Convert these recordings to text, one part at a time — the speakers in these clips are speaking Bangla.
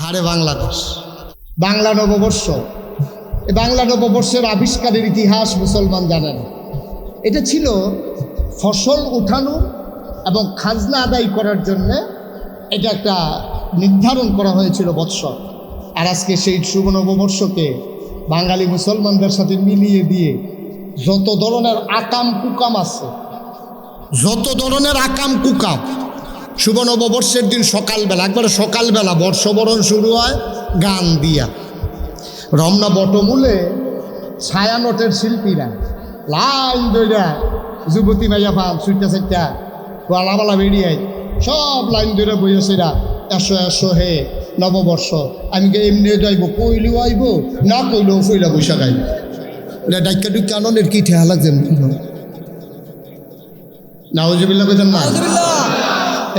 আহারে বাংলাদেশ, বাংলা নববর্ষ। এই বাংলা নববর্ষের আবিষ্কারের ইতিহাস মুসলমান জানেন। এটা ছিল ফসল উঠানো এবং খাজনা আদায় করার জন্যে এটা একটা নির্ধারণ করা হয়েছিল বৎসর। আর আজকে সেই শুভ নববর্ষকে বাঙালি মুসলমানদের সাথে মিলিয়ে দিয়ে যত ধরনের আকাম কুকাম আছে, যত ধরনের আকাম কুকাম, শুভ নববর্ষের দিন সকালবেলা, একবারে সকালবেলা বর্ষবরণ শুরু হয় গান দিয়া। রমনা বটমূলে ছায়ানটের শিল্পীরা লাইন দইরা যুবতী মাইয়া ফান সুইটা সাইটা গোয়ালাবালা বেরিয়ে সব লাইন ধরে বইয়েছেরা, এসো এসো হে নববর্ষ। আমি এমনি যাইব, কইলেও আইব, না কইলেও ফইলা বৈশা গাইব। ডাইকা ডুইকা আনন্দের কি ঠেয়া লাগছে নাউজুবিল্লাহ কইতেন না।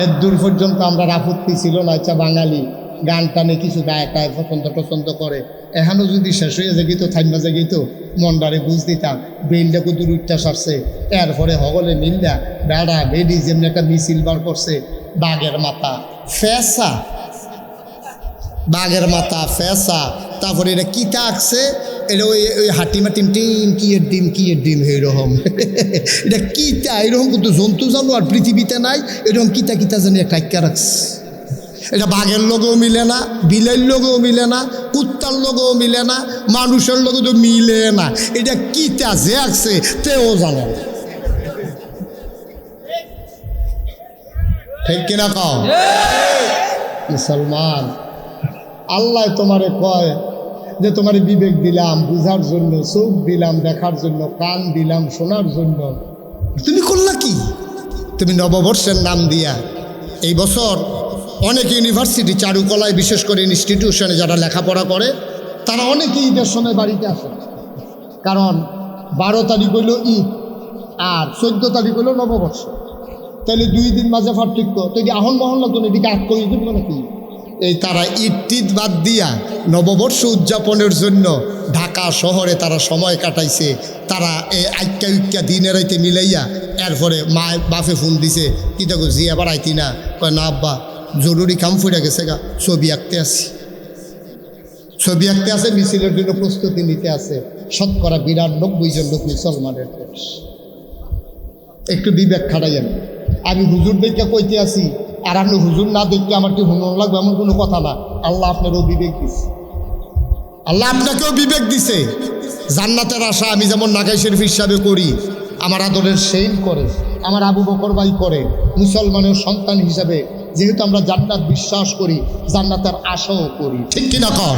এর দূর পর্যন্ত আমরা আপত্তি ছিল না। আচ্ছা, বাঙালি গান টানে কিছু গায়কায় পছন্দ টছন্দ করে, এখানেও যদি শেষ হয়ে যায় তো থাইমা যায় তো মনডারে বুঝ দিতাম বেলটা কত উঠটা সারছে। এরপরে হগলে মিললা বেড়া বেডি যেমনি একটা মিছিল বার করছে, বাঘের মাথা ফেসা, বাঘের মাথা ফেসা, তারপরে এটা কিতা আঁকছে, এটা ওই ওই হাটিমা টিম টিম কিয়ের ডিম এইরকম এটা কিতা এরকম কিন্তু জন্তু জানোয়ার পৃথিবীতে নাই, এরকম কিতা কিতা জানি একটা আঁকা রাখছে। এটা বাঘের লোকেও মিলে না, বিলের লোকেও মিলে না, কুত্তার লোকেও মিলে না, মানুষের লোকে তো মিলে না। এটা কিতা যে আঁকছে তেও জানে না, ঠিক কিনা কও মুসলমান? আল্লাহ তোমারে কয় যে তোমার বিবেক দিলাম বুঝার জন্য, চোখ দিলাম দেখার জন্য, কান দিলাম শোনার জন্য, তুমি করলা কি? তুমি নববর্ষের নাম দিয়া এই বছর অনেক ইউনিভার্সিটি, চারুকলায় বিশেষ করে ইনস্টিটিউশনে যারা লেখাপড়া করে তারা অনেকেই ঈদের সময় বাড়িতে আসে। কারণ 12 তারিখ হইল ঈদ আর 14 তারিখ হইল নববর্ষ, তাহলে 2 দিন মাঝে পার্থক্য। তো এটি আহন মহল্লা তো এদিকে আট করে দিব নাকি? এই তারা ঈদ টিদ বাদ দিয়া নববর্ষ উদযাপনের জন্য ঢাকা শহরে তারা সময় কাটাইছে। তারা এই আইক্কা উইক্কা দিনের রাইতে মিলাইয়া এরপরে মা বাপে ফোন দিছে, কি দেখো জি আবার আইতি না? কয় না আব্বা জরুরি কাম ফুটে গেছে গা, ছবি আঁকতে আসি। ছবি আঁকতে আছে, মিছিলের জন্য প্রস্তুতি নিতে আছে। 92% জন লোক মুসলমানের দেশ। একটু বিবেক খাটাইয়েন। আমি হুজুর দেখে কইতে আসি আর আপনি হুজুর না দেখতে আমার কি হুনর লাগবে এমন কোনো কথা না। আল্লাহ আপনারও বিবেক দিছে, আল্লাহ আপনাকেও বিবেক দিছে। জান্নাতের আশা আমি যেমন নাগাই শরীফ হিসাবে করি, আমার আদরের সেইন করে, আমার আবু বকর ভাই করে, মুসলমানের সন্তান হিসাবে যেহেতু আমরা জান্নাত বিশ্বাস করি, জান্নাতের আশাও করি, ঠিক কিনা কর?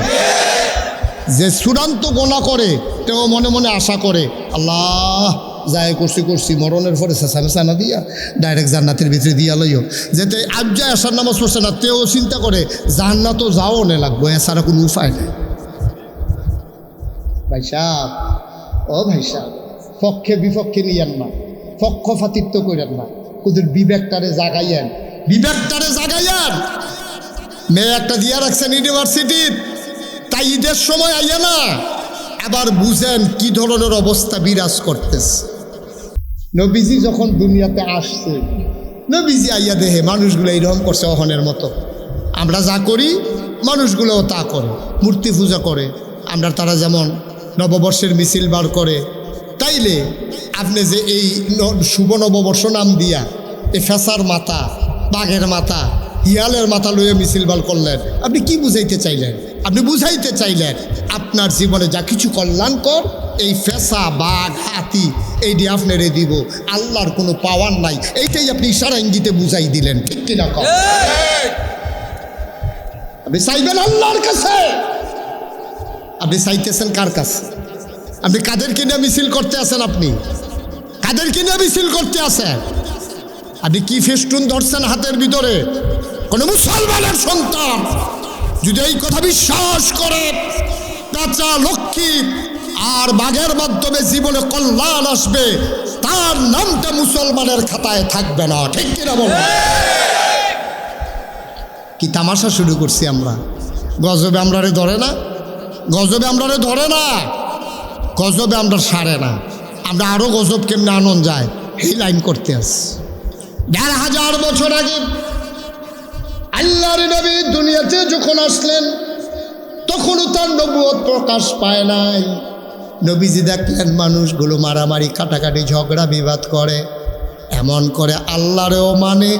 যে চূড়ান্ত গোনা করে তেও মনে মনে আশা করে আল্লাহ যায় করছি মরণের পরে চেঁচা না দিয়া ডাইরেক্ট জান্নাতের ভিতরে দিয়া লইও। যেতে আজ যায় আসার নামাজ পড়ছে না, তেও চিন্তা করে জান্নাতও যাও নে লাগবো, এছাড়া কোনো উপায় নেই। ভাই সাহেব, ও ভাই সাহেব, পক্ষে বিপক্ষে নিয়েন না, পক্ষপাতিত্ব করেন না, ওদের বিবেকটারে জাগাইয়েন, বিবেকটারে জাগাইয়েন। মেয়ে একটা দিয়া রাখছেন ইউনিভার্সিটির, তাই ঈদের সময় আইয়া না আবার বুঝেন কি ধরনের অবস্থা বিরাজ করতেছে। নবীজি যখন দুনিয়াতে আসছে, নবীজি আইয়া দেহে মানুষগুলো এইরকম করছে অহনের মতো। আমরা যা করি মানুষগুলোও তা করে, মূর্তি পূজা করে। আমরা তারা যেমন নববর্ষের মিছিল বার করে, তাইলে আপনি যে এই শুভ নববর্ষ নাম দিয়া এই ফেসার মাথা, বাঘের মাথা, হিয়ালের মাথা লইয়া মিছিল বার করলেন, আপনি কি বুঝাইতে চাইলেন? আপনি বুঝাইতে চাইলেন আপনার জীবনে যা কিছু কল্যাণকর এই ফেসা বাঘ হাতি এইটি আপনারে দিব, আল্লাহর কোনো পাওয়ার নাই, এইটাই আপনি ইশারা ইঙ্গিতে বুঝাই দিলেন, ঠিক কিনা? আপনি চাইবেন আল্লাহর কাছে, আপনি চাইতেছেন কার কাছে? আপনি কাদেরকে নিয়ে মিছিল করতে আছেন? আপনি কাদেরকে নিয়ে মিছিল করতে আছেন? আপনি কি ফেস্টুন ধরছেন হাতের ভিতরে? কোন মুসলমানের সন্তান যদি এই কথা বিশ্বাস করে পেঁচা লক্ষ্মী আর বাঘের মাধ্যমে জীবনে কল্যাণ আসবে, তার নামটা মুসলমানের খাতায় থাকবে না, ঠিক কিনা বল? কি তামাশা শুরু করছি আমরা? গজবে আমরারে ধরে না, গজবে আমরারে ধরে না, গজবে আমরা সারে না। আমরা আরো গজব কেমনে আনন্দ যায় এই লাইন করতে আসি। 1500 বছর আগে আল্লাহর নবী দুনিয়াতে যখন আসলেন তখনও তার নবুয়ত প্রকাশ পায় নাই। নবীজি দেখলেন মানুষগুলো মারামারি কাটাকাটি ঝগড়া বিবাদ করে, এমন করে আল্লাহরেও মানে,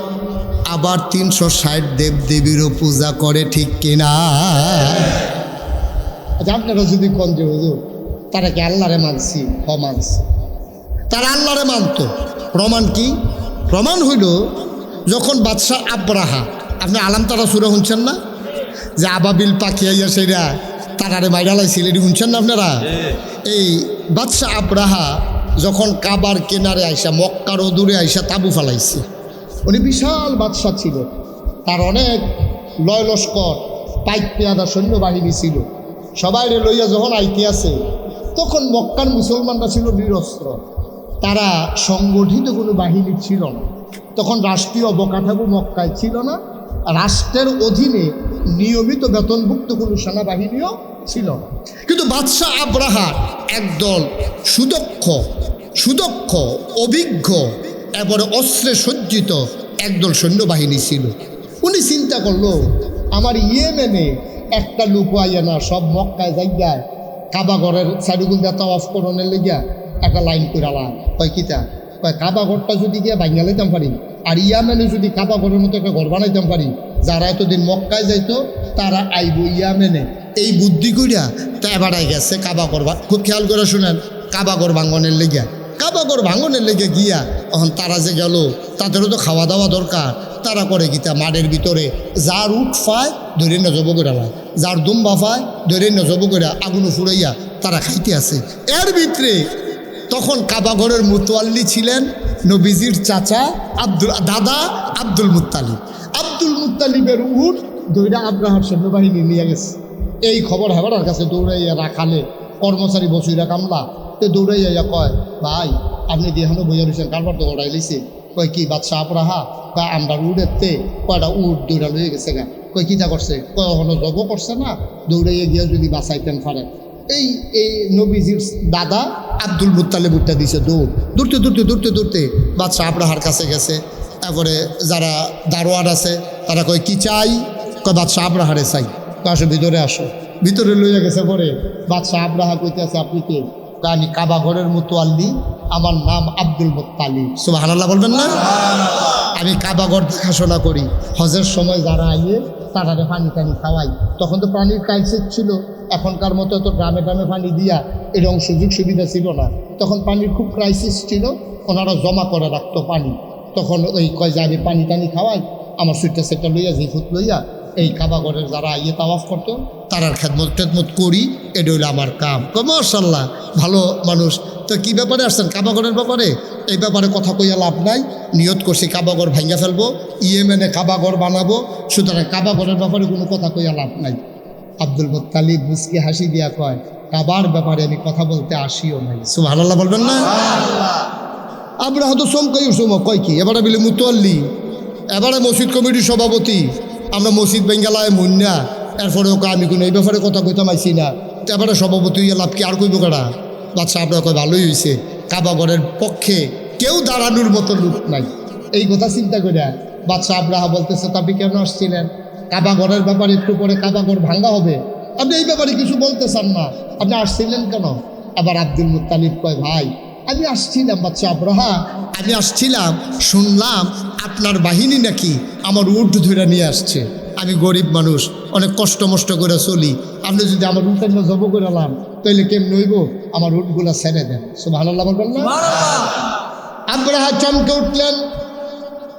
আবার 360 দেবদেবীরও পূজা করে, ঠিক কিনা? আচ্ছা, আপনারা যদি কোন যে হুজুর তারা কি আল্লাহরে মানছি? মানছি। তারা আল্লাহরে মানত। প্রমাণ কি? প্রমাণ হইল যখন বাদশাহ আব্রাহা, আপনি আলাম তারা সুরে শুনছেন না, যে আবাবিল পাখি আইয়া সেরা তারারে মাইরালাইছিল, এটি শুনছেন না আপনারা? এই বাদশাহ আব্রাহা যখন কাবার কেনারে আইসা, মক্কার দূরে আইসা তাবু ফালাইছে। উনি বিশাল বাদশাহ ছিল, তার অনেক লয় লস্কর পাইক পেয়াদা সৈন্যবাহিনী ছিল। সবাই লইয়া যখন আইতে আছে তখন মক্কার মুসলমানরা ছিল নিরস্ত্র, তারা সংগঠিত কোনো বাহিনী ছিল না। তখন রাষ্ট্রীয় অবকাঠামো মক্কায় ছিল না, রাষ্ট্রের অধীনে নিয়মিত বেতনভুক্ত কোনো সেনাবাহিনীও ছিল না। কিন্তু বাদশাহ আব্রাহার একদল সুদক্ষ অভিজ্ঞ এবারে অস্ত্রে সজ্জিত একদল সৈন্যবাহিনী ছিল। উনি চিন্তা করলো, আমার ইয়েমেনে একটা লোক আইয়া না সব মক্কায় যাইয়া কাবাগরের সাইডুগুল দিয়ে তাওয়াফ করণের লেগিয়া একটা লাইন করে আলাম। কয় কিতা? কয় কাবাগরটা যদি গিয়ে ভাঙিয়া লাইতাম পারি, আর ইয়ামেনে যদি কাবাগরের মতো একটা ঘর বানাইতাম পারি, যারা এতদিন মক্কায় যাইতো তারা আইব ইয়ামেনে। এই বুদ্ধি করিয়া তা এবারাই গেছে কাবাগর। খুব খেয়াল করে শুনেন, কাবাগর ভাঙনের লেগিয়া, কাবাগর ভাঙনের লেগে গিয়া এখন তারা যে গেল, তাদেরও তো খাওয়া দাওয়া দরকার। তারা করে গীতা মাঠের ভিতরে যার উঠ পায় ধরে নজব করে, যার দুম্বা পায় ধরে নজব করে আগুন ফুরাইয়া তারা খাইতে আছে। এর ভিতরে তখন কাবাগরের মুতোয়াল্লি ছিলেন নবীজির চাচা দাদা আব্দুল মুত্তালিব। আব্দুল মুত্তালিবের উঠ দৈরা আব্রাহার সৈন্যবাহিনী নিয়ে গেছে। এই খবর হেবারার কাছে দৌড়াইয়া রাখালে কর্মচারী বসুইরা কামলা তো দৌড়াইয়া কয়, ভাই আপনি দেহানো বইয়া রয়েছেন, কারবার তো ওড়াই লিছে। কয় কি বাদশাহ আব্রাহা? কয় আমরা উড়েতে কয়টা উঠ দৌড়া লয়ে গেছে গা। কয় কিতা করছে? কয় এখনো জব করছে না, দৌড়াইয়া গিয়া যদি বাঁচাইতেন পারে। এই নবীজির দাদা আব্দুল মুত্তালিব উঠটা দিছে দৌড়, দৌড়তে বাদশাহ আব্রাহার কাছে গেছে। তারপরে যারা দারোয়ান আছে তারা কয় কি চাই? কয় বাদশাহ আব্রাহারে চাই। আসো ভিতরে আসো। ভিতরে লইয়া গেছে পরে বাদশাহ আব্রাহা কইতে আছে, আপনি কে? আমি কাবাগরের মুতোয়াল্লি, আমার নাম আব্দুল মুত্তালিব। সুবহানাল্লাহ বলবেন না? আমি কাবাগর দেখাশোনা করি, হজের সময় যারা আইয়ে তারারে পানি টানি খাওয়াই। তখন তো পানির ক্রাইসিস ছিল, এখনকার মতো তো গ্রামে গ্রামে পানি দিয়া এরকম সুযোগ সুবিধা ছিল না। তখন পানির খুব ক্রাইসিস ছিল, ওনারা জমা করে রাখতো পানি। তখন ওই কয় যে আমি পানি টানি খাওয়াই, আমার সুইটা সেটা লইয়া জিফুত লইয়া এই কাবাগরের যারা আইয়ে তাওয়াফ করতো তারার খেদমত করি, এটা হইলো আমার কাম। মাশাআল্লাহ, ভালো মানুষ। তো কী ব্যাপারে আসছেন? কাবাগরের ব্যাপারে। এই ব্যাপারে কথা কইয়া লাভ নাই, নিয়ত করছি কাবাগর ভাঙ্গা ফেলবো, ইয়েমেনে কাবাগর বানাবো, সুতরাং কাবাগরের ব্যাপারে কোনো কথা কইয়া লাভ নাই। আব্দুল মুত্তালিব মুস্কি হাসি দিয়া কয়, কাবার ব্যাপারে আমি কথা বলতে আসিও নাই। সুবহানাল্লাহ বলবেন না? আমরা হয়তো চমকাই উঠছো, কয় কি এবারে বলি মুতোয়াল্লি, এবারে মসজিদ কমিটির সভাপতি, আমরা মসজিদ বেঙ্গালায় মুন্না, এরপরে ওকে আমি কোনো এই ব্যাপারে কথা কইতাম আইসি না, এবারে সভাপতি হইয়া লাভ কি? আর কইব কারা? বাচ্চা আপনার কয় ভালোই হয়েছে, কাবাগরের পক্ষে কেউ দাঁড়ানোর মতো লোক নাই। এই কথা চিন্তা করিয়া বাদশাহ আব্রাহা বলতেছে, আপনি কেন আসছিলেন? কাবাগরের ব্যাপারে একটু পরে কাবাগর ভাঙ্গা হবে, আপনি এই ব্যাপারে কিছু বলতে চান না, আপনি আসছিলেন কেন? আবার আব্দুল মুত্তালিব কয়, ভাই আমি আসছিলাম বাদশাহ আব্রাহা, আমি আসছিলাম, শুনলাম আপনার বাহিনী নাকি আমার উট ধরে নিয়ে আসছে। আমি গরিব মানুষ, অনেক কষ্ট মষ্ট করে চলি, আপনি যদি আমার উটের জব করে আলাম তাইলে কেমন হইব? আমার উটগুলা ছেড়ে দেন। সুবহানাল্লাহ বলবেন না? আব্রাহা চমকে উঠলেন,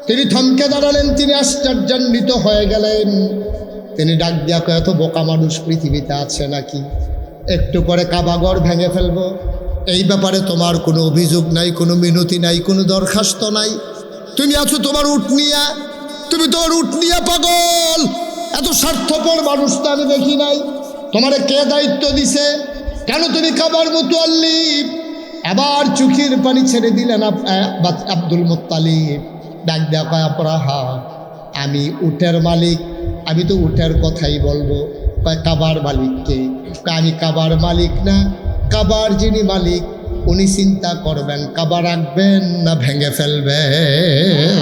তিনি থমকে দাঁড়ালেন, তিনি আশ্চর্যান্বিত হয়ে গেলেন। তিনি ডাক দিয়া কয়, এত বোকা মানুষ পৃথিবীতে আছে নাকি? একটু পরে কাবাগর ভেঙে ফেলবো, এই ব্যাপারে তোমার কোনো অভিযোগ নাই, কোনো মিনতি নাই, কোনো দরখাস্ত নাই। তুমি আছো তোমার উট নিয়া, তুমি তোমার উট নিয়া পাগল। এত স্বার্থপর মানুষ তো আমি দেখি নাই। তোমারে কে দায়িত্ব দিছে? কেন তুমি কাবার মুতোয়াল্লি? আবার চোখের পানি ছেড়ে দিলেন আব্দুল মুত্তালিব। ডাক দেয়া কয়, আব্রাহা আমি উটের মালিক, আমি তো উটের কথাই বলবো। কয় কাবার মালিককে? আমি কাবার মালিক না, কাবার যিনি মালিক উনি চিন্তা করবেন কাবা রাখবেন না ভেঙে ফেলবেন।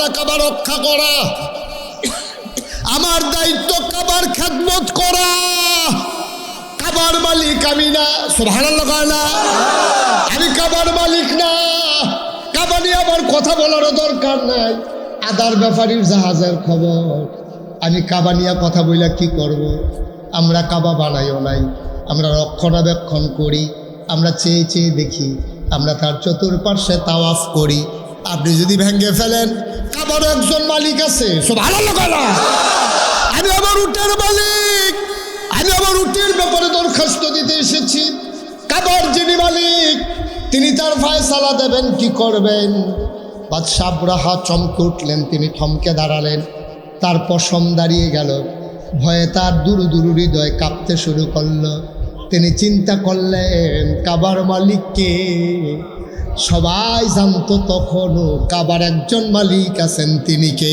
না কাবা রক্ষা করা, আমার দায়িত্ব কাবার খেদমত করা। কাবার মালিক আমি না, সুবহানাল্লাহ কয় না, আমি কাবার মালিক না। কাবা নিয়ে আমার কথা বলারও দরকার নাই। আদার ব্যাপারীর জাহাজের খবর, আমি কাবা নিয়ে কথা বইলা কি করব? আমরা কাবা বানাইও নাই, আমরা রক্ষণাবেক্ষণ করি, আমরা চেয়ে চেয়ে দেখি, আমরা তার চতুর্পার্শ্বে তাওয়াফ করি। আপনি যদি ভেঙে ফেলেন, কাবার একজন মালিক আছে, সুবহানাল্লাহ কয় না, আমি আমার উটের মালিক, আমি আমার উটের ব্যাপারে দরখাস্ত দিতে এসেছি। কাবার যিনি মালিক তিনি তার ফায়সালা দেবেন, কি করবেন? বাদশাহ আবরাহা চমকে উঠলেন, তিনি থমকে দাঁড়ালেন, তার পশম দাঁড়িয়ে গেল, ভয়ে তার দুরু দুরু হৃদয় কাঁপতে শুরু করলো। তিনি চিন্তা করলেন কাবার মালিককে। সবাই জানতো তখনও কাবার একজন মালিক আছেন, তিনি কে?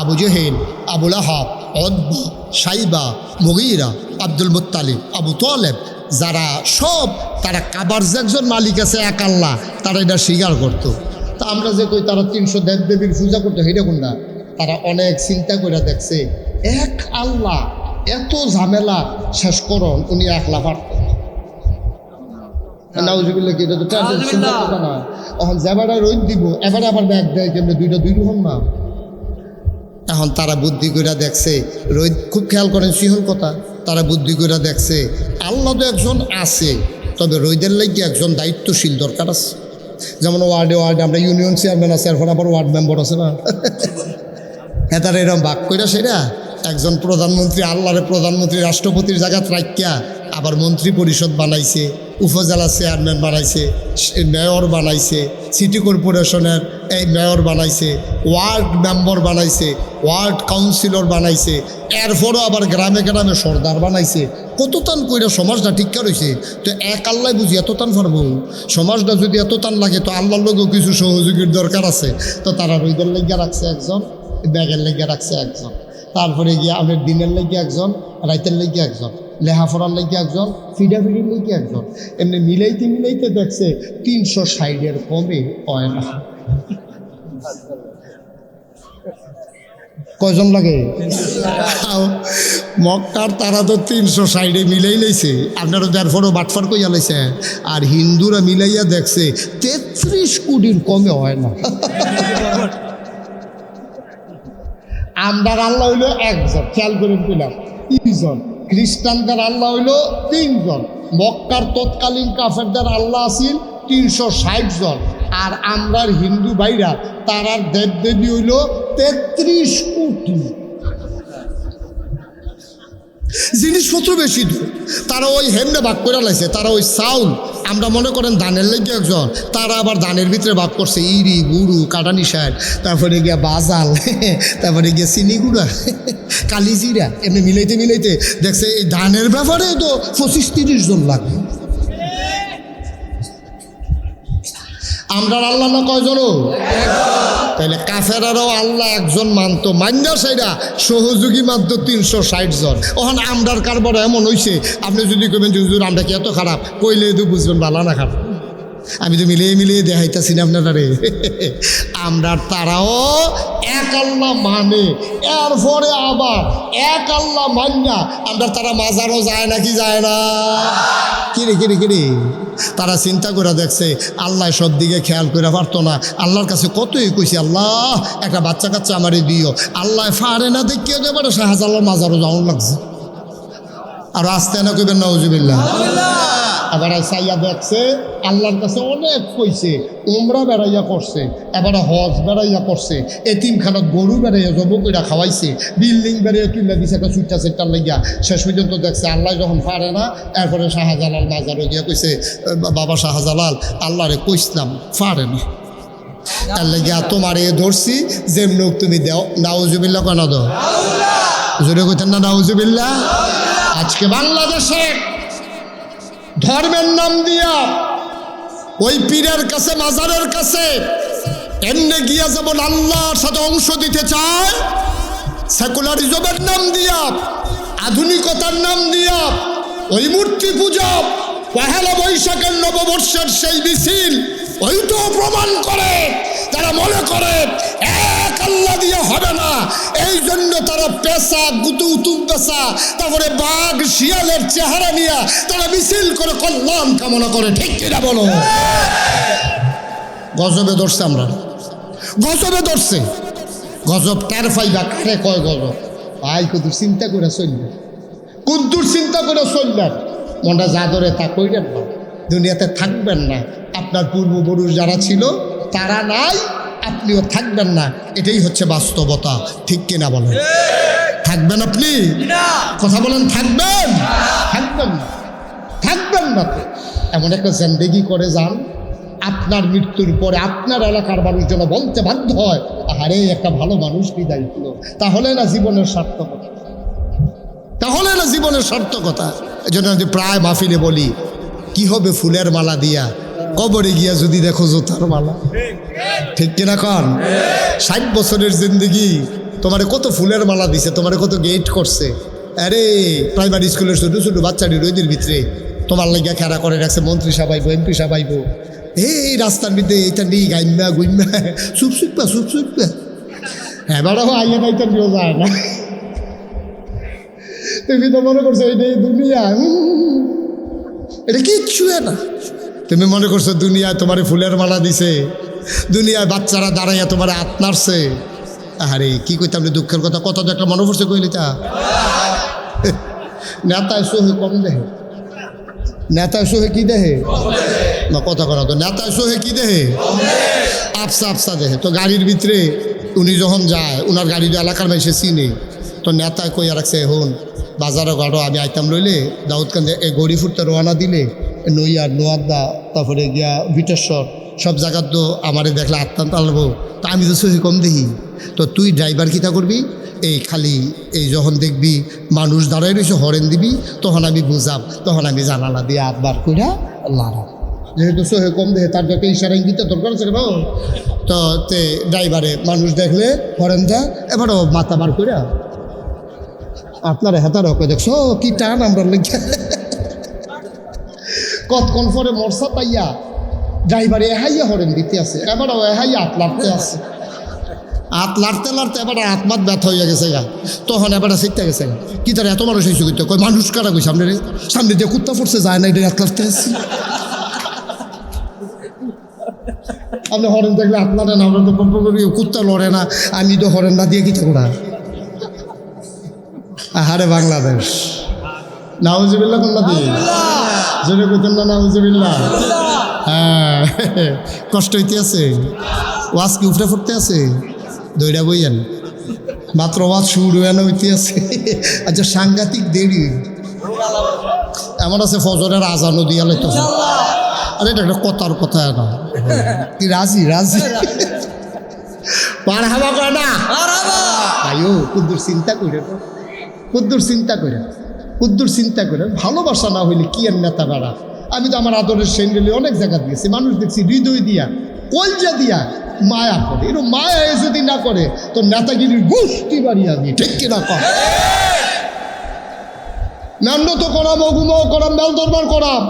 Abu Jahl, Abul Lahab, Utba, Shaiba, Mughira, Abdul Muttalib, Abu Talib, যারা সব তারা কাবার যে একজন মালিক আছে এক আল্লাহ, তারা এটা স্বীকার করতো। তা আমরা যে কই তারা 300 দেবদেবীর পূজা করতো, সেটা কোনটা? তারা অনেক চিন্তা করে দেখছে এক আল্লাহ এত ঝামেলা শেষ করুন, উনি একলা পারত নাউজুবিল্লাহ। কি এটা তো চিন্তা করতো না। এখন যেবারে রোদ দিব এবারে আবার ব্যাগ দেয়, কেমনি দুইটা দুই রকম না। এখন তারা বুদ্ধি করে দেখছে, রোদ খুব খেয়াল করেন সিহল কথা, তারা বুদ্ধি করে দেখছে আল্লাহ তো একজন আছে, তবে রোদের লাগে একজন দায়িত্বশীল দরকার আছে। যেমন ওয়ার্ডে ওয়ার্ডে আমরা ইউনিয়ন চেয়ারম্যান আছে, এরপর আবার ওয়ার্ড মেম্বার আছে না, হ্যাঁ তারা এরকম ভাগ করে সেটা একজন প্রধানমন্ত্রী, আল্লাহরে প্রধানমন্ত্রী রাষ্ট্রপতির জায়গাত রাখিয়া আবার মন্ত্রী পরিষদ বানাইছে, উপজেলা চেয়ারম্যান বানাইছে, মেয়র বানাইছে, সিটি কর্পোরেশনের এই মেয়র বানাইছে, ওয়ার্ড মেম্বার বানাইছে, ওয়ার্ড কাউন্সিলর বানাইছে, এরপরও আবার গ্রামে গ্রামে সর্দার বানাইছে। কত টান কইরা সমাজটা ঠিকঠাক রয়েছে। তো এক আল্লাহ বুঝি এত টান পারবো? সমাজটা যদি এত টান লাগে তো আল্লাহর লোকও কিছু সহযোগীর দরকার আছে। তো তারা রোদের লেগে রাখছে একজন, ব্যাগের লেগে রাখছে একজন, তারপরে গিয়ে আমাদের দিনের লেগে একজন, রাইতের লেগে একজন, লেহাফড়ার লেগে একজন, ফিডাফিডির লেগে একজন। এমনি মিলাইতে মিলাইতে দেখছে 360 কমে হয় না। কয়জন লাগে? মক্কার তারা তো 360 মিলাই লাইছে, আপনারা তারপরও বাটফার কইয়া লাইছে। আর হিন্দুরা মিলাইয়া দেখছে 33 কোটির কমে হয় না। আমরার আল্লাহ হইল একজন, খেয়াল করে পেলাম 3জন, খ্রিস্টানদের আল্লাহ হইল 3জন, মক্কার তৎকালীন কাফেরদের আল্লাহ আছিল 360 জন, আর আমরার হিন্দু ভাইরা তারার দেবদেবী হইল 33 কোটি। জিনিসপত্র বেশি দূর, তারা ওই হেমনে ভাগ করে লাইছে। তারা ওই চাউল, আমরা মনে করেন ধানের লেগে একজন, তারা আবার ধানের ভিতরে ভাগ করছে ইরি গুড়ু কাটানি সার, তারপরে গিয়া বাজাল, তারপরে গিয়া চিনি গুঁড়া, কালিজিরা, এমনি মিলাইতে মিলাইতে দেখছে এই ধানের ব্যাপারে তো 25-30 জন লাগে। আমরা আল্লাহ না কয়জন? তাহলে কাফেরারও আল্লাহ একজন মানতো, মান্যা সেটা সহযোগী মানতো 360 জন। ওখানে আমরার কারবার এমন হয়েছে, আপনি যদি কবেন যে হুজুর আমরা কি এত খারাপ, কইলে তো বুঝবেন ভালো না খারাপ। আমি তো মিলিয়ে মিলিয়ে দেখাইতেছি না আপনারা রে। আমরার তারাও এক আল্লাহ মানে, এরপরে আবার এক আল্লাহ মান্যা আমরা তারা মাজারও যায় নাকি যায় না? কিরে কিরে কিরে তারা চিন্তা করে দেখছে আল্লাহ সব দিকে খেয়াল করে পারতো না। আল্লাহর কাছে কতই কইছি, আল্লাহ একটা বাচ্চা কাচ্চা আমারে দিও। আল্লাহ ফারে না দেখিয়ে দেবে শাহজালাল মাজারও যাওয়ার লাগছে। আর আসতে না কইবেন নাউজুবিল্লাহ। এবার সাইয়া দেখছে আল্লাহর কাছে অনেক কইছে, উমরা বেড়াইয়া করছে, এবারে হজ বেড়াইয়া করছে, এতিমখানাত গরু বেড়াইয়া জব কইরা খাওয়াইছে, বিল্ডিং বেড়াইয়া তুলে দিছে একটা চুট্টা চেট্টার লাগিয়া। শেষ পর্যন্ত দেখছে আল্লাহ যখন পারে না, এরপরে শাহজালাল মাজারে গিয়া কইছে, বাবা শাহজালাল আল্লাহরে কইসলাম পারে না, তার লাগিয়া তোমার এ ধরছি, যেমন তুমি দেও। নাউজুবিল্লাহ কেন দাও? জোরে কইতেন না নাউজুবিল্লাহ। আজকে বাংলাদেশে ধর্মের নাম দিয়া ওই পীরের কাছে, মাজারের কাছে এমনি গিয়া যেমন আল্লাহর সাথে অংশ দিতে চায়, সেকুলারিজমের নাম দিয়া, আধুনিকতার নাম দিয়া ওই মূর্তি পূজা, পহেলা বৈশাখের নববর্ষের সেই মিছিল, ওইটাও প্রমাণ করে তারা মনে করে এক আল্লাহ দিয়ে হবে না, এই জন্য তারা পেশা গুতু উতুম পেশা, তারপরে বাঘ শিয়ালের চেহারা নিয়ে তারা মিছিল করে কল্যাণ কামনা করে। ঠিক কিনা বলো? গজবে ধরছে, আমরা গজবে ধরছে। গজব টার ফাইবা কারে কয় গজব? ভাই কত চিন্তা করে চললেন, কুদ্দুর চিন্তা করে চললেন। মনটা যা ধরে তা কইলেন না, দুনিয়াতে থাকবেন না। আপনার পূর্বপুরুষ যারা ছিল তারা নাই, আপনিও থাকবেন না। এটাই হচ্ছে বাস্তবতা। ঠিক কিনা বলেন? থাকবেন আপনি? কথা বলেন, থাকবেন? থাকবেন না, থাকবেন না তো। এমন একটা জিন্দেগি করে যান, আপনার মৃত্যুর পরে আপনার এলাকার মানুষ যেন বলতে বাধ্য হয়, আরে একটা ভালো মানুষ বিদায় হলো। তাহলে না জীবনের সার্থকতা, তাহলে না জীবনের সার্থকতা। এই জন্য প্রায় মাহফিলে বলি, কি হবে ফুলের মালা দিয়া, কবরে গিয়া যদি দেখো জুতার মালা। ঠিক কিনা কন? 60 বছরের জিন্দগি তোমারে কত ফুলের মালা দিছে, তোমারে কত গেট করছে। আরে প্রাইমারি স্কুলের ছোটো ছোটো বাচ্চাটি রোদের ভিতরে তোমার লাগিয়া খেলা করে রাখছে, মন্ত্রী সাবাইবো, এমপি সাবাইবো। এই রাস্তার মধ্যে এইটা নিয়ে গাইমা গুইমা চুপ চুপা চুপ চুপা। হ্যাঁ বেড়াও আইয়া নাইটা নিয়েও যায় না। তুমি তো মনে করছো এইটাই দুনিয়া, এটা কিচ্ছু না। তুমি মনে করছো দুনিয়ায় তোমার ফুলের মালা দিছে, দুনিয়ায় বাচ্চারা দাঁড়াইয়া তোমার হাত নাড়ছে। আরে কি কইতাম রে, দুঃখের কথা। কত তো একটা মনে পড়ছে কইলি তা নেতায় সোহে কম দেহে, নেতায় সোহে কি দেহে না, কথা করা তো নেতায় সোহে কি দেহে, আফসা আফসা দেহে। তো গাড়ির ভিতরে উনি যখন যায়, উনার গাড়ি এলাকার মানুষে চিনে, তো নেতায় কইয়া রাখছে, হন বাজারে গাড়ো আমি আইতাম রইলে দাউদকান্দে এই গড়ি ফুটতে রওনা দিলে নইয়ার নোয়াদা, তারপরে গিয়া ভিটেশ্বর সব জায়গা তো আমারে দেখলে আত্মান্ত আলবো। তা আমি তো সহি কম দেখি। তো তুই ড্রাইভার কিতা করবি, এই খালি এই যখন দেখবি মানুষ দাঁড়াই রয়েছে হরেন দিবি, তখন আমি বুঝাব, তখন আমি জানালা দিয়ে আটবার কইরা লাড়া। যেহেতু সহে কম দেখে তার যত ইশারা ইঙ্গিতে দরকার আছে কেন, তো তে ড্রাইভারে মানুষ দেখলে হরেন দেয়, এবারও মাথা বার কইরা আপনারা হেতার হকে দেখছো কি টান আমরা লেগে। কতক্ষণ পরে মরসা পাইয়া ড্রাইভারে এহাইয়া হরেন দিতে আছে, এবারও এহাইয়া হাত লাড়তে আছে। হাত লাড়তে লাড়তে এবার আত্মাত ব্যথা হইয়া গেছে গা, তখন এবার শিখতে গেছে গা। কি তার এত মানুষ হয়েছে করতে কই মানুষ কারা কই সামনে রে, সামনে দিয়ে কুত্তা পড়ছে যায় না, এটা হাত লাড়তে আসছি। আপনি হরেন দেখলে হাত লাড়ে না, আমরা তো কম্প করি, কুত্তা লড়ে না, আমি তো হরেন না দিয়ে কি থাকুরা। আহারে বাংলাদেশ, নাউজুবিল্লাহ কোনটা দিয়ে জোরে কইতেন না, নাউজুবিল্লাহ। হ্যাঁ কষ্ট হইতে আছে, ওয়াজ কি উঠে ফুটতে আছে, দইরা বইয়েন মাত্র ওয়াজ শুরু হইতে আছে। আচ্ছা সাংঘাতিক দেরি, এমন আছে ফজরের আজানও দিয়া লাইতে। আরে এটা একটা কথার কথা না, কি রাজি রাজি মারহাবা করে না আয়ো। কুদ্দুর চিন্তা করে, কুদ্দুর চিন্তা করে, কুদ্দুর চিন্তা করে। ভালোবাসা না হইলে কি আর নেতা বেড়া। আমি তো আমার আদরের সেন্ডেলে অনেক জায়গা দিয়েছি, মানুষ দেখছি হৃদয় দিয়া কলজা দিয়া মায়া করে। এরকম মায়া যদি না করে তো নেতাগিরির গোষ্ঠী বাড়িয়ে আমি। ঠিক কিনা কম মেন্নত করাম, অগুমাও করাম, মেল দরবার করাম,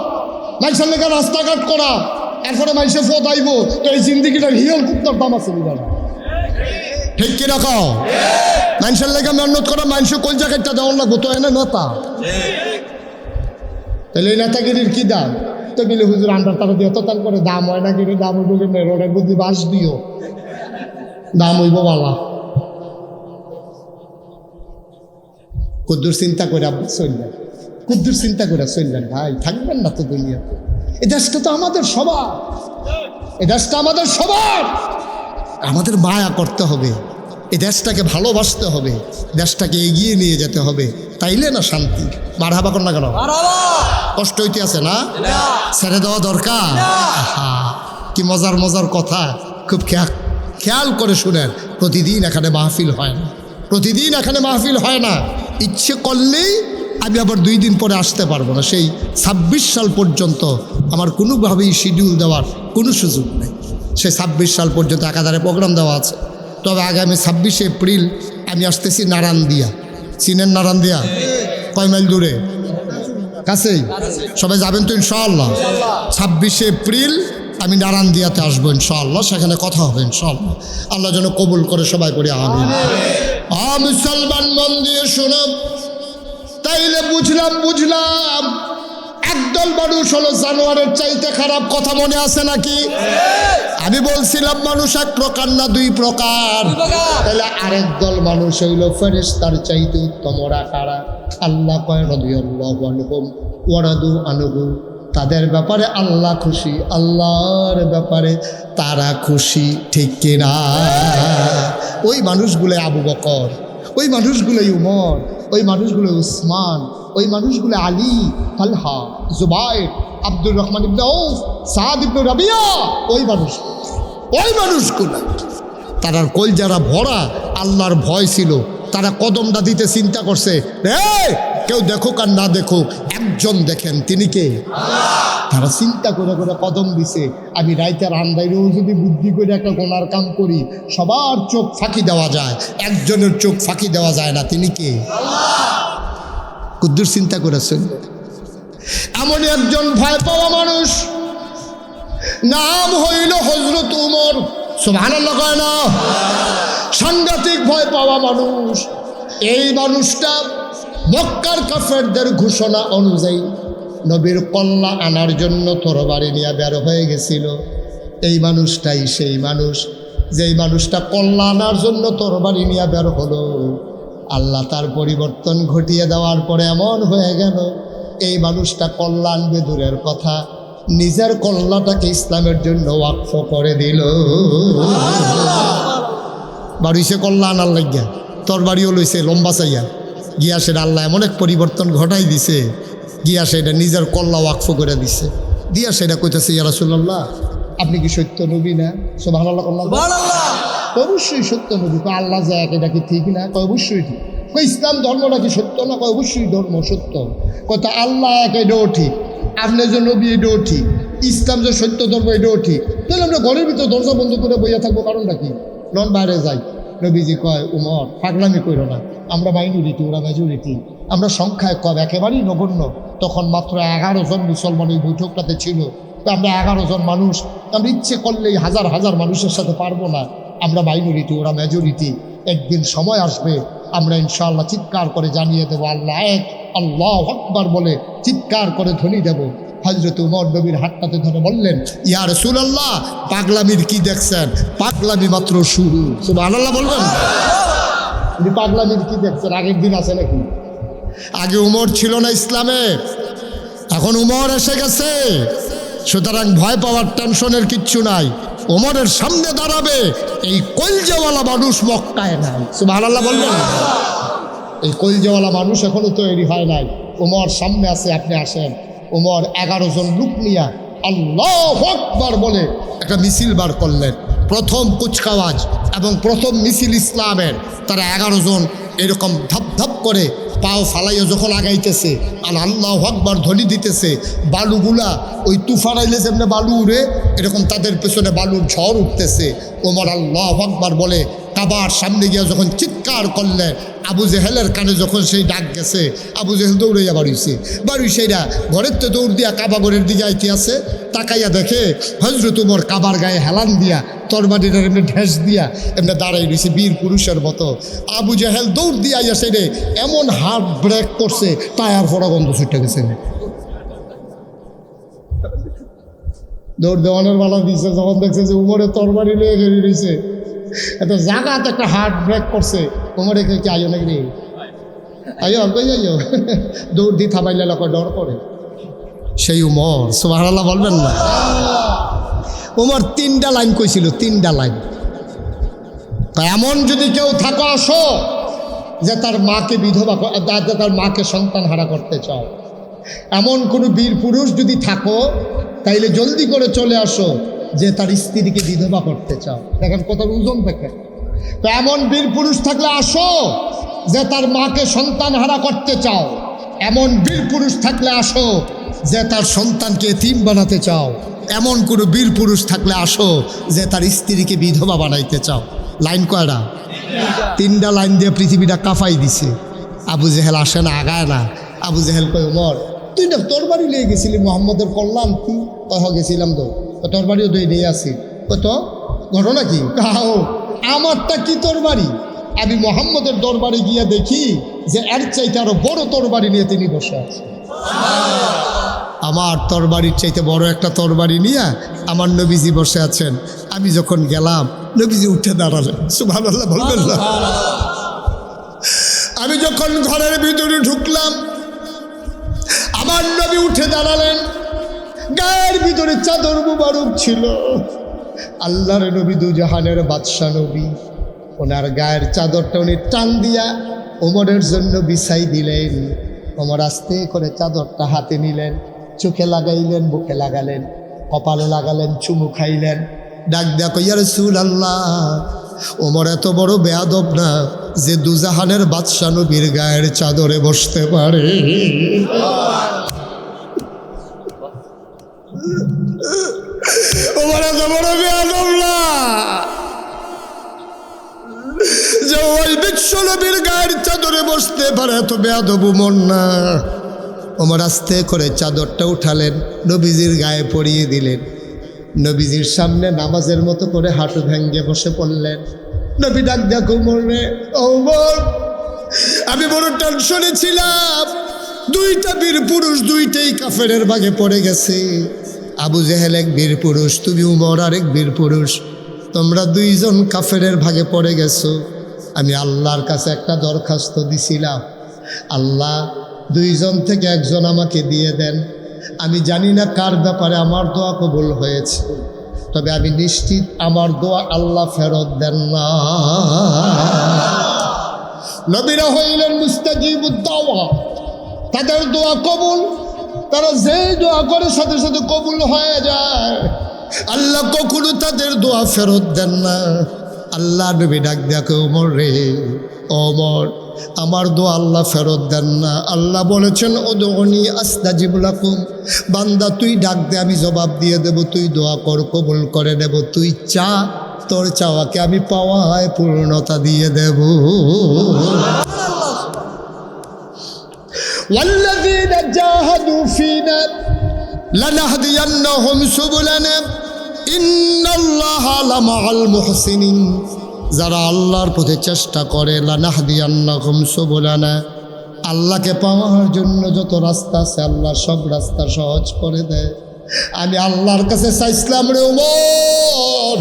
মাইসের লেখা রাস্তাঘাট করাম, এরপরে মাইসে ফোত আইব, তো এই জিন্দিগিটার হিয়ল কুত্তার দাম আছে বিধান। ঠিক কিনা কও? মানুষের লেখা মেহনত করা, মানুষের কোন জায়গাটা দেওয়ার লাগবো, তো এনে নেতা। তাহলে এই নেতাগিরির কি দাম? তো গেলে হুজুর আন্ডার তারা দিয়ে অত তার করে দাম হয় না, গিরি দাম হইব রোডের বুদ্ধি বাস দিও, দাম হইব বালা। কুদ্দুর চিন্তা করে আপনি চললেন, কুদ্দুর চিন্তা করে চললেন। ভাই থাকবেন না তো দুনিয়াতে, এই দেশটা তো আমাদের সবার, এই দেশটা আমাদের সবার। আমাদের মায়া করতে হবে, এই দেশটাকে ভালোবাসতে হবে, দেশটাকে এগিয়ে নিয়ে যেতে হবে, তাইলে না শান্তি। মারহাবা কর না কেন? কষ্ট হইতে আছে না, ছেড়ে দেওয়া দরকার। কি মজার মজার কথা, খুব খেয়াল করে শুনেন। প্রতিদিন এখানে মাহফিল হয় না, প্রতিদিন এখানে মাহফিল হয় না। ইচ্ছে করলেই আমি আবার 2 দিন পরে আসতে পারবো না। সেই 26 সাল পর্যন্ত আমার কোনোভাবেই শিডিউল দেওয়ার কোনো সুযোগ নেই। সেই 26 সাল পর্যন্ত একাধারে প্রোগ্রাম দেওয়া আছে। তবে আগামী 26 এপ্রিল আমি আসতেছি নারায়ণদিয়া। চিনেন নারায়ণদিয়া? কয় মাইল দূরে? কাছেই। সবাই যাবেন তো ইনশাআল্লাহ? 26 এপ্রিল আমি নারায়ণ দিয়াতে আসবো ইনশাআল্লাহ, সেখানে কথা হবে ইনশাআল্লাহ। আল্লাহ যেন কবুল করে সবাই করে আমিন। মুসলমান মন দিয়ে শোনো, তাইলে বুঝলাম একদল মানুষ হলো জানোয়ারের চাইতে খারাপ। কথা মনে আছে নাকি? আমি বলছিলাম মানুষ এক প্রকার না দুই প্রকার। তাহলে আরেক দল মানুষ হইল ফেরেশতার চাইতে উত্তম। ওরা কারা? আল্লাহ কয় রাদিয়াল্লাহু আনহুম ওয়া রাদু আনহু, তাদের ব্যাপারে আল্লাহ খুশি, আল্লাহর ব্যাপারে তারা খুশি। ঠিক কিনা? ওই মানুষগুলো আবু বকর, ওই মানুষগুলো উমর, ওই মানুষগুলো উসমান, ওই মানুষগুলো আলী, তালহা, জুবাইর, আব্দুর রহমান ইবনে আউফ, সাদ ইবনে রাবিয়া, ওই মানুষগুলো তারার কলজারা ভরা আল্লাহর ভয় ছিল। তারা কদমটা দিতে চিন্তা করছে, কেউ দেখুক আর না দেখুক, একজন দেখেন, তিনি কে? তারা চিন্তা করে করে কদম দিছে। আমি রাইতের আন্দাইরেও যদি বুদ্ধি করে একটা গোনার কাম করি, সবার চোখ ফাঁকি দেওয়া যায়, একজনের চোখ ফাঁকি দেওয়া যায় না, তিনি কে? কুদ্দুর চিন্তা করেছেন। এমন একজন ভয় পাওয়া মানুষ, নাম হইল হযরত উমর। সুবহানাল্লাহ কয় না? সাংঘাতিক ভয় পাওয়া মানুষ। এই মানুষটা মক্কার কাফেরদের ঘোষণা অনুযায়ী নবীর কল্লা আনার জন্য তরবারি নিয়ে বের হয়ে গেছিল। এই মানুষটাই সেই মানুষ, যেই মানুষটা কল্লা আনার জন্য তরবারি নিয়ে বের হলো। আল্লাহ তার পরিবর্তন ঘটিয়ে দেওয়ার পরে এমন হয়ে গেল, এই মানুষটা কল্লা আনবে দূরের কথা, নিজের কল্লাটাকে ইসলামের জন্য ওয়াকফ করে দিল। বাড়িছে কল্লা আনার লাগিয়া, তরবারিও লইছে লম্বা চাইয়া, গিয়া সেটা আল্লাহ এমন এক পরিবর্তন ঘটাই দিছে, গিয়া সেটা নিজের কল্লা ওয়াকফ করে দিছে। দিয়া সেটা কইতেছে, ইয়া রাসূলুল্লাহ আপনি কি সত্য নবী না? সুবহানাল্লাহ। অবশ্যই সত্য নবী। আল্লাহ যা এক, এটা কি ঠিক না? অবশ্যই ঠিক। ইসলাম ধর্মটা কি সত্য না? অবশ্যই ধর্ম সত্য। কথা আল্লাহ এক, এটাও ঠিক। আপনি যে নবী, এটাও ঠিক। ইসলাম যে সত্য ধর্ম, এটাও ঠিক। তাহলে আমরা ঘরের ভিতরে দরজা বন্ধ করে বইয়া থাকবো, কারণটা কি? নন বাইরে যাই। নবীজি কয়, উমর পাগলামি করো না, আমরা মাইনরিটি, ওরা মেজরিটি, আমরা সংখ্যায় কম, একেবারেই নগণ্য। তখন মাত্র 11 জন মুসলমান ওই বৈঠকটাতে ছিল। তো আমরা 11 জন মানুষ, আমরা ইচ্ছে করলেই হাজার হাজার মানুষের সাথে পারবো না। আমরা মাইনরিটি, ওরা মেজরিটি। একদিন সময় আসবে, আমরা ইনশাআল্লাহ চিৎকার করে জানিয়ে দেবো আল্লাহ এক, আল্লাহু আকবার বলে চিৎকার করে ধ্বনি দেব। হযরত উমর নবীর হাতটাতে ধরে বললেন, ইয়া রাসূলুল্লাহ পাগলামির কি দেখছেন? পাগলামি মাত্র শুরু। সুবহানাল্লাহ বলবেন? উনি পাগলামির কি দেখছেন? আগের দিন আছে নাকি? আগে উমর ছিল না ইসলামে, এখন উমর এসে গেছে। সুতরাং ভয় পাওয়ার টেনশনের কিচ্ছু নাই। ওমরের সামনে দাঁড়াবে এই কলজেওয়ালা মানুষ মক্কায় নাই। সুবহানাল্লাহ বলবেন? এই কলজেওয়ালা মানুষ এখনো তৈরি হয় নাই। ওমর সামনে আছে, আপনি আসেন। ওমর 11 জন লোক নিয়ে আল্লাহু আকবার বলে একটা মিছিল বার করলেন। প্রথম কুচকাওয়াজ এবং প্রথম মিছিল ইসলামের। তারা 11 জন এরকম ধাপ ধাপ করে পাও ফালাইয়া যখন আগাইতেছে আর আল্লাহু আকবার ধ্বনি দিতেছে, বালুগুলা ওই তুফান আইলে যেমনি বালু উড়ে, এরকম তাদের পেছনে বালুর ঝড় উঠতেছে। ওমর আল্লাহু আকবার বলে কাবার সামনে গিয়ে যখন চিৎকার করলেন, আবু জেহেলের কানে যখন সেই ডাক গেছে, আবু জেহেল দৌড়াইয়া বাড়ি সেইরা ঘরের তো দৌড় দিয়া কাবা ঘরের দিকে আইতে আছে। তাকাইয়া দেখে হযরত উমর কাবার গায়ে হেলান দিয়া, তরবারিটার এমনি ঢেস দিয়া এমনি দাঁড়াই রয়েছে বীর পুরুষের মতো। আবু জেহেল দৌড় দিয়া আইয়া সেইরে এমন হার্ট ব্রেক করছে, টায়ার ফোড়া গন্ধ ছুটে গেছে। দৌড় দেওয়ানোর বেলা দিচ্ছে, যখন দেখছে যে উমরের তরবারি নিয়ে ঘেরে রয়েছে, এত জাগাত একটা হার্ট ব্রেক করছে। উমরে কি আইও নাকি রে? আইও আইও, দৌড় দিয়ে থামাইলে লোক ডর করে। সেই উমর, সুবহানাল্লাহ বলবেন না? উমর 3টা লাইন কইছিল, 3টা লাইন। এমন যদি কেউ থাকো আসো যে তার মাকে বিধবা, তার মাকে সন্তান হারা করতে চাও, এমন কোনো বীর পুরুষ যদি থাকো, তাইলে জলদি করে চলে আসো যে তার স্ত্রীকে বিধবা করতে চাও। দেখেন কত ওজন দেখেন। তো এমন বীর পুরুষ থাকলে আসো যে তার মাকে সন্তান হারা করতে চাও। এমন বীর পুরুষ থাকলে আসো যে তার সন্তানকে এতিম বানাতে চাও। এমন কোনো বীর পুরুষ থাকলে আসো যে তার স্ত্রীকে বিধবা বানাইতে চাও। লাইন কয়টা? 3টা লাইন দিয়ে পৃথিবীটা কাঁপাই দিছে। আবু জেহেল আসে না, আগায় না। আবু জেহেল কয়, উমর তুই না তরবারি লিয়ে গেছিলি, মোহাম্মদের কল্যাণ কি? গেছিলাম তো। তরবারিও দই নিয়ে আসি। কত ঘটনা কি? কাও আমারটা কি তরবারি? আমি মোহাম্মদের দরবারে গিয়া দেখি যে এর চাইতে আরো বড় তরবারি নিয়ে তিনি বসে আছেন। আমার তরবারির চাইতে বড় একটা তরবারি নিয়ে আমার নবীজি বসে আছেন। আমি যখন গেলাম নবীজি উঠে দাঁড়ালেন। সুবহানাল্লাহ বলবেন না? আমি যখন ঘরের ভিতরে ঢুকলাম আমার নবী উঠে দাঁড়ালেন। গায়ের ভিতরে চাদর মুবারক ছিল। আল্লাহর নবী দুজাহানের বাদশা নবী, ওনার গায়ের চাদরটা উনি টান দিয়া ওমরের জন্য বিছাই দিলেন। ওমর আস্তে করে চাদরটা হাতে নিলেন, চোখে লাগাইলেন, বুকে লাগালেন, কপালে লাগালেন, চুমু খাইলেন। ডাক দেয়া কই, ইয়া রাসূলুল্লাহ, ওমর এত বড় বেয়াদব না যে দুজাহানের বাদশা নবীর গায়ের চাদরে বসতে পারে। ওমর এত বড় বেয়াদব না যে ওই বিশ্ব নবীর গায়ের চাদরে বসতে পারে, এত বেয়াদব ওমর না। ওমর আস্তে করে চাদরটা উঠালেন, নবীজির গায়ে পরিয়ে দিলেন। নবীজির সামনে নামাজের মতো করে হাঁটু ভেঙ্গে বসে পড়লেন। নবী ডাক দেখো মরবে, ওমর আমি বড় টেনশনে ছিলাম। দুইটা বীর পুরুষ দুইটাই কাফেরের ভাগে পড়ে গেছে। আবু জেহেল এক বীর পুরুষ, তুমি উমর আরেক বীর পুরুষ, তোমরা দুইজন কাফেরের ভাগে পড়ে গেছো। আমি আল্লাহর কাছে একটা দরখাস্ত দিছিলাম, আল্লাহ দুইজন থেকে একজন আমাকে দিয়ে দেন। আমি জানি না কার ব্যাপারে আমার দোয়া কবুল হয়েছে, তবে আমি নিশ্চিত আমার দোয়া আল্লাহ ফেরত দেন না। নবীরা হইলেন মুস্তাজিবুদ দাওয়া, তাদের দোয়া কবুল, তারা যেই দোয়া করে সাথে সাথে কবুল হয়ে যায়। আল্লাহ কখনো তাদের দোয়া ফেরত দেন না। আল্লাহ নবী ডাক দেখে, ওমর রে, ওমর আমার দোয়া আল্লাহ ফেরত দেন না। আল্লাহ বলেছেন, উদউনি আস্তাজিব লাকুম, বান্দা তুই ডাক দে আমি জবাব দিয়ে দেব, তুই দোয়া কর কবুল করে নেব, তুই চা, তোর চাওয়াকে আমি পাওয়ায় পূর্ণতা দিয়ে দেব। ওয়াল্লাযীনা জাহাদু ফীনা লানাহদিয়ান্নাহুম সুবুলানা ইন্নাল্লাহা লামাআল মুহসিনিন, যারা আল্লাহর পথে চেষ্টা করে, লানাহদিয়ান্নাহুম সুবুলানা, আল্লাহকে পাওয়ার জন্য যত রাস্তা আছে আল্লাহ সব রাস্তা সহজ করে দেয়। আমি আল্লাহর কাছে চাইছিলাম রে ওমর,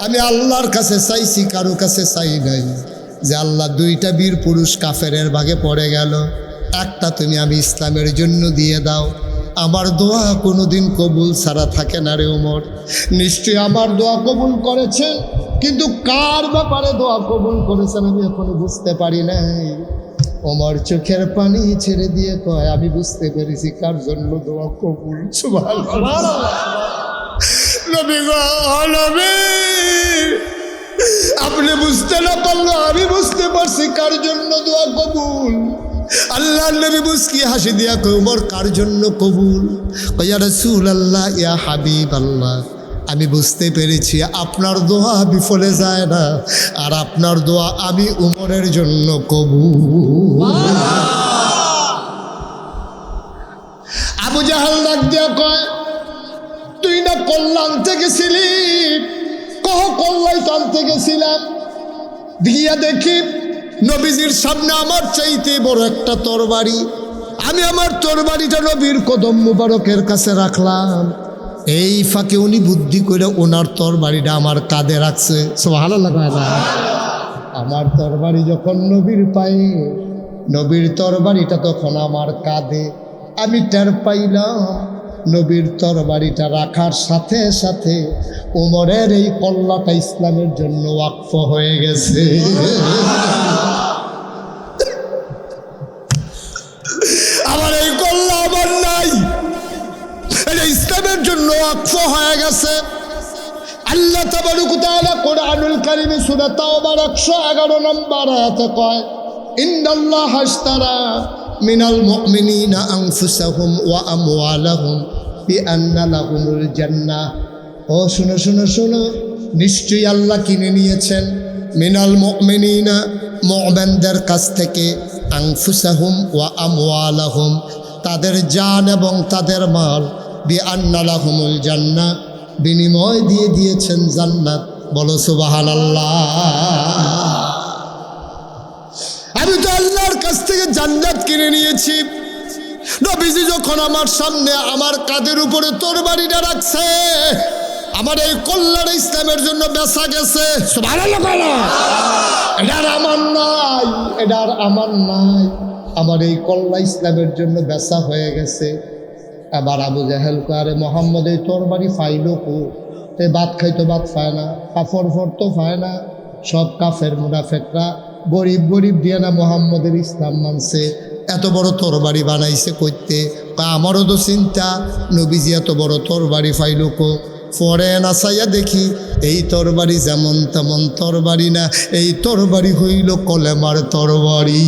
আমি আল্লাহর কাছে চাইছি, কারো কাছে চাই নাই। যে আল্লাহ দুইটা বীর পুরুষ কাফেরের ভাগে পড়ে গেল, একটা তুমি আমি ইসলামের জন্য দিয়ে দাও। আমার দোয়া কোনোদিন কবুল ছাড়া থাকে না রে ওমর। নিশ্চয়ই আমার দোয়া কবুল করেছেন, কিন্তু কার ব্যাপারে দোয়া কবুল করেছেন আমি এখনো বুঝতে পারি নাই। ওমর চোখের পানি ছেড়ে দিয়ে কয়, আমি বুঝতে পেরেছি কার জন্য দোয়া কবুল। সুবহানাল্লাহ। নবী গো নবী, আপনি বুঝতে না পারলো আমি বুঝতে পারছি কার জন্য দোয়া কবুল। আল্লাহ নবী মুস্কি হাসি দিয়া কয়, ওমর কার জন্য কবুল? ইয়া রাসূলুল্লাহ, ইয়া হাবিবাল্লাহ, আমি বুঝতে পেরেছি আপনার দোয়া বিফলে যায় না, আর আপনার দোয়া আমি উমরের জন্য কবুল। আবু জাহাল ডাক দিয়া কয়, তুই না কল্যাণ থেকে ছিলি? কহ কল্যাণ টানতে গেছিলাম, দিয়া দেখি নবীজির সামনে আমার চাইতে বড় একটা তরবারি। আমি আমার তরবারিটা নবীর কদম মুবারকের কাছে রাখলাম। এই ফাঁকে উনি বুদ্ধি করে ওনার তরবারিটা আমার কাঁধে রাখছে। সুবহানাল্লাহ। আমার তরবারি যখন নবীর পায়ে, নবীর তরবারিটা তখন আমার কাঁধে। আমি টের পাইলাম নবীর তরবারিটা রাখার সাথে সাথে ওমরের এই কল্লাটা ইসলামের জন্য ওয়াকফ হয়ে গেছে। আমার এই কল্লা আমার নাই, এটা ইসলামের জন্য ওয়াকফ হয়ে গেছে। আল্লাহ তাবারক ওয়া তাআলা কোরআনুল কারীমে সূরা তাওবার 111 নম্বর আয়াতে কয়, ইন্নাল্লাহা আশতারা মিনাল মুমিনিনা আনফুসাহুম ওয়া আমওয়ালাহুম বিআন্না লাহুমুল জান্নাহ। ও শুনো শুনো শুনো, নিশ্চয়ই আল্লাহ কিনে নিয়েছেন মিনাল মুমিনিনা, মুমিনদের কাছ থেকে, আনফুসাহুম ওয়া আমওয়ালাহুম, তাদের জান এবং তাদের মাল, বিআন্না লাহুমুল জান্নাহ, বিনিময় দিয়ে দিয়েছেন জান্নাত। বলো সুবহানাল্লাহ। আমি তো আল্লাহর কাছ থেকে জান্নাত কিনে নিয়েছি। নবীজি যখন আমার সামনে আমার কাঁধের উপরে তরবারিটা রাখছে, আমার এই কল্যাণ ইসলামের জন্য বেচা গেছে। সুবহানাল্লাহ। এটা আর আমার নাই, এটা আর আমার নাই, আমার এই কল্যাণ ইসলামের জন্য বেচা হয়ে গেছে। আবার আবু জাহেল কারে মোহাম্মদ এই তরবারি ফাইল কো, তে ভাত খাইতো ভাত পায় না, কাপড় ফরতো পায় না। সব কাফের মুনাফেকরা গরিব গরিব দিয়ে না মোহাম্মদের ইসলাম মানছে। এত বড় তরবারি বানাইছে কইতে, আমারও তো চিন্তা নবীজি এত বড় তরবারি ফাইল কো। পরে নাচাইয়া দেখি এই তরবারি যেমন তেমন তরবারি না, এই তরবারি হইল কলেমার তরবারি।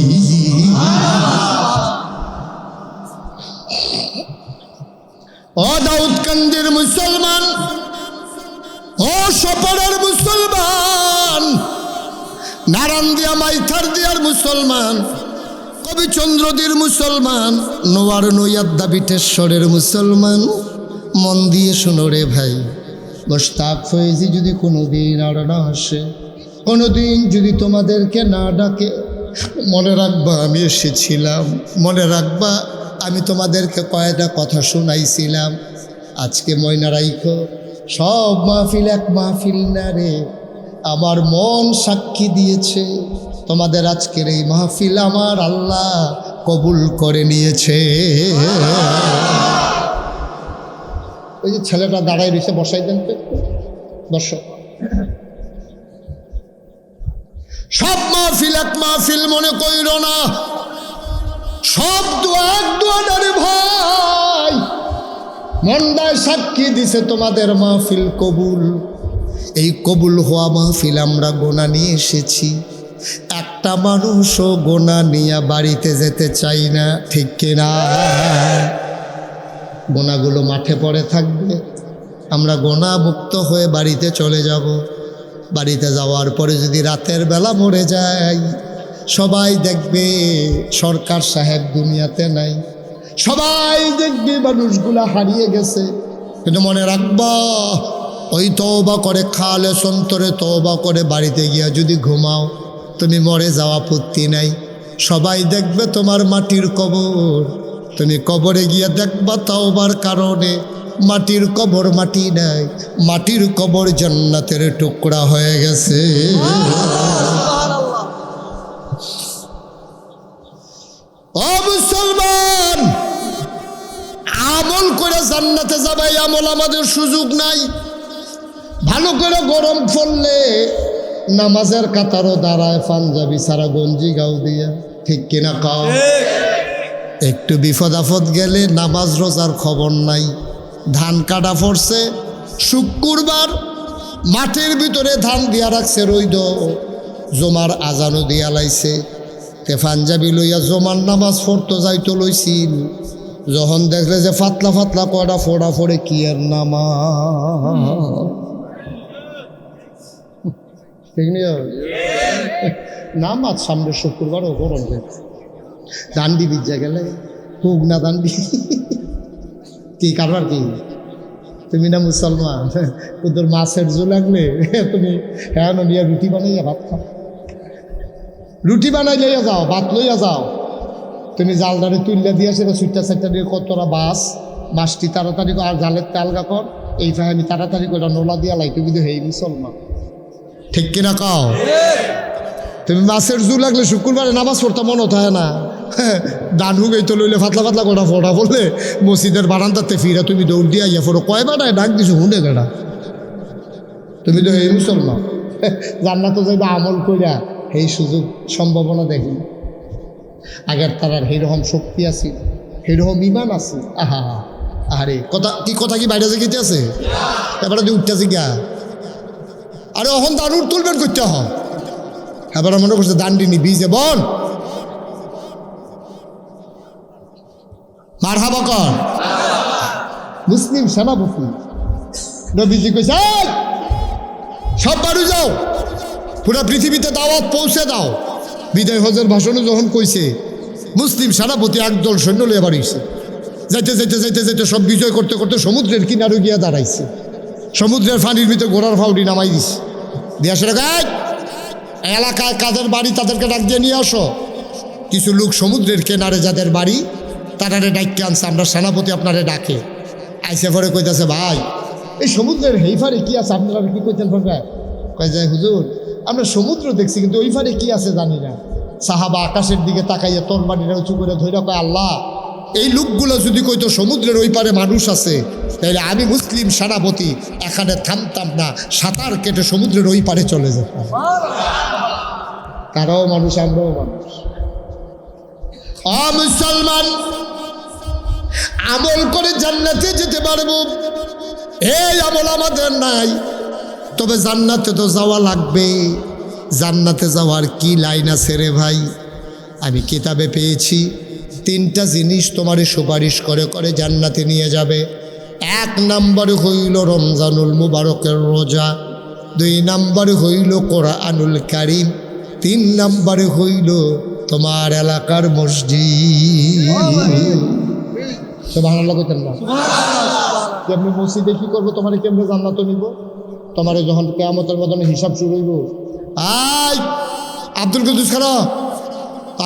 ও দাউদকান্দির মুসলমান, ও সপরের মুসলমান, নারান্দিয়া মাইথার দিয়ার মুসলমান, কবিচন্দ্রদীর মুসলমান, নোয়ার নৈয়াদ্দা বিঠেশ্বরের মুসলমান, মন দিয়ে শোনো রে ভাই। মোশতাক ফয়েজি যদি কোনোদিন আর না আসে, কোনোদিন যদি তোমাদেরকে না ডাকে, মনে রাখবা আমি এসেছিলাম, মনে রাখবা আমি তোমাদেরকে কয়টা কথা শোনাইছিলাম। আজকে ময়না রাইখো, সব মাহফিল এক মাহফিল না রে। আমার মন সাক্ষী দিয়েছে তোমাদের আজকের এই মাহফিল আমার আল্লাহ কবুল করে নিয়েছে। ওই যে ছেলেটা দাঁড়ায় রয়েছে, বসাই দেন তো দর্শক। সব মাহফিল এক মাহফিল মনে কইর না, সব দোয়া এক দোয়া না রে ভাই। মন্দায় সাক্ষী দিছে তোমাদের মাহফিল কবুল। এই কবুল হওয়া মাহফিল আমরা গোনা নিয়ে এসেছি। একটা মানুষও গোনা নিয়ে বাড়িতে যেতে চাই না, ঠিক কিনা? গোনাগুলো মাঠে পড়ে থাকবে, আমরা গোনা মুক্ত হয়ে বাড়িতে চলে যাব। বাড়িতে যাওয়ার পরে যদি রাতের বেলা মরে যাই, সবাই দেখবে সরকার সাহেব দুনিয়াতে নাই, সবাই দেখবে মানুষগুলা হারিয়ে গেছে। কিন্তু মনে রাখবা, ওই তওবা করে খালে সন্তরে তওবা করে বাড়িতে গিয়া যদি ঘুমাও, তুমি মরে যাওয়া আপত্তি নাই। সবাই দেখবে তোমার মাটির কবর, তুমি কবরে গিয়া দেখবা তওবার কারণে মাটির কবর মাটি নাই, মাটির কবর জান্নাতের টুকরা হয়ে গেছে। ও মুসলমান, আমল করে জান্নাতে যাবে, আমল আমাদের সুযোগ নাই। ভালো করে গরম পড়লে নামাজের কাতারও দাঁড়ায় পাঞ্জাবি সারা গঞ্জি গাও দিয়া, ঠিক কিনা কাও? একটু বিপদ আপদ গেলে নামাজ রোজার খবর নাই। ধান কাটা পড়ছে শুক্রবার, মাঠের ভিতরে ধান দিয়া রাখছে রইদ, জমার আজানও দিয়া লাইছে। তে পাঞ্জাবি লইয়া জমার নামাজ পড়তো যাইতো লইছিল, যখন দেখলে যে ফাতলা ফাতলা কয়টা ফোড়া ফোড়ে কি আর নামাজ, ঠিক নিয়ে নামাজ সামনে শুক্রবারও গরম হয়েছে। দান্ডি বিজ্জা গেলে হুক না দান্ডি কি কারবার কি? তুমি না মুসলমান, তোদের মাছের জো লাগলে তুমি হ্যাঁ নিয়ে রুটি বানাইয়া ভাত খাও, রুটি বানাই লইয়া যাও, ভাত লইয়া যাও। তুমি জালদারে তুললে দিয়া সেটা সুইটা সাইটটা দিয়ে কতটা মাছটি তাড়াতাড়ি আর জালের তালগা কর, এই ফাহামি তাড়াতাড়ি করে নোলা দিয়া লাই, তুমি তো হেই মুসলমান, ঠিক কিনা কাও? তুমি মাছের জু লাগলে শুক্রবারে নামাজ পড়তে মনে হয় না, ডান হুক তো লইলে ফাতলা ফাতলা গোটা ফোটা পড়লে মসজিদের বারান্দাতে ফিরা তুমি দৌড় দিয়া ইয়া ফোড়ো, কয় বেড়ায় ডাক দিছো হুঁডে গেড়া, তুমি তো এই মুসলমান। জান্নাত যাইবা আমল কইরা, এই সুযোগ সম্ভাবনা দেখি। আগের তারার সেইরকম শক্তি আছে, সেইরকম ইমান আছে। আহা আরে কথা কি বাইরে যেতে আছে, এবারে তুই উঠতে গা। আরে অহন দানুর তুলবেন করতে হ, এবার মনে করছে দান্ডি নিবি যে বল মারহাবা কর। মুসলিম সেনাপতি নবীজি কইছে সব বাড়ি যাও, পুরা পৃথিবীতে দাওয়াত পৌঁছে দাও। বিদায় হজের ভাষণে যখন কইছে, মুসলিম সেনাপতি একদল সৈন্য লিয়ে বাড়িছে, যাইতে যাইতে যাইতে যাইতে সব বিজয় করতে করতে সমুদ্রের কিনারে গিয়া দাঁড়াইছে। সমুদ্রের পানির ভিতরে ঘোড়ার ফাউডি নামাই দিস দিয়ে আসে এলাকায় কাদের বাড়ি তাদেরকে ডাক দিয়ে নিয়ে আসো। কিছু লোক সমুদ্রের কেনারে যাদের বাড়ি তারারে ডাককে আনছে, আমরা সেনাপতি আপনারে ডাকে। আইসে পরে কইতেছে ভাই এই সমুদ্রের হেই ফারে কি আছে আপনারা কি কইতেন ফেরবে? কয়ে যায় হুজুর আমরা সমুদ্র দেখছি কিন্তু ওই ফারে কি আছে জানি না। সাহাবা আকাশের দিকে তাকাইয়া তরবারিটা উঁচু করে ধইরা কয় আল্লাহ এই লোকগুলো যদি কইতো সমুদ্রের ওই পারে মানুষ আছে তাহলে আমি মুসলিম সেনাপতি এখানে থামতাম না, সাঁতার কেটে সমুদ্রের ওই পারে চলে যেতাম। তারাও মানুষ আমরাও মানুষ। মুসলমান আমল করে জান্নাতে যেতে পারবো এই আমল আমাদের নাই, তবে জান্নাতে তো যাওয়া লাগবে। জান্নাতে যাওয়ার কি লাইন আছে রে ভাই? আমি কিতাবে পেয়েছি 3টা জিনিস তোমারে সুপারিশ করে করে জান্নাতে নিয়ে যাবে। 1 নম্বর হইল রমজানুল মুবারকের রোজা, 2 নম্বর হইল কোরআনুল কারীম, 3 নম্বর হইল তোমার এলাকার মসজিদ। সুবহানাল্লাহ কইতেন না? কেমনি মসজিদে কি করবো? তোমারে কেমনে জান্নাত নিব? তোমারে যখন কিয়ামতের মতন হিসাব শুরু হইব, আয় আব্দুল কুদ্দুস খারা,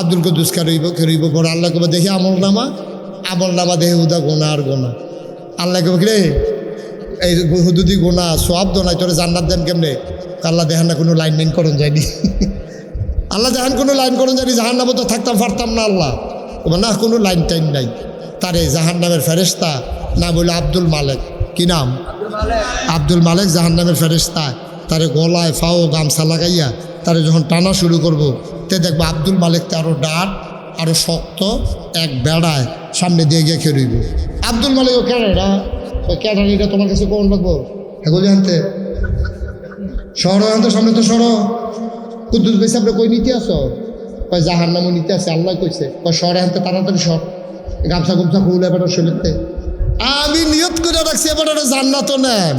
আব্দুল কুদ্দুস রইব পরে আল্লাহ কবে দেখি আমল নামা দেখে উদা গোনা আর গোনা। আল্লাহ কবে রে এই হুদুদি গোনা সব দোনাই তোরে জান্নাত দেন কেমনে? আল্লাহ দেখেন না কোনো লাইন করণ যায়নি। আল্লাহ দেখেন কোনো লাইন করণ যায়নি, জাহান নামে তো থাকতাম পারতাম না। আল্লাহ না কোনো লাইন টাইন নাই। তারে জাহান নামের ফেরেস্তা না বলে আব্দুল মালেক, কি নাম? আব্দুল মালেক জাহান নামের ফেরেস্তা। তারে গলায় ফাও গামছা লাগাইয়া তারে যখন টানা শুরু করবো তে দেখবো আব্দুল মালেককে আরও ডাট আরও শক্ত এক বেড়ায় সামনে দিয়ে গিয়ে খেয়ে আব্দুল মালিক ও ক্যাডারিটা ওই ক্যাডারিটা তোমার কাছে কোন লাগবো? এগুলি আনতে শহর আনতে সামনে তো সর কুদ্দুস বেশি আপনি কই নিতে আসো? কয় জাহার নামও নিতে আসে, আল্লাহ কইছে কয় শহরে আনতে তাড়াতাড়ি সর গামছা গুমছা খুলে এবার শরীরতে। আমি নিয়ত করে রাখছি এবার জান্নাত নেন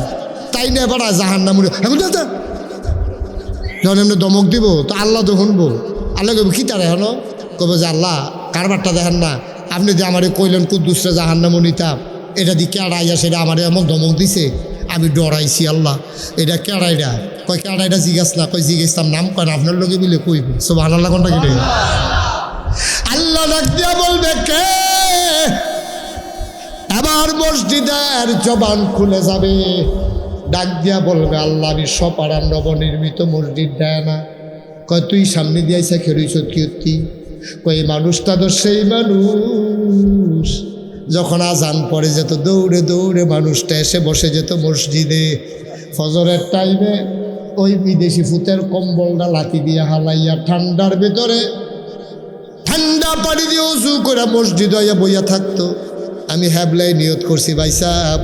তাই না এবার জাহার নাম এখন যখন এমনি দমক দিব তো আল্লাহ তো শুনবো। আল্লাহ কব কি তারা হলো? কবে যে আল্লাহ কারবারটা দেখেন না, আপনি যে আমারে কইলেন কুদ্দুসরা জাহার নামও নিতাম, এটা দিয়ে কেড়াইয়া সেটা আমার এমন দমক দিছে আমি ডরাইছি। আল্লাহ এটা কেড়াইটা কয় কেড়াইটা জিজ্ঞাস না, কয় জিজ্ঞাসতাম নাম কয় না আপনার লোকে মিলে কইব। সুবহানাল্লাহ কোনটা কি আল্লাহ ডাক দিয়া বলবে কে? এবার মসজিদের জবান খুলে যাবে, ডাক দিয়া বলবে আল্লাহ বিশ্বপাড়ার নবনির্মিত মসজিদ দেয় না। কয় তুই সামনে দিয়েছে খেরুইছ কীর্তি? কয় মানুষটা তো সেই মানুষ যখন আজান পড়ে যেত দৌড়ে দৌড়ে মানুষটা এসে বসে যেত মসজিদে ফজরের টাইমে, ওই বিদেশি ফুতের কম্বলটা লাথি দিয়ে হালাইয়া ঠান্ডার ভিতরে ঠান্ডা পানি দিয়ে উঁচু করে মসজিদ হইয়া বইয়া থাকতো। আমি হ্যাবলাই নিয়ত করছি ভাই সাহেব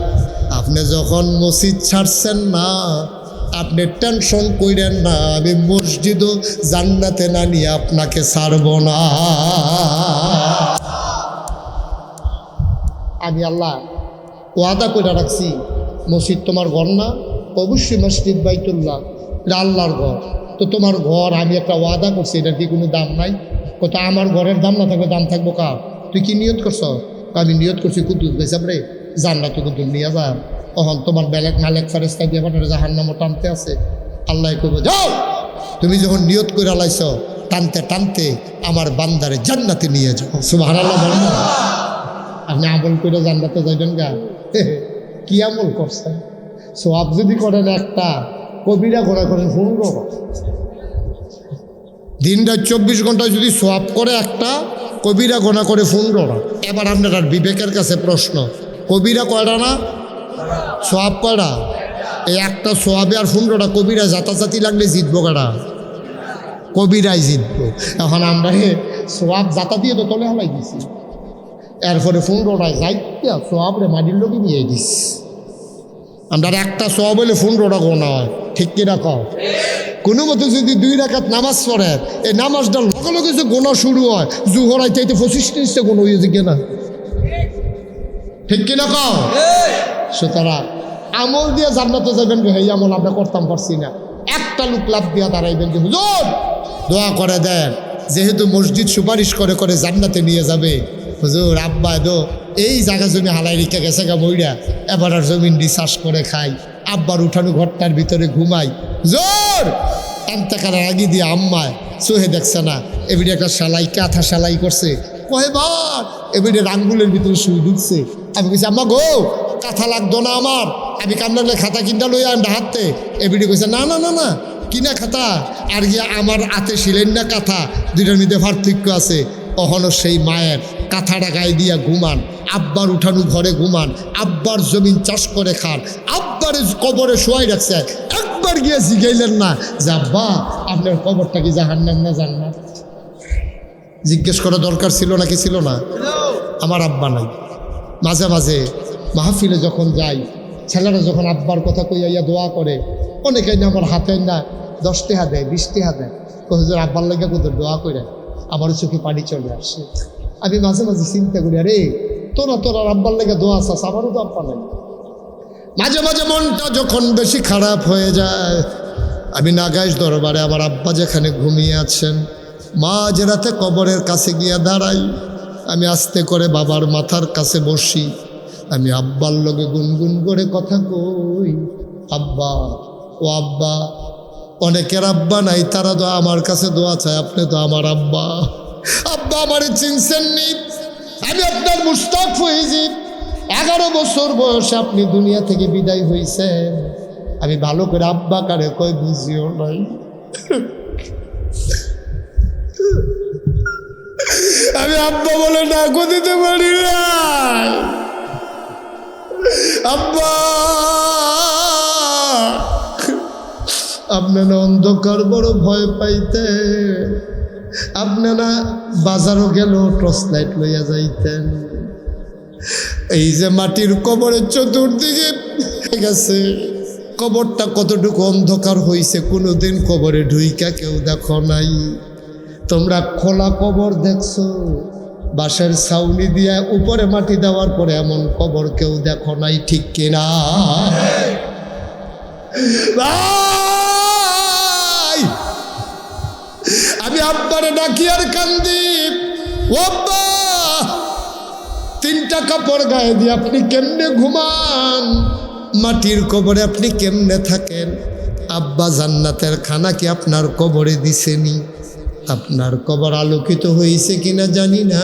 আপনি যখন মসজিদ ছাড়ছেন না আপনি টেনশন কইরেন না, আমি মসজিদও জান্নাতে না নিয়ে আপনাকে ছাড়ব না। আমি আল্লাহ ওয়াদা করে রাখছি মসজিদ তোমার ঘর না? অবশ্যই মসজিদ বাইতুল্লাহ এটা আল্লাহর ঘর। তো তোমার ঘর আমি একটা ওয়াদা করছি, এটার কি কোনো দাম নাই? কত আমার ঘরের দাম না থাকবে, দাম থাকবো কার? তুই কি নিয়ত করছ? আমি নিয়ত করছি কুদ্দুস বেসাব রে জান্নাত কুদ্দুস নিয়ে যা। তখন তোমার বেলেক মালেক ফেরেশতা দিয়ে পাঠানো জাহান্নামও টানতে আছে। আল্লাহ কইবে যাও তুমি যখন নিয়ত করে লাইছ টানতে টানতে আমার বান্দারে জান্নাতে নিয়ে যাও। সুবহানাল্লাহ বলেন না? আপনি আমল করে জান্নাতে যাইবেন গা? কি আমল করছেন? সওয়াব যদি করেন একটা, কবিরা গোনা করেন 15। দিন রাত 24 ঘন্টায় যদি সওয়াব করে একটা, কবিরা গোনা করে 15। এবার আপনার আর বিবেকের কাছে প্রশ্ন, কবিরা কয়টা না সওয়াব কয়টা? এই একটা সওয়াবে আর 15টা কবিরা জাতাজাতি লাগলে জিতবো কারা? কবিরাই জিতবো। এখন আমরা সওয়াব জাতা দিয়ে তো তলে হালাই দিছি, এরপরে 15টায় যাইতে সওয়াব রে মাটির লোকে নিয়ে দিস। আমরা একটা সওয়াব হইলে 15টা গোনা হয়, ঠিক কিনা কও? কোনো মতো যদি 2 রাকাত নামাজ পড়ে এই নামাজটা লগে লগে যে গোনা শুরু হয়, জুহর আইতে 25-30টা গোনা হয়ে যায় না, ঠিক কিনা কও? সুতরাং আমল দিয়ে জান্নাতে যাবেন, এই আমল আমরা করতাম পারছি না। একটা লোক লাভ দিয়া দাঁড়াইবেন যে হুজুর দোয়া করে দেন, যেহেতু মসজিদ সুপারিশ করে করে জান্নাতে নিয়ে যাবে, হুজুর আব্বা দো এই জায়গা জমি হালাই রেখে গেছে গা মইরা, এবার আর জমিন রিসার্চ করে খাই, আব্বার উঠানো ঘরটার ভিতরে ঘুমাই জোর এন্তকালের আগে দিয়ে আম্মায় চোহে দেখছে না এবিডে একটা সেলাই কাঁথা সেলাই করছে কয়বার এবিডে আঙ্গুলের ভিতরে শুয়ে ঢুকছে আমি কইছি আম্মা গো কাঁথা লাগতো না আমার আমি কামড়ালে খাতা কিনটা লই আনটা হাতে এবিডে কইছে না না না না কিনা খাতা আর গিয়া আমার হাতে ছিলেন না কাঁথা দুইটার মধ্যে পার্থক্য আছে কখনো সেই মায়ের কাঁথাটা গায়ে দিয়া ঘুমান আব্বার উঠানো ঘরে ঘুমান আব্বার জমিন চাষ করে খান আব্বার কবরে শোয়াই রাখছে একবার গিয়ে জিগাইলেন না যে আব্বা আপনার কবরটা কি জাহান্নাম না জান্নাত জিজ্ঞেস করা দরকার ছিল নাকি ছিল না আমার আব্বা নাই মাঝে মাঝে মাহফিলে যখন যাই ছেলেরা যখন আব্বার কথা কইয়া দোয়া করে অনেকেই না আমার হাতে না 10 টাকা দেয় 20 টাকা দেয় হুজুর আব্বার লাগে কোথাও দোয়া করে আমার চোখে পানি চলে আসে আমি মাঝে মাঝে চিন্তা করি আরে তোরা আব্বার লেগে দোয়া চাস আমারও তো আব্বা নাই মাঝে মাঝে মনটা যখন বেশি খারাপ হয়ে যায় আমি নাগাইশ দরবারে আমার আব্বা যেখানে ঘুমিয়ে আছেন মা যে রাতে কবরের কাছে গিয়া দাঁড়াই আমি আস্তে করে বাবার মাথার কাছে বসি আমি আব্বার লগে গুনগুন করে কথা কই আব্বা ও আব্বা অনেকের আব্বা নাই তারা তো আমার কাছে দোয়া চায় আপনি তো আমার আব্বা আব্বা আমারে চিনছেন নি আমি আপনার মুশতাক ফয়েজি 11 বছর বয়সে আপনি দুনিয়া থেকে বিদায় হয়েছেন আমি ভালো করে আব্বা কারে কই বুঝিও নাই আমি আব্বা বলে ডাকও দিতে পারি না আব্বা আপনারা অন্ধকার বড় ভয় পাইতে আপনারা বাজারও গেল টর্চ লাইট লইয়া যাইতেন এই যে মাটির কবরের চতুর্দিকে গেছে কবরটা কতটুকু অন্ধকার হইছে কোনোদিন কবরে ঢুইকা কেউ দেখো নাই তোমরা খোলা কবর দেখছো বাঁশের ছাউনি দিয়া উপরে মাটি দেওয়ার পরে এমন কবর কেউ দেখো নাই ঠিক কিনা আমি আব্বারে ডাকি আর কান্দি ও আব্বা 3টা কাপড় গায়ে দিয়ে আপনি কেমনে ঘুমান মাটির কবরে আপনি কেমনে থাকেন আব্বা জান্নাতের খানা কি আপনার কবরে দিছেনি আপনার কবর আলোকিত হয়েছে কিনা জানি না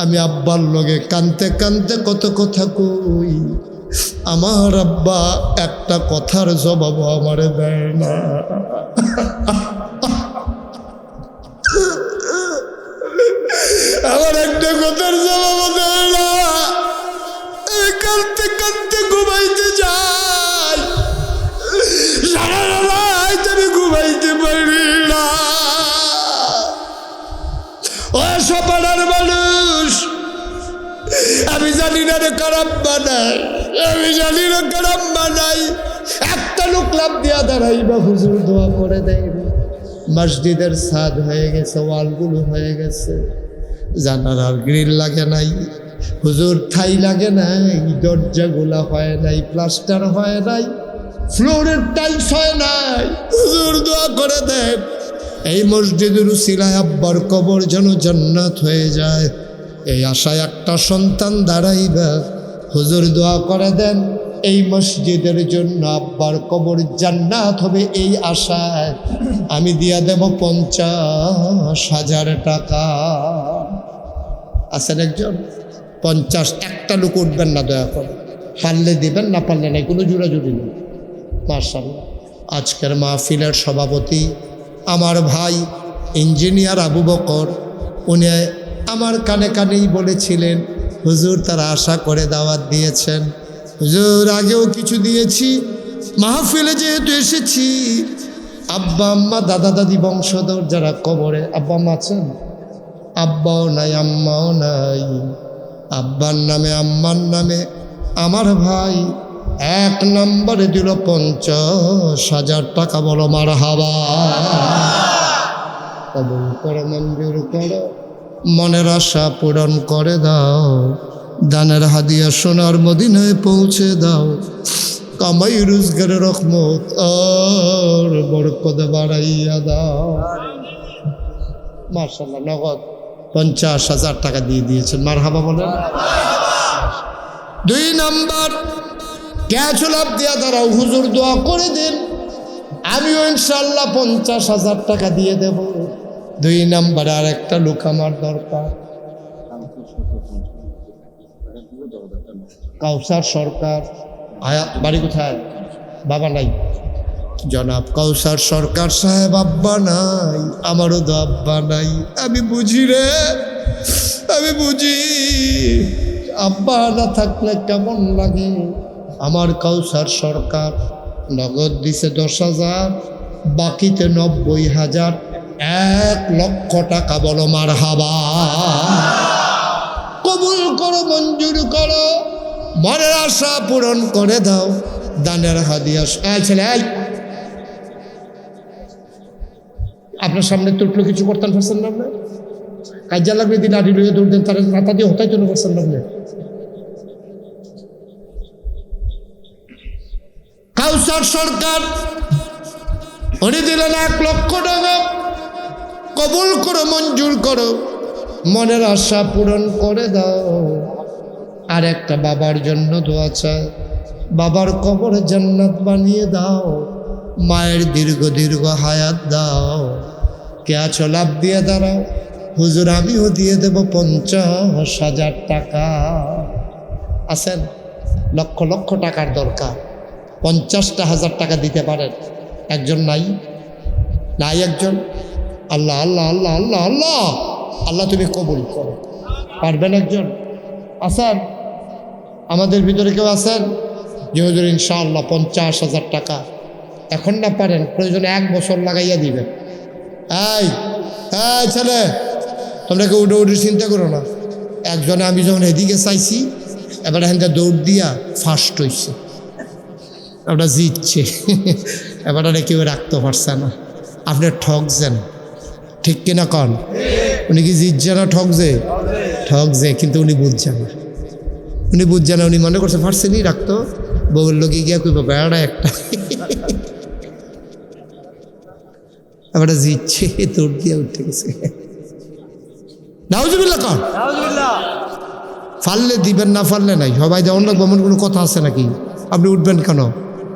আমি আব্বার লগে কানতে কানতে কত কথা কই আমার আব্বা একটা কথার জবাব আমারে দেয় না আমার একটা কথার জবাব দেয় না আমি কানতে কানতে ঘুমাইতে যাই সারা রাত আমি ঘুমাইতে পারি না ও সপাড়ার মানুষ আমি জানি না রে কারাম বানাই আমি জানি না কারাম বানাই একটা লোক লাভ দিয়া দাঁড়াই বা হুজুর দোয়া করে দেয় মসজিদের ছাদ হয়ে গেছে ওয়ালগুলো হয়ে গেছে জানালার গ্রিল লাগে নাই হুজুর ঠাই লাগে নাই দরজাগুলা হয় নাই প্লাস্টার হয় নাই ফ্লোরের টাইলস হয় নাই হুজুর দোয়া করে দেন এই মসজিদের উসিলায় আব্বার কবর যেন জান্নাত হয়ে যায় এই আশায় একটা সন্তান দাঁড়াইবা হুজুর দোয়া করে দেন এই মসজিদের জন্য আব্বার কবর জান্নাত হবে এই আশায় আমি দিয়া দেব 50,000 টাকা আছেন একজন 50 একটা লোক উঠবেন না দয়া করে পারলে দিবেন না পারলে নাই কোনো জোড়াজুড়ি নেই মাশাআল্লাহ আজকের মাহফিলের সভাপতি আমার ভাই ইঞ্জিনিয়ার আবু বকর উনি আমার কানে কানেই বলেছিলেন হুজুর তারা আশা করে দাওয়াত দিয়েছেন হুজুর আগেও কিছু দিয়েছি মাহফিলে যেহেতু এসেছি আব্বা আম্মা দাদা দাদি বংশধর যারা কবরে আব্বা আম্মা আছেন আব্বাও নাই আম্মাও নাই আব্বার নামে আম্মার নামে আমার ভাই 1 নম্বরে দিল 50,000 টাকা বলো মারহাবা কবুল করে মঞ্জুর করো মনের আশা পূরণ করে দাও দানের হাদিয়া সোনার মদিনায় পৌঁছে দাও কামাই রোজগারের রহমত আর বরকত বাড়াইয়া দাও মাশাআল্লাহ নগদ 50,000 টাকা দিয়ে দিয়েছেন মারহাবা বলেন 2 নাম্বার কে লাভ দিয়া দাঁড়াও, হুজুর দোয়া করে দিন, আমিও ইনশাল্লাহ 50,000 টাকা দিয়ে দেব। 2 নাম্বারে আর একটা লোক আমার দরকার, কাউসার সরকার। বাড়ি কোথায়? বাবা নাই। জনাব কাউসার সরকার সাহেব আব্বা নাই, আমারও তো আব্বা নাই। আমি বুঝি রে, আমি বুঝি আব্বা না থাকলে কেমন লাগে। আমার কাউসার সরকার নগদ দিছে 10,000, বাকিতে 90,000, 1 লক্ষ টাকা। বলো মারহাবা। কবুল করো, মঞ্জুর করো, মনের আশা পূরণ করে দাও, দানের হাদিয়া। ছেলে আপনার সামনে তো উঠলো, কিছু করতেন পারছেন না, আপনি কাজা লাগবে দিন আড়ি লইয়ে দৌড় দেন, তারা রাতা দিয়ে হতাই জন্য পারছেন না। আপনি কাউসার সরকার উনি দিলেন 1 লক্ষ টাকা। কবুল করো, মঞ্জুর করো, মনের আশা পূরণ করে দাও। আর একটা বাবার জন্য দোয়া চায়, বাবার কবরে জান্নাত বানিয়ে দাও, মায়ের দীর্ঘ দীর্ঘ হায়াত দাও। কে আছো লাভ দিয়ে দাঁড়াও, হুজুর আমিও দিয়ে দেব 50,000 টাকা। আছেন? লক্ষ লক্ষ টাকার দরকার, 50,000 টাকা দিতে পারেন? একজন নাই? নাই একজন? আল্লাহ আল্লাহ আল্লাহ আল্লাহ আল্লাহ আল্লাহ তুমি কবুল করো। পারবেন একজন? আছেন আমাদের ভিতরে কেউ আছেন যে হুজুর ইনশাআল্লাহ 50,000 টাকা? এখন না পারেন, প্রয়োজনে 1 বছর লাগাইয়া দিবেন। এই এই ছেলে, তোমরা কেউ উঠে উঠে চিন্তা করো না। একজনে আমি যখন এদিকে চাইছি, এবার এখান দৌড় দিয়া ফার্স্ট হইছে, ওটা জিতছে। এবার কেউ রাখতে পারছে না। আপনি ঠকছেন, ঠিক কিনা কন? উনি কি জিতছে না ঠকছে? ঠকছে, কিন্তু উনি বুঝছে না। উনি বুঝছে না, উনি মনে করছে পারছেনই রাখতো, বউর লোকে গিয়া কইব বেড়া একটা। এবার জিতছে, দৌড় দিয়া উঠে গেছে। নাউজুবিল্লাহ কন। ফাললে দিবেন, না ফাললে নাই। সবাই যেমন লাগবে এমন কোনো কথা আছে নাকি? আপনি উঠবেন কেন?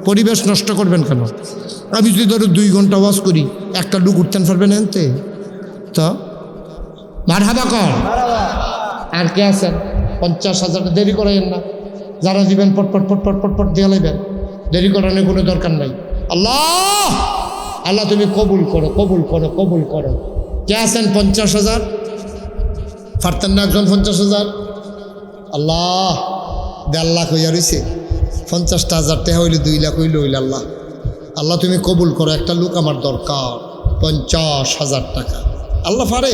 পরিবেশ নষ্ট করবেন কেন? আমি যদি ধরো 2 ঘন্টা ওয়াজ করি, একটা লোক উঠতেন পারবেন এনতে? তো মারহাবা কর। আর কে আছেন? 50,000 দেরি করাইন না। যারা দিবেন পটপট পটপট পটপট দিয়ে লাইবেন, দেরি করানোর কোনো দরকার নাই। আল্লাহ আল্লাহ তুমি কবুল করো, কবুল করো, কবুল করো। কে আছেন 50,000? পারতেন না একজন 50,000? আল্লাহ 1.5 লাখ হইয়া রয়েছে, 50,000 টাকা হইলে 2 লাখ হইলে হইলে। আল্লাহ আল্লাহ তুমি কবুল করো, একটা লোক আমার দরকার, 50,000 টাকা। আল্লাহ পারে,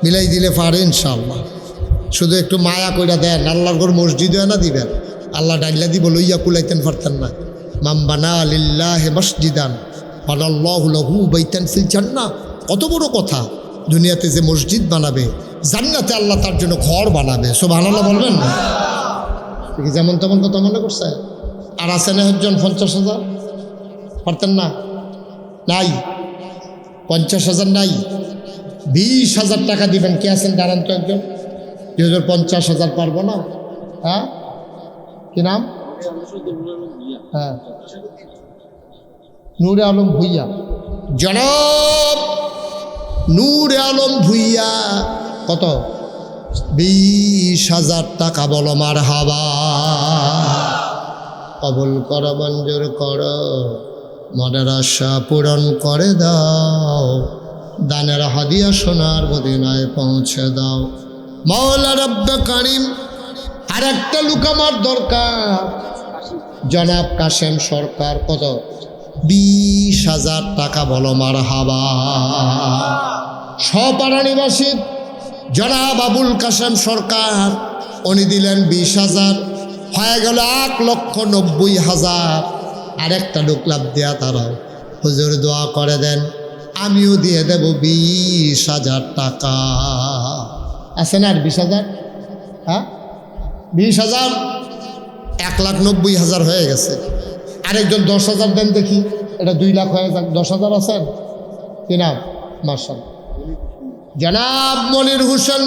মিলাই দিলে পারে ইনশাআল্লাহ। শুধু একটু মায়া কইরা দেন, আল্লাহর ঘর মসজিদ হয় না দিবেন, আল্লাহ ডাইলা দিব, লইয়া কুলাইতেন পারতেন না। মান বানা লিল্লাহি মসজিদান বানাল্লাহু লাহু বাইতান ফিল জান্নাহ। কত বড় কথা! দুনিয়াতে যে মসজিদ বানাবে, জান্নাতে আল্লাহ তার জন্য ঘর বানাবে। সুবহানাল্লাহ বলবেন না? যেমন তেমন কথা মনে করছে। আর আছেন একজন 50,000? পারতেন না? নাই 50,000 নাই, 20,000 টাকা দিবেন। কে আছেন? দাঁড়ান তো একজন। 50,000 পারবো না? হ্যাঁ, কি নাম? হ্যাঁ, নূরে আলম ভুইয়া। জনাব নূরে আলম ভুইয়া। কত? 20,000 টাকা। বলো মারহাবা। কবুল করো, মঞ্জুর করো, মনের আশা পূরণ করে দাও, দানের হাদিয়া সোনার মদিনায় পৌঁছে দাও। মাওলা রব্বে কারিম, আর একটা লোক আমার দরকার, জনাব কাশেম সরকার। কত? 20,000 টাকা। বলো মারহাবা। সপাড়া নিবাসী জনাব আবুল কাশেম সরকার, উনি দিলেন 20,000, হয়ে গেল 1,90,000। আর একটা লোক লাভ দেয়া তারাও, হুজুর দোয়া করে দেন, আমিও দিয়ে দেব 20,000 টাকা। আছে না আর 20,000? হ্যাঁ, 20,000, 1,90,000 হয়ে গেছে। আরেকজন 10,000 দেন দেখি, এটা 2 লাখ হয়ে যাক। 10,000 আছেন? কি নাম? মার্শাল জনাব মনির হোসেন।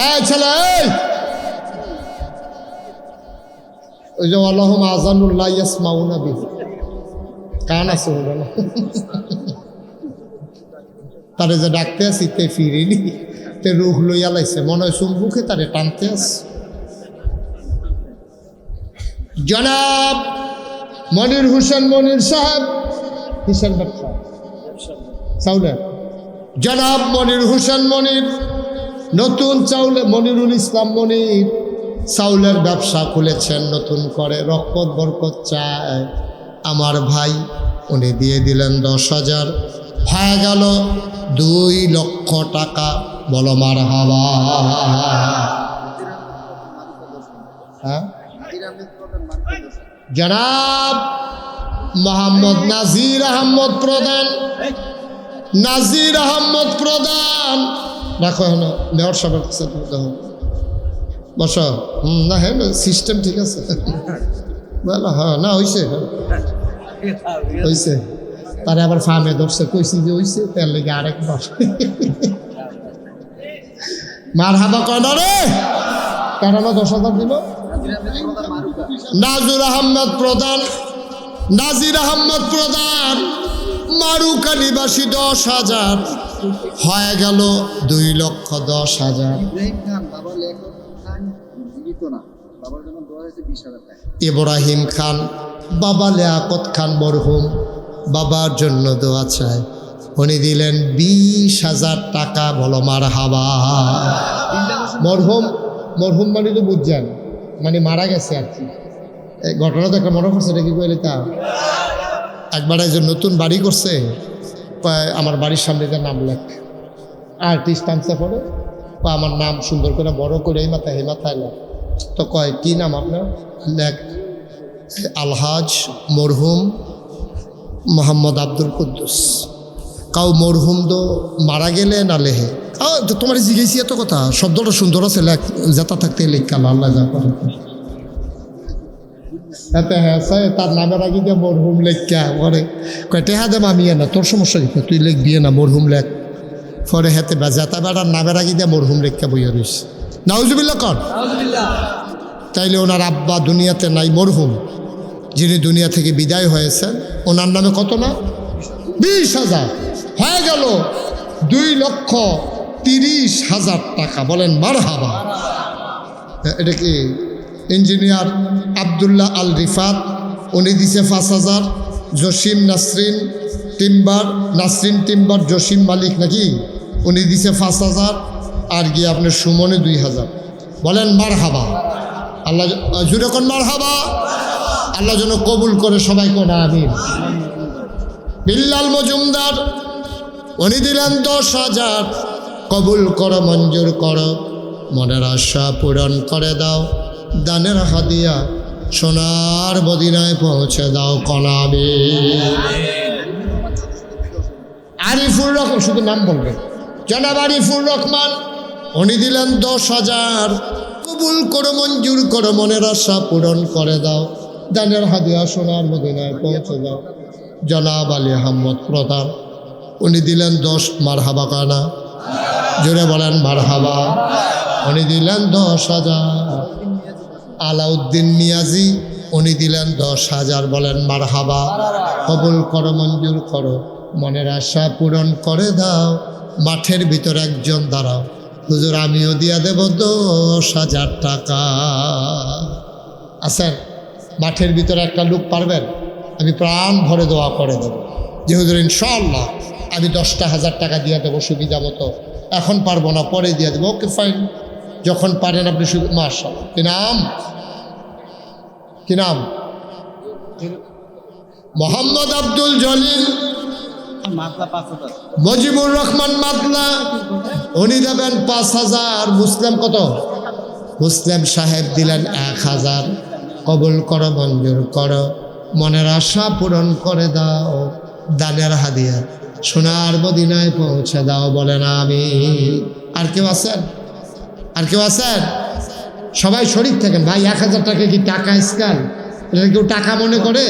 এই ছেলে, ওই যে আল্লাহুম আযানুল্লাহ ইয়াসমাউনা বিহি, কান আছে হবে না, তারে যে ডাকতে আসি তে ফিরিনি, তে রুখ লইয়া লাইছে, মনে হয় চুম্বুকে তারে টানতে আছে। জনাব মনির হোসেন মনির সাহেব কিসের ব্যবসা? চাউলের। জনাব মনির হোসেন মনির নতুন চাউলে, মনিরুল ইসলাম মনির চাউলের ব্যবসা খুলেছেন নতুন করে, রহমত বরকত চায় আমার ভাই। উনি দিয়ে দিলেন 10,000, হয়ে গেল 2 লক্ষ টাকা। বলো মারহাবা। হ্যাঁ, জনাব মোহাম্মদ নাজির আহমদ প্রধান, নাজির আহমদ প্রধান রাখো হন মেয়র সাহেবের কাছে বসো। না হ্যাঁ সিস্টেম ঠিক আছে বলো। হ্যাঁ না হয়েছে, হয়েছে। তারে আবার ফার্মে ধরছে, কইছি যে হয়েছে, তার লেগে আরেকবার মার হাবা কয় না রে। কেন 10,000 দিল? নাজির আহমদ প্রধান, নাজির আহমদ প্রধান মারুকা নিবাসী 10,000, হয়ে গেল 2,10,000। ইব্রাহিম খান, বাবা লিয়াকত খান মরহুম, বাবার জন্য দোয়া চায়। উনি দিলেন 20,000 টাকা। বলো মারহাবা। মরহুম, মরহুম মানে তো বুঝছেন, মানে মারা গেছে আর কি। ঘটনা তো একটা মনে করছে, এটা কি কইলে তা একবার একজন নতুন বাড়ি করছে, আমার বাড়ির সামনে যে নাম লেখ, আর্টিস্ট আনতে পড়ে, আমার নাম সুন্দর করে বড় করে এই মাথায় লেখ। তো কয় কি নাম আপনার? লেখ আলহাজ মরহুম মোহাম্মদ আব্দুল কুদ্দুস। কাউ মরহুম তো মারা গেলে না লেহে, তোমার জিজ্ঞেসি এত কথা, শব্দটা সুন্দর আছে, লেখ যেটা থাকতে লেখাল আল্লাহ যা করে। এতে হ্যাঁ তার নামের আগে দিয়ে মরহুম লেখা পরে কয় টেহা দেব আমি না, তোর সমস্যা কি, তুই লেখ বিয়ে না মরহুম লেখ। পরে হেতে বেজাতা বেড়ার নামের আগে দিয়ে মরহুম লেখা বইয়া রয়েছে। নাউজুবিল্লাহ কর। তাইলে ওনার আব্বা দুনিয়াতে নাই, মরহুম যিনি দুনিয়া থেকে বিদায় হয়েছেন, ওনার নামে কত না 20,000, হয়ে গেল 2,30,000 টাকা। বলেন মারহাবা। এটা কি ইঞ্জিনিয়ার আবদুল্লাহ আল রিফাত, উনি দিছে 5,000। জসিম নাসরিন টিম্বার, নাসরিন টিম্বার জসিম মালিক নাকি, উনি দিছে 5,000। আর গিয়ে আপনার সুমনে 2,000। বলেন মারহাবা। আল্লাহ জুড়ে কোন মারহাবা। আল্লাহ যেন কবুল করে সবাই কোন আমিন। বিল্লাল মজুমদার উনি দিলেন 10,000। কবুল করো, মঞ্জুর করো, মনের আশা পূরণ করে দাও, দানের হাদিয়া সোনার মদিনায় পৌঁছে দাও কনাবে। আরিফুর রহমান, শুধু নাম বলবেন, জনাব আরিফুর রহমান উনি দিলেন 10,000। কবুল করো, মঞ্জুর করো, মনের আশা পূরণ করে দাও, দানের হাদিয়া সোনার মদিনায় পৌঁছে দাও। জনাব আলী আহমদ প্রধান উনি দিলেন 10। মারহাবা কানা জোরে বলেন মারহাবা। উনি দিলেন 10,000। আলাউদ্দিন নিয়াজি উনি দিলেন 10,000। বলেন মারহাবা। কবুল করো, মঞ্জুর করো, মনের আশা পূরণ করে দাও। মাঠের ভিতর একজন দাঁড়াও, হুজুর আমিও দিয়া দেব 10,000 টাকা। আছেন মাঠের ভিতরে একটা লোক পারবেন? আমি প্রাণ ভরে দোয়া করে দেব যে হুজুর ইনশাআল্লাহ আমি 10,000 টাকা দিয়ে দেবো সুবিধা মতো, এখন পারবো না পরে দিয়ে দেবো। ওকে ফাইন, যখন পারেন আপনি শুধু। মাশাআল্লাহ। কি নাম? কি নাম? মোহাম্মদ আব্দুল জলিল মজিবুর রহমান মাতলা উনি দেবেন 5,000। মুসলিম কত? মুসলিম সাহেব দিলেন 1,000। কবুল করো, মঞ্জুর করো, মনের আশা পূরণ করে দাও, দানের হাদিয়া সোনার মদিনায় পৌঁছে দাও। বলেন আমি। আর কেউ আছেন? আর কেউ আছেন? সবাই শরীর থাকেন ভাই। 1,000 টাকা কি টাকা স্ক্যান? এটা কেউ টাকা মনে করে?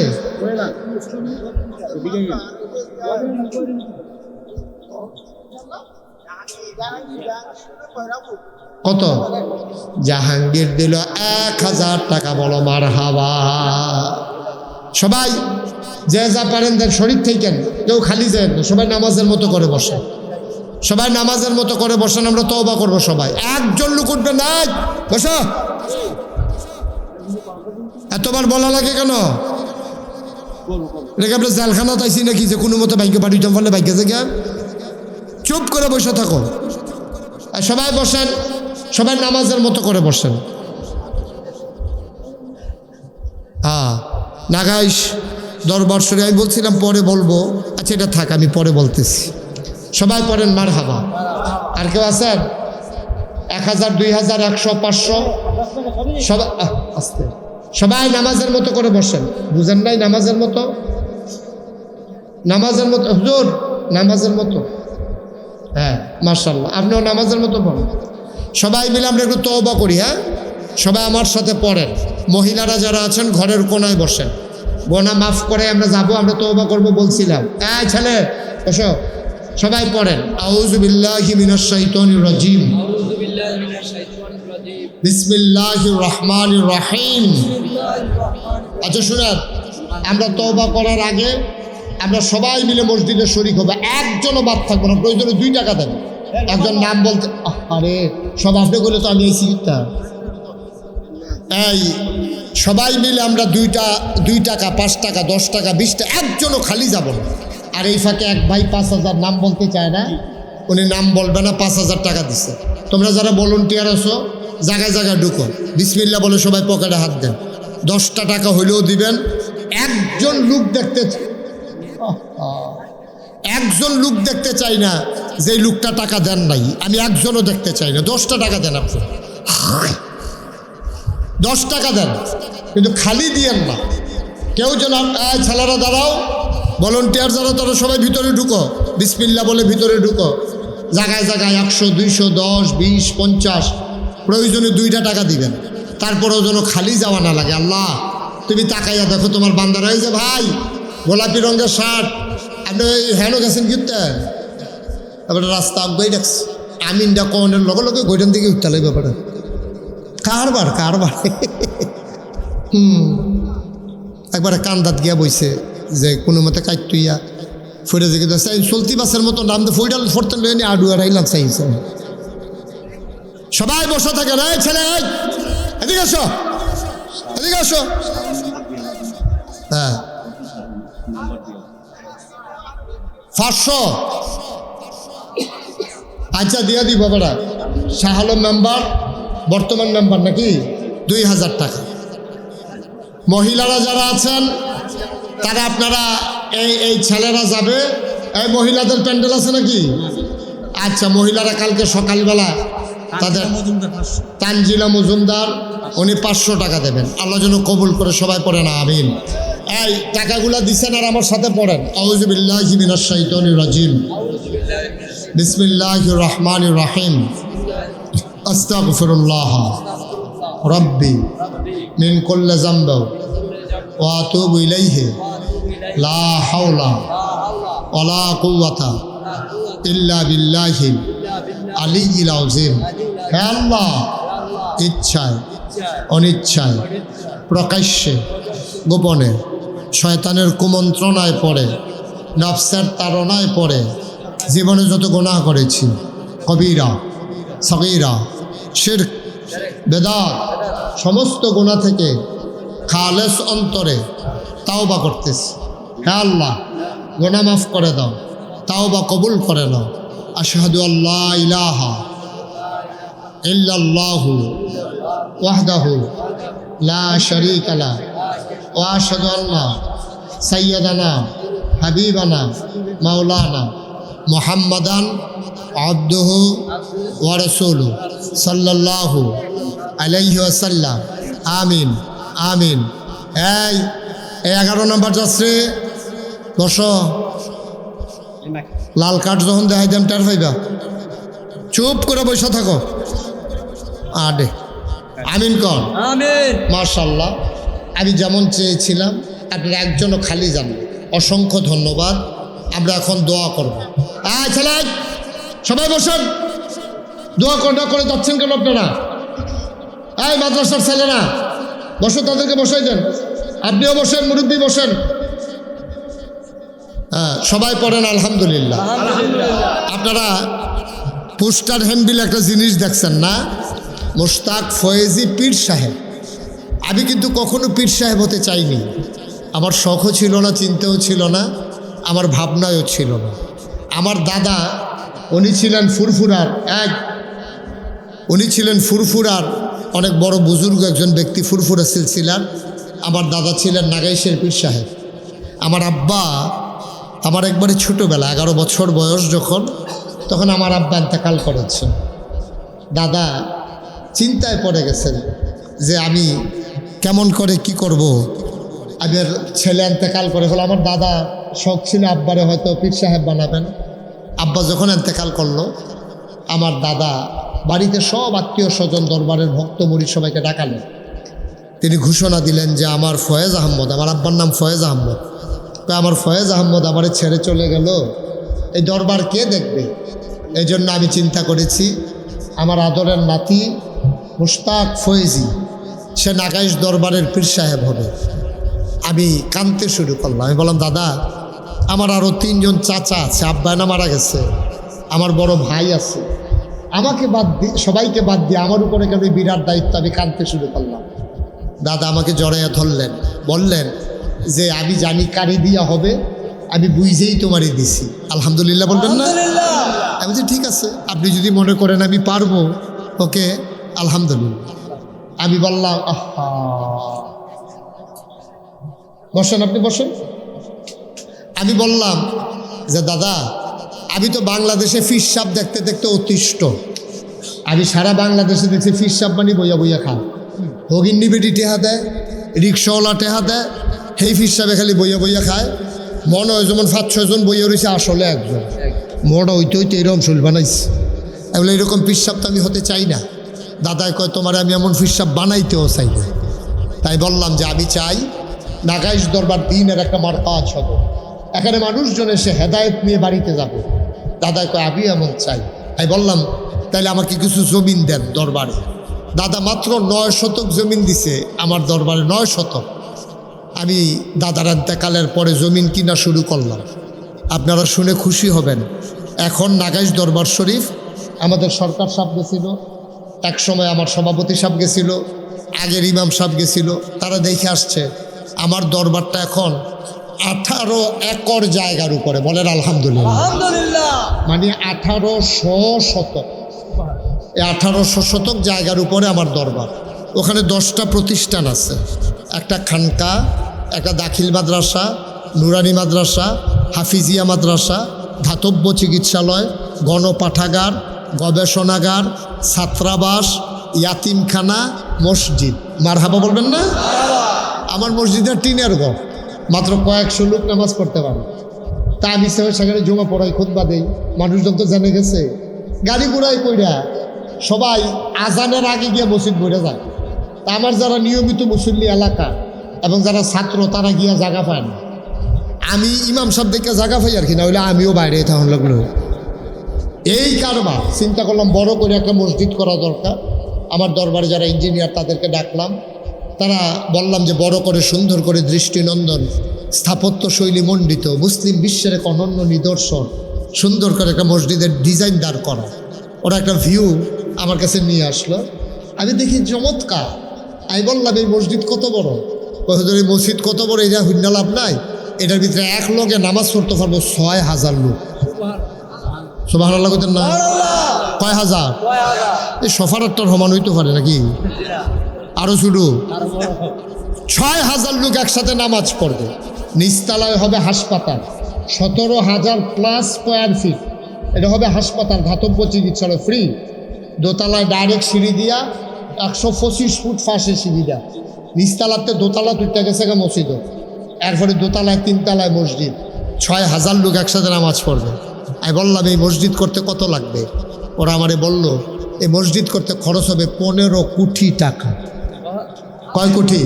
কত? জাহাঙ্গীর দিল 1000 টাকা। বলো মারহাবা। সবাই যে যা পারেন দেন, শরীর থেকেন, কেউ খালি যায় না। সবাই নামাজের মতো করে বসেন, সবাই নামাজের মতো করে বসেন। আমরা তওবা করব সবাই। একজন লোক উঠবে না। বসো। এতবার বলা লাগে কেন? এটাকে আমরা জেলখানা তাইছি নাকি যে কোনো মতো বাইকে বাড়িতে ফলে বাইকে জায়গা? চুপ করে বসে থাকো। আর সবাই বসেন, সবাই নামাজের মতো করে বসেন। নাগাইশ দরবার শরীফ আমি বলছিলাম পরে বলবো। আচ্ছা এটা থাক, আমি পরে বলতেছি। সবাই পড়েন মারহাবা। আর কেউ আছেন? 1000, 2000, 100, 500 সবাই আস্তে। সবাই নামাজের মতো করে বসেন। বুঝেন নাই? নামাজের মতো, নামাজের মতো। হুজুর নামাজের মতো। হ্যাঁ মাশাআল্লাহ, আপনিও নামাজের মতো পড়েন। সবাই মিলে আমরা একটু তওবা করি। হ্যাঁ সবাই আমার সাথে পড়েন। মহিলারা যারা আছেন ঘরের কোনায় বসেন। গোনা মাফ করে আমরা যাব, আমরা তওবা করব বলছিলাম। এই ছেলে বসো। সবাই পড়েন আউযু বিল্লাহি মিনাশ শাইতানির রাজিম, বিসমিল্লাহির রহমানির রহিম। আচ্ছা শুনেন, আমরা তওবা করার আগে আমরা সবাই মিলে মসজিদে শরীক হবো। একজনও বাদ থাকবো না। প্রয়োজনে 2 টাকা দেন। একজন নাম বলতে, আরে সব আপনি বলে তো আমি এই সিটটা। এই সবাই মিলে আমরা 2 টাকা, 5 টাকা, 10 টাকা, 20 টাকা, একজনও খালি যাব না। আর এই ফাঁকে এক ভাই 5000 নাম বলতে চায় না, উনি নাম বলবে না, 5000 টাকা দিচ্ছে। তোমরা যারা ভলান্টিয়ার আছো জায়গায় জায়গায় ঢুকো, বিসমিল্লাহ বলে সবাই পকেটে হাত দেন। 10টা টাকা হইলেও দিবেন। একজন লোক দেখতে চাই না যে লোকটা টাকা দেন নাই। আমি একজনও দেখতে চাই না। 10টা টাকা দেন আপনি, 10 টাকা দেন, কিন্তু খালি দিয়েন না। কেউ যেন ছেলেরা দাঁড়াও, ভলান্টিয়ার যারা তারা সবাই ভিতরে ঢুকো, বিসমিল্লাহ বলে ভিতরে ঢুকো। জায়গায় জায়গায় 100, 200, 10, 20, 50 প্রয়োজনে 2টা টাকা দিবেন। তারপরেও যেন খালি যাওয়া না লাগে। আল্লাহ তুমি তাকাইয়া দেখো তোমার বান্দারা। এই যে ভাই গোলাপি রঙের শার্ট, আপনি হেন গেছেন কিনতে, এবার রাস্তা আগে ডাকছে আমিনটা কনের লগে লগে গোইটান থেকে উঠতে লাগবে ব্যাপারে। কারবার একবারে কান্দাত গিয়া বইছে যে কোনো মতে কাইতুইয়া ফইরা যে চলতি বাসের মতো নাম দিয়ে ফইডাল ফোরতে লইনি আডু আর আইলাম চাইছে। সবাই বসে থাকে। রে ছেলে এদিকে আসো, এদিকে আসো। হ্যাঁ 500 আচ্ছা দিয়া দিব বাবারা। শাহ আলম মেম্বার, বর্তমান মেম্বার নাকি, 2000 টাকা। মহিলারা যারা আছেন তারা আপনারা এই ছেলেরা যাবে। এই মহিলাদের প্যান্ডেল আছে নাকি? আচ্ছা মহিলারা কালকে সকালবেলা তাদের তানজিলা মজুমদার উনি 500 টাকা দেবেন। আল্লাহ যেন কবুল করে। সবাই পড়েন আমিন। এই টাকাগুলা দিচ্ছেন আর আমার সাথে পড়েন আউযু বিল্লাহি মিনাশ শাইতানির রাজিম, বিসমিল্লাহির রহমানির রহিম, আস্তাগফিরুল্লাহ রাব্বি মিন কুল্লি যামব ওয়া আতুবু ইলাইহি লা হাওলা ওয়ালা কুওয়াতা ইল্লা বিল্লাহিল আলিয়্যিল আযীম। হে আল্লাহ, ইচ্ছায় অনিচ্ছায় প্রকাশ্যে গোপনে শয়তানের কুমন্ত্রণায় পড়ে, নফসের তাড়নায় পড়ে জীবনে যত গুনাহ করেছি, কবিরা সগীরা শিরক বেদাত, সমস্ত গুনাহ থেকে খালেস অন্তরে তাওবা করতেছি। হে আল্লাহ, গুনাহ মাফ করে দাও, তাওবা কবুল করে নাও। আশহাদু আল্লা ইলাহা ইল্লাল্লাহু ওয়াহদাহু লা শারীকা লাহ ওয়া আশহাদু আন্না সাইয়্যিদানা হাবিবানা মাওলানা মুহাম্মাদান আবদুহু ওয়া রাসূলুহু সাল্লাল্লাহু আলাইহি ওয়াসাল্লাম। আমিন আমিন। এই 11 নম্বর যাচ্ছে, বসো। লাল কার্ড যখন দেখাই দেন টের পাইবা। চুপ করে বসে থাকো। আডে আমিন কর। আমিন। মাশাআল্লাহ, আমি যেমন চেয়েছিলাম আপনারা একজনও খালি যান। অসংখ্য ধন্যবাদ। আমরা এখন দোয়া করব। ছেলে সবাই বসেন। দোয়া করে যাচ্ছেন কেন আপনারা? এই মাদ্রাসার ছেলেরা বসো, তাদেরকে বসাই দেন। আপনিও বসেন, মুরব্বী বসেন। হ্যাঁ, সবাই পড়েন আলহামদুলিল্লাহ। আপনারা পোস্টার হ্যান্ডবিল একটা জিনিস দেখছেন না, মোশতাক ফয়েজি পীর সাহেব। আমি কিন্তু কখনো পীর সাহেব হতে চাইনি। আমার শখও ছিল না, চিন্তাও ছিল না, আমার ভাবনায়ও ছিল না। আমার দাদা উনি ছিলেন ফুরফুরার অনেক বড় বুজুর্গ একজন ব্যক্তি, ফুরফুরা সিলসিলার। আমার দাদা ছিলেন নাগাইশের পীর সাহেব। আমার আব্বা, আমার একবারে ছোটোবেলা 11 বছর বয়স যখন, তখন আমার আব্বা ইন্তেকাল করেছেন। দাদা চিন্তায় পড়ে গেছেন যে আমি কেমন করে কি করব। আমার ছেলে ইন্তেকাল করে হলো। আমার দাদা শখ ছিল আব্বারে হয়তো পীর সাহেব বানাবেন। আব্বা যখন ইন্তেকাল করলো, আমার দাদা বাড়িতে সব আত্মীয় স্বজন, দরবারের ভক্ত মুরিদ সবাইকে ডাকালেন। তিনি ঘোষণা দিলেন যে আমার ফয়েজ আহমদ, আমার আব্বার নাম ফয়েজ আহমদ, তো আমার ফয়েজ আহমদ আমারে ছেড়ে চলে গেল, এই দরবার কে দেখবে? এই জন্য আমি চিন্তা করেছি আমার আদরের নাতি মোশতাক ফয়েজি সে নাগাইশ দরবারের পীর সাহেব হবে। আমি কাঁদতে শুরু করলাম। আমি বললাম, দাদা আমার আরও 3 জন চাচা আছে, আব্বায়না মারা গেছে, আমার বড় ভাই আছে, আমাকে বাদ দিয়ে, সবাইকে বাদ দিয়ে আমার উপরে কেন বিরাট দায়িত্ব? আমি কাঁদতে শুরু করলাম। দাদা আমাকে জড়াইয়া ধরলেন, বললেন যে আমি জানি কারি দিয়া হবে, আমি বুঝেই তোমারই দিছি, আলহামদুলিল্লাহ বলবেন না? আমি বলছি ঠিক আছে, আপনি যদি মনে করেন আমি পারবো, ওকে আলহামদুলিল্লাহ। আমি বললাম আহা, বসেন, আপনি বসেন। আমি বললাম যে দাদা আমি তো বাংলাদেশে ফিস সাপ দেখতে দেখতে অতিষ্ঠ। আমি সারা বাংলাদেশে দেখছি ফিস সাপ বানি বইয়া বইয়া খান, হগিন্নি বেটি টেহা দেয়, রিক্সাওয়ালা টেহা দেয়, সেই ফিস সাপে খালি বইয়া বইয়া খায়। মনে হয় যেমন 5-6 জন বইয়া রয়েছে, আসলে একজন। মনটা হইতে হইতে এরকম শরীর বানাইছে। এগুলো এরকম ফিস সাপ তো আমি হতে চাই না। দাদায় কয় তোমার আমি এমন ফিস সাপ বানাইতেও চাই না। তাই বললাম যে আমি চাই নাগাইশ দরবার দিনের একটা মারকাজ হবে, এখানে মানুষজন এসে হেদায়েত নিয়ে বাড়িতে যাবে। দাদায় কয় আমি এমন চাই। তাই বললাম তাইলে আমাকে কিছু জমিন দেন দরবারে। দাদা মাত্র 9 শতক জমিন দিছে আমার দরবারে, 9 শতক। আমি দাদার ইন্তেকালের পরে জমিন কিনা শুরু করলাম। আপনারা শুনে খুশি হবেন, এখন নাগাইশ দরবার শরীফ আমাদের সরকার সাহেব গেছিল, এক সময় আমার সভাপতি সাহেব গেছিল, আগের ইমাম সাহেব গেছিল, তারা দেখে আসছে আমার দরবারটা এখন 18 একর জায়গার উপরে, বলেন আলহামদুলিল্লাহ। মানে 1800 শতক, এই 1800 শতক জায়গার উপরে আমার দরবার। ওখানে 10টা প্রতিষ্ঠান আছে, একটা খানকা, একটা দাখিল মাদ্রাসা, নুরানি মাদ্রাসা, হাফিজিয়া মাদ্রাসা, ধাতব্য চিকিৎসালয়, গণপাঠাগার, গবেষণাগার, ছাত্রাবাস, ইয়াতিমখানা, মসজিদ। মারহাবা বলবেন না? আমার মসজিদের টিনের ঘর, মাত্র কয়েকশো লোক নামাজ পড়তে পারে। তা আমি সেখানে জমা পড়াই, খুতবা দেই, মানুষজন তো জেনে গেছে। গাড়ি ঘোড়াই কইরা সবাই আজানের আগে গিয়ে মসজিদ বইরা যায়। তা আমার যারা নিয়মিত মুসল্লি এলাকা এবং যারা ছাত্র, তারা গিয়া জায়গা পায় না। আমি ইমাম সাহেব দেখে জায়গা পাই আর কি, না হইলে আমিও বাইরে তখন লাগলো। এই কারবার চিন্তা করলাম বড় করে একটা মসজিদ করা দরকার। আমার দরবারে যারা ইঞ্জিনিয়ার তাদেরকে ডাকলাম, তারা বললাম যে বড় করে সুন্দর করে দৃষ্টিনন্দন স্থাপত্য শৈলী মণ্ডিত মুসলিম বিশ্বের এক অনন্য নিদর্শন সুন্দর করে একটা মসজিদের ডিজাইন দাঁড় করা। ওরা একটা ভিউ আমার কাছে নিয়ে আসলো, আমি দেখি চমৎকার। আমি বললাম এই মসজিদ কত বড়? এই মসজিদ কত বড় এটা শূন্য লাভ নাই, এটার ভিতরে এক লোকে নামাজ পড়তে পারবো 6000 লোক। সুবহানাল্লাহ কইতেন না? কয় হাজার? এই সফারটার সমান হইতে পারে নাকি? আরো শুরু 6000 লোক একসাথে নামাজ পড়বে। নিচতলায় হবে হাসপাতাল, 17,000 প্লাস স্কোয়ার ফিট, এটা হবে হাসপাতাল, ধাতব্য চিকিৎসালয় ফ্রি। দোতলায় ডাইরেক্ট সিঁড়ি দিয়া 125 ফুট ফাঁসে সিঁড়ি দেয়া, নিচতলাতে দোতলা তুলতে গেছে মসজিদ, এরপরে দোতলায় 3 তলায় মসজিদ। 6000 লোক একসাথে নামাজ পড়বে। আমি বললাম এই মসজিদ করতে কত লাগবে? ওরা আমারে বলল এই মসজিদ করতে খরচ হবে 15 কোটি টাকা। কয় কোটি?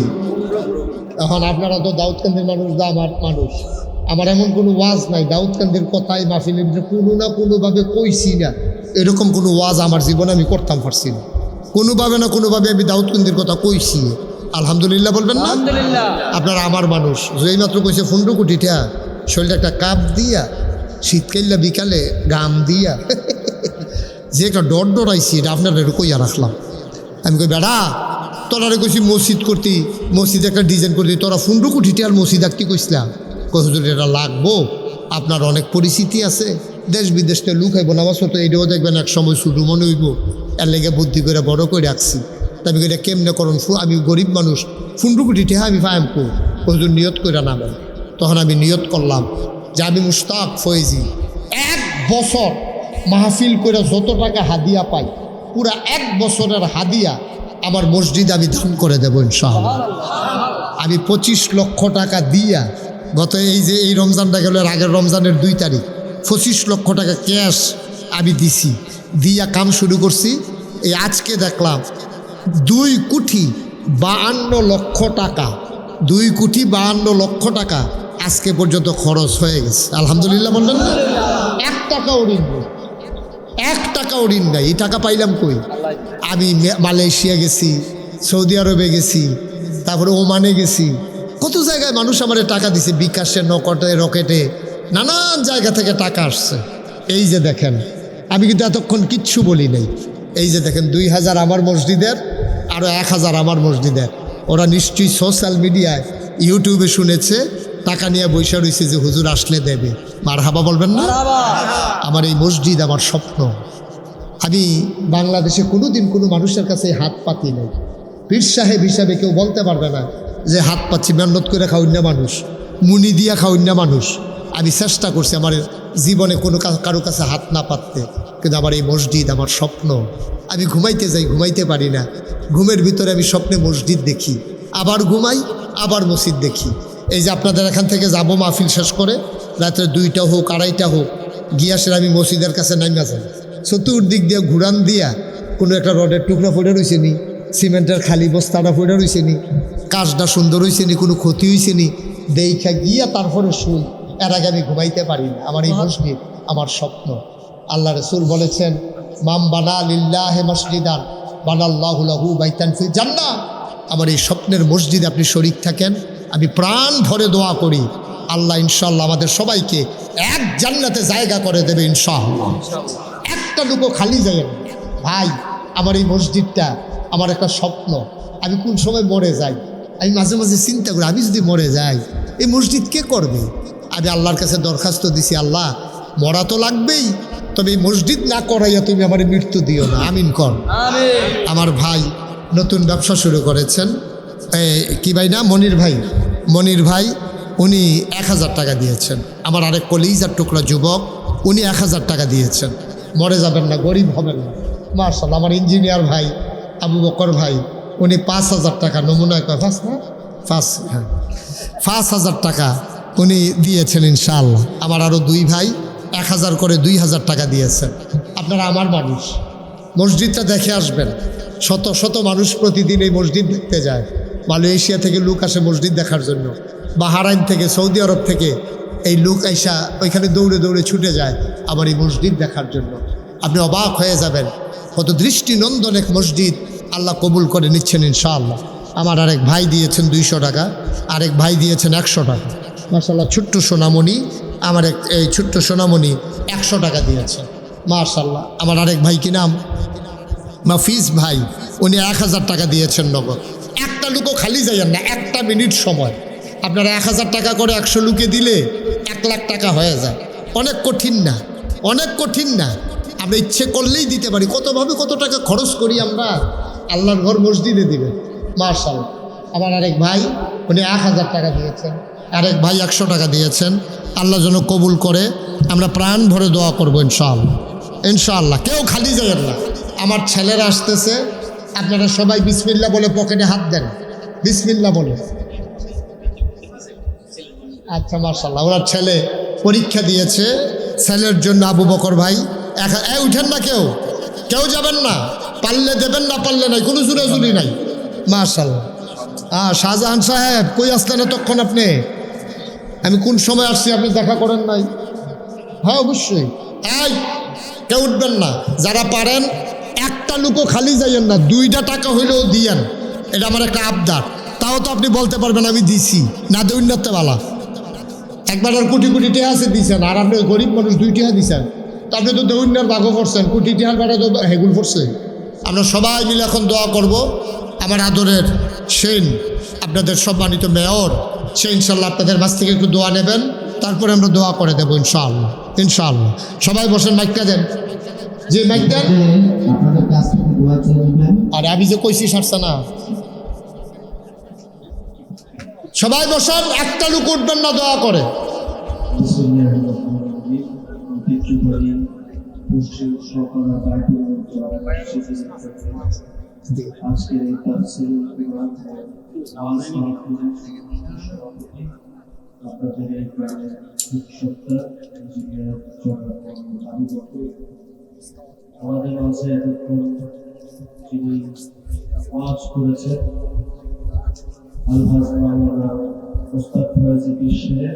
এখন আপনারা তো দাউদকান্দির মানুষ, দা আমার মানুষ, আমার এমন কোনো ওয়াজ নাই দাউদকান্দির কথাই মাহফিলের যে কোনো না কোনোভাবে কইছি না, এরকম কোনো ওয়াজ আমার জীবনে আমি করতাম পারছি না। কোনোভাবে না কোনোভাবে আমি দাউদকান্দির কথা কইছি। আলহামদুলিল্লাহ বলবেন না? আপনারা আমার মানুষ। যেই মাত্র কইছে 15 কোটিটা শরীরটা একটা কাপ দিয়া শীতকাল্লা বিকালে গাম দিয়া যে একটা ডর ডরাইছি, এটা আপনারা কইয়া রাখলাম। আমি কই বেড়া তোরারে কইছি মসজিদ করতি, মসজিদে একটা ডিজাইন করতি, তোরা 15 কোটিটা আর মসজিদ আঁকতে কইসলাম। হুজুর এটা লাগবো, আপনার অনেক পরিস্থিতি আছে, দেশ বিদেশে লুক হইব নামাজ পড়তে, এইটাও দেখবেন এক সময় শুরু মনে হইব, এর লেগে বুদ্ধি করে বড় করে রাখছি। আমি এটা কেমনে করুন, আমি গরিব মানুষ, 15 কোটি টাকা আমি ফায়াম কো, হুজুর নিয়ত করে নামেন। তখন আমি নিয়ত করলাম যে আমি মুশতাক ফয়েজি 1 বছর মাহফিল করে যত টাকা হাদিয়া পাই, পুরা 1 বছরের হাদিয়া আমার মসজিদে আমি দান করে দেবো ইনশাআল্লাহ। আমি 25 লক্ষ টাকা দিয়া গত এই রমজানটা গেল, আগের রমজানের 2 তারিখ 25 লক্ষ টাকা ক্যাশ আমি দিছি, দিয়া কাম শুরু করছি। এই আজকে দেখলাম 2,52,00,000 টাকা, 2,52,00,000 টাকা আজকে পর্যন্ত খরচ হয়ে গেছে। আলহামদুলিল্লাহ বললেন না? 1 টাকাও ঋণ নেই, 1 টাকাও ঋণ নাই। এই টাকা পাইলাম কই? আমি মালয়েশিয়া গেছি, সৌদি আরবে গেছি, তারপরে ওমানে গেছি, কত জায়গায় মানুষ আমার টাকা দিছে, বিকাশে, নকটে, রকেটে, নানান জায়গা থেকে টাকা আসছে। এই যে দেখেন, আমি কিন্তু এতক্ষণ কিচ্ছু বলি নাই। এই যে দেখেন 2,000 আমার মসজিদের, আরও 1,000 আমার মসজিদের। ওরা নিশ্চয়ই সোশ্যাল মিডিয়ায় ইউটিউবে শুনেছে, টাকা নিয়ে বৈশা রয়েছে যে হুজুর আসলে দেবে। মারহাবা বলবেন না? আমার এই মসজিদ আমার স্বপ্ন। আমি বাংলাদেশে কোনোদিন কোনো মানুষের কাছে হাত পাতি নাই। পীর সাহেব হিসাবে কেউ বলতে পারবে না যে হাত পাচ্ছি, মেহনত করে খাওয়ান্য মানুষ, মুনি দিয়া খাওয়ান্য মানুষ। আমি চেষ্টা করছি আমার জীবনে কোনো কারো কাছে হাত না পাততে, কিন্তু আমার এই মসজিদ আমার স্বপ্ন। আমি ঘুমাইতে যাই, ঘুমাইতে পারি না, ঘুমের ভিতরে আমি স্বপ্নে মসজিদ দেখি, আবার ঘুমাই, আবার মসজিদ দেখি। এই যে আপনাদের এখান থেকে যাব মাহফিল শেষ করে, রাত্রে 2টা হোক 2:30 হোক, গিয়াসের আমি মসজিদের কাছে নামিয়া যাই। চতুর্দিক দিয়ে ঘুরান দিয়া কোনো একটা রডের টুকরা পড়ে রয়েছে নি, সিমেন্টের খালি বস্তাটা পড়ে রয়েছে নি, কাজটা সুন্দর হয়েছে নি, কোনো ক্ষতি হয়েছে নি, দেখা গিয়া তারপরে শুই। এর আগে আমি ঘুমাইতে পারি না। আমার এই মসজিদ আমার স্বপ্ন। আল্লাহ রাসূল বলেছেন, মাম বানা লিল্লাহি মসজিদান বানাল্লাহু লাহু বাইতান ফিল জান্নাহ। আমার এই স্বপ্নের মসজিদে আপনি শরীক থাকেন, আমি প্রাণ ভরে দোয়া করি আল্লাহ ইনশাআল্লাহ আমাদের সবাইকে এক জান্নাতে জায়গা করে দেবে ইনশাআল্লাহ। একটা লুকো খালি যায় না ভাই। আমার এই মসজিদটা আমার একটা স্বপ্ন। আমি কোন সময় মরে যাই, আমি মাঝে মাঝে চিন্তা করি, আমি যদি মরে যাই এই মসজিদ কে করবে? আমি আল্লাহর কাছে দরখাস্ত দিছি, আল্লাহ মরা তো লাগবেই, তবে এই মসজিদ না করাইয়া তুমি আমার মৃত্যু দিও না। আমিন কর। আমার ভাই নতুন ব্যবসা শুরু করেছেন, কি ভাই না, মনির ভাই উনি 1,000 টাকা দিয়েছেন। আমার আরেক কলিজার টুকরা যুবক, উনি 1,000 টাকা দিয়েছেন। মরে যাবেন না, গরিব হবেন না। মাশাআল্লাহ। আমার ইঞ্জিনিয়ার ভাই আবু বকর ভাই, উনি 5,000 টাকা, নমুনায় কয় 5 না 5, হ্যাঁ 5,000 টাকা উনি দিয়েছেন ইনশাআল্লাহ। আমার আরও 2 ভাই 1,000 করে 2,000 টাকা দিয়েছেন। আপনারা আমার মানুষ, মসজিদটা দেখে আসবেন। শত শত মানুষ প্রতিদিন এই মসজিদ দেখতে যায়। মালয়েশিয়া থেকে লোক আসে মসজিদ দেখার জন্য, বাহরাইন থেকে, সৌদি আরব থেকে এই লোক আইসা ওইখানে দৌড়ে দৌড়ে ছুটে যায় আমার এই মসজিদ দেখার জন্য। আপনি অবাক হয়ে যাবেন কত দৃষ্টিনন্দন এক মসজিদ আল্লাহ কবুল করে নিচ্ছেন ইনশাআল্লাহ। আমার আরেক ভাই দিয়েছেন 200 টাকা, আরেক ভাই দিয়েছেন 100 টাকা। মাশাআল্লাহ। ছোট্ট সোনামণি, আমার এই ছোট্ট সোনামণি 100 টাকা দিয়েছেন। মাশাআল্লাহ। আমার আরেক ভাই কি নাম, মাফিজ ভাই, উনি 1,000 টাকা দিয়েছেন নগদ। একটা লুকও খালি যাইয়েন না, একটা মিনিট সময়। আপনারা 1,000 টাকা করে 100 লুকে দিলে 1 লাখ টাকা হয়ে যায়। অনেক কঠিন না, অনেক কঠিন না। আমরা ইচ্ছে করলেই দিতে পারি। কতভাবে কত টাকা খরচ করি আমরা, আল্লাহর ঘর মসজিদে দিবেন। মাশাআল্লাহ। আমার আরেক ভাই উনি 1,000 টাকা দিয়েছেন, আরেক ভাই 100 টাকা দিয়েছেন। আল্লাহ যেন কবুল করে, আমরা প্রাণ ভরে দোয়া করবো ইনশাআল্লাহ। ইনশাআল্লাহ। কেউ খালি যাবেন না। আমার ছেলেরা আসতেছে, আপনারা সবাই বিসমিল্লাহ বলে পকেটে হাত দেন, বিসমিল্লাহ বলে। আচ্ছা মাশাআল্লাহ। ওনার ছেলে পরীক্ষা দিয়েছে, ছেলের জন্য আবু বকর ভাই উঠেন না, কেউ যাবেন না, পারলে দেবেন, না পারলে নাই, কোনো জুড়াজুড়ি নাই। মাশাআল্লাহ। শাহজাহান সাহেব কই আসলেন এতক্ষণ আপনি? আমি কোন সময় আসছি আপনি দেখা করেন নাই? হ্যাঁ অবশ্যই। এই কেউ উঠবেন না, যারা পারেন একটা লুকো খালি যাইয়েন না, 2টা টাকা হইলেও দিয়েন, এটা আমার একটা আবদার। তাও তো আপনি বলতে পারবেন আমি দিছি না, দৈন্যতে বালা। একবার আর কোটি কোটি টাকা আছে দিয়েছেন, আর আপনি গরিব মানুষ 2 টাকা দিচ্ছেন, তো আপনি তো দৈন্যের ভাগও করছেন, কোটি টাকার বেড়া তো হেগুল করছে। আমরা সবাই মিলে এখন দোয়া করব। আমার আদরের সেন, আপনাদের সম্মানিত মেয়র, সে ইনশাল্লাহ আপনাদের কাছ থেকে একটু দোয়া নেবেন, তারপরে আমরা দোয়া করে দেবো ইনশাআল্লাহ। ইনশাআল্লাহ সবাই বসেন, মাইকটা দেন। যে মাইক দেন, আর আমি যে কইছি সারছে না। সবাই বসেন, একটা লোক উঠবেন না দোয়া করে। আমাদের মাঝে এতক্ষণ যিনি ওয়াজ করেছেন আলহাজ মাওলানা ওস্তাদ ফয়েজ বিশ্বে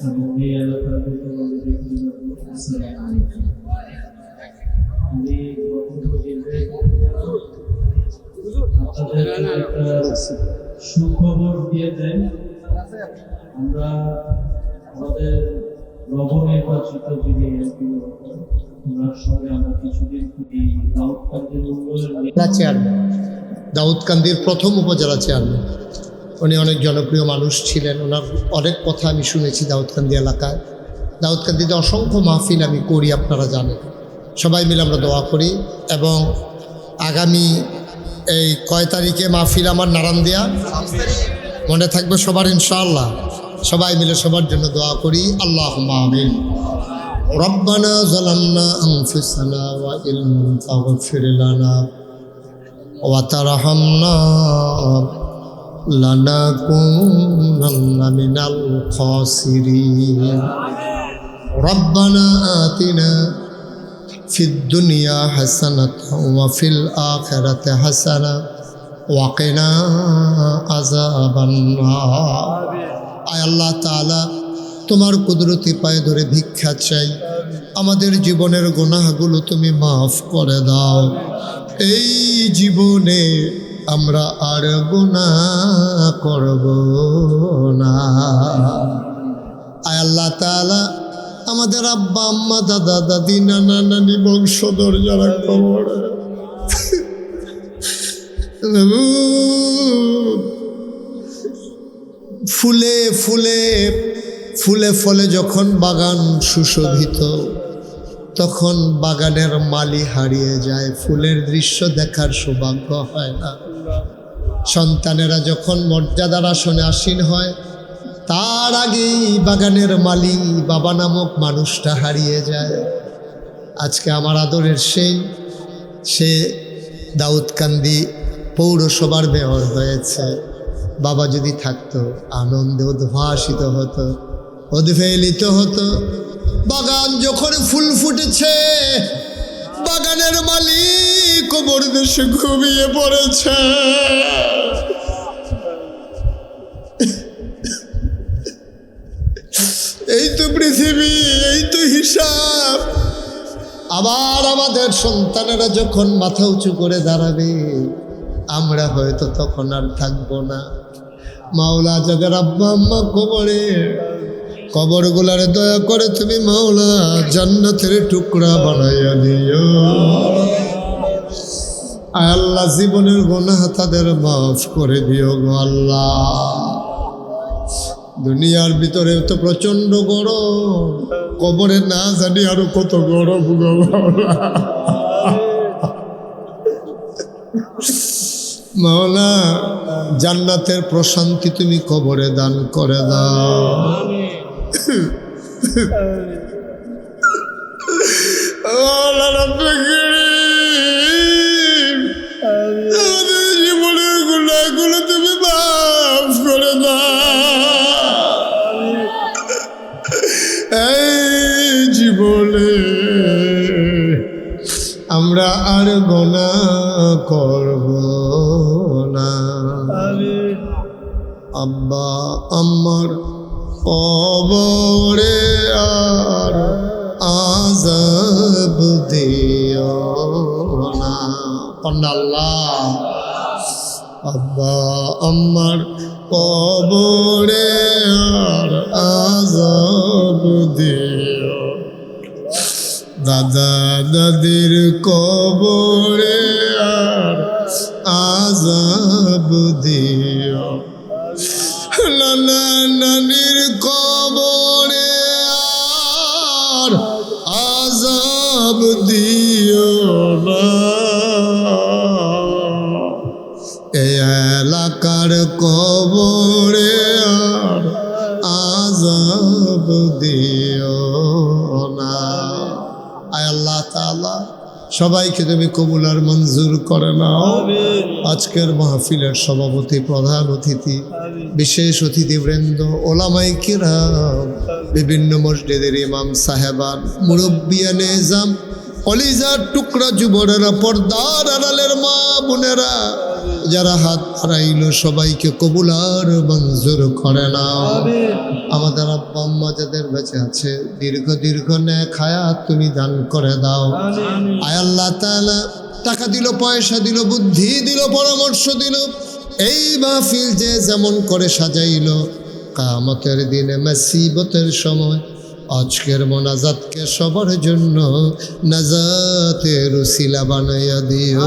এবং এই এলাকার আমি আপনাদের একটা সুখবর দিয়ে দেন। আমরা আমাদের নবনির্বাচিত যিনি এমপি, ওনার সঙ্গে আমরা কিছুদিন এই দাউদকান্দির চেয়ারম্যান, দাউদকান্দির প্রথম উপজেলা চেয়ারম্যান, উনি অনেক জনপ্রিয় মানুষ ছিলেন। ওনার অনেক কথা আমি শুনেছি দাউদকান্দি এলাকায়। দাউদকান্দিতে অসংখ্য মাহফিল আমি করি, আপনারা জানেন। সবাই মিলে আমরা দোয়া করি। এবং আগামী এই কয় তারিখে মাহফিল আমার নারায়ণদিয়া, মনে থাকবে সবার ইনশাআল্লাহ। সবাই মিলে সবার জন্য দোয়া করি, আল্লাহুম্মা আমিন। রব্বানা যালামনা আনফুসানা ওয়া ইল্লাম তাগফির লানা ওয়া তারহামনা লানাকুনান্না মিনাল খাসিরিন। রব্বানা আতিনা ফিদ দুনিয়া হাসানাতাও ওয়া ফিল আখিরাতি হাসানা ওয়া কিনা আযাবান নার। আয় আল্লাহ তাআলা, তোমার কুদরতি পায়ে ধরে ভিক্ষা চাই, আমাদের জীবনের গুনাহগুলো তুমি মাফ করে দাও। এই জীবনে আমরা আর গুনাহ করব না। আয় আল্লাহ তাআলা, আমাদের আব্বা আম্মা দাদা দাদি নানা নানি বংশধর যারা কবরে, ফুলে ফুলে ফুলে ফলে যখন বাগান সুশোভিত, তখন বাগানের মালি হারিয়ে যায়, ফুলের দৃশ্য দেখার সৌভাগ্য হয় না। সন্তানেরা যখন মর্যাদার আসনে আসীন হয়, তার আগেই বাগানের মালি বাবা নামক মানুষটা হারিয়ে যায়। আজকে আমার আদরের সে দাউদকান্দি পৌরসভার মেয়র হয়েছে। বাবা যদি থাকতো, আনন্দে উদ্ভাসিত হতো, উদ্বেলিত হতো। বাগান যখন ফুল ফুটেছে, বাগানের মালিক কবর দেশে ঘুমিয়ে পড়েছে। এই তো পৃথিবী, এই তো হিসাব। আবার আমাদের সন্তানেরা যখন মাথা উঁচু করে দাঁড়াবে, আমরা হয়তো তখন আর থাকবো না। মাওলা, যাদের আব্বা আম্মা কবরে, কবরগুলারে দয়া করে তুমি মাওলা জান্নাতের টুকরা বানাইয়া দিও। আয় আল্লাহ, জীবনের গুনাহ তাদের মাফ করে দিও গো আল্লাহ। দুনিয়ার ভিতরে তো প্রচন্ড গরম, কবরে না জানি আরো কত গরম গো মাওলা। মাওলা, জান্নাতের প্রশান্তি তুমি কবরে দান করে দাও। আমাদের জীবনের গুনাহগুলো তুমি মাফ করে দাও। এই জীবনে আমরা আর গুনাহ করব না। আব্বা আম্মার কবরে আর আযাব দিও না। আল্লাহ আব্বা আম্মার কবরে আর আযাব দিও, দাদা দাদির কবরে আর আযাব দিও, নানা নানির কবরে আর আযাব দিও না। এই এলাকার কবরে আর আযাব দিও না। আয় আল্লাহ তাআলা সবাইকে তুমি কবুল আর মঞ্জুর করে নাও। আজকের মাহফিলের সভাপতি, প্রধান অতিথি, বিশেষ অতিথিবৃন্দ, ওলামায়ে কিরাম, বিভিন্ন মসজিদের ইমাম সাহেবান, মুরব্বিয়ানে এজাম, কলিজার টুকরা যুবকেরা, পর্দার আড়ালের মা বোনেরা, যারা হাত হারাইল সবাইকে কবুল আর মঞ্জুর করে নাও। আমাদের আব্বা আম্মা যাদের বেঁচে আছে দীর্ঘ দীর্ঘ নেক হায়াত তুমি দান করে দাও। আয় আল্লাহ তাআলা টাকা দিল, পয়সা দিল, বুদ্ধি দিল, পরামর্শ দিল, এই মাহফিল যে যেমন করে সাজাইল, কিয়ামতের দিনে মুসিবতের সময় আজকের মোনাজাতকে সবার জন্য নাজাতের উসিলা বানাইয়া দিও।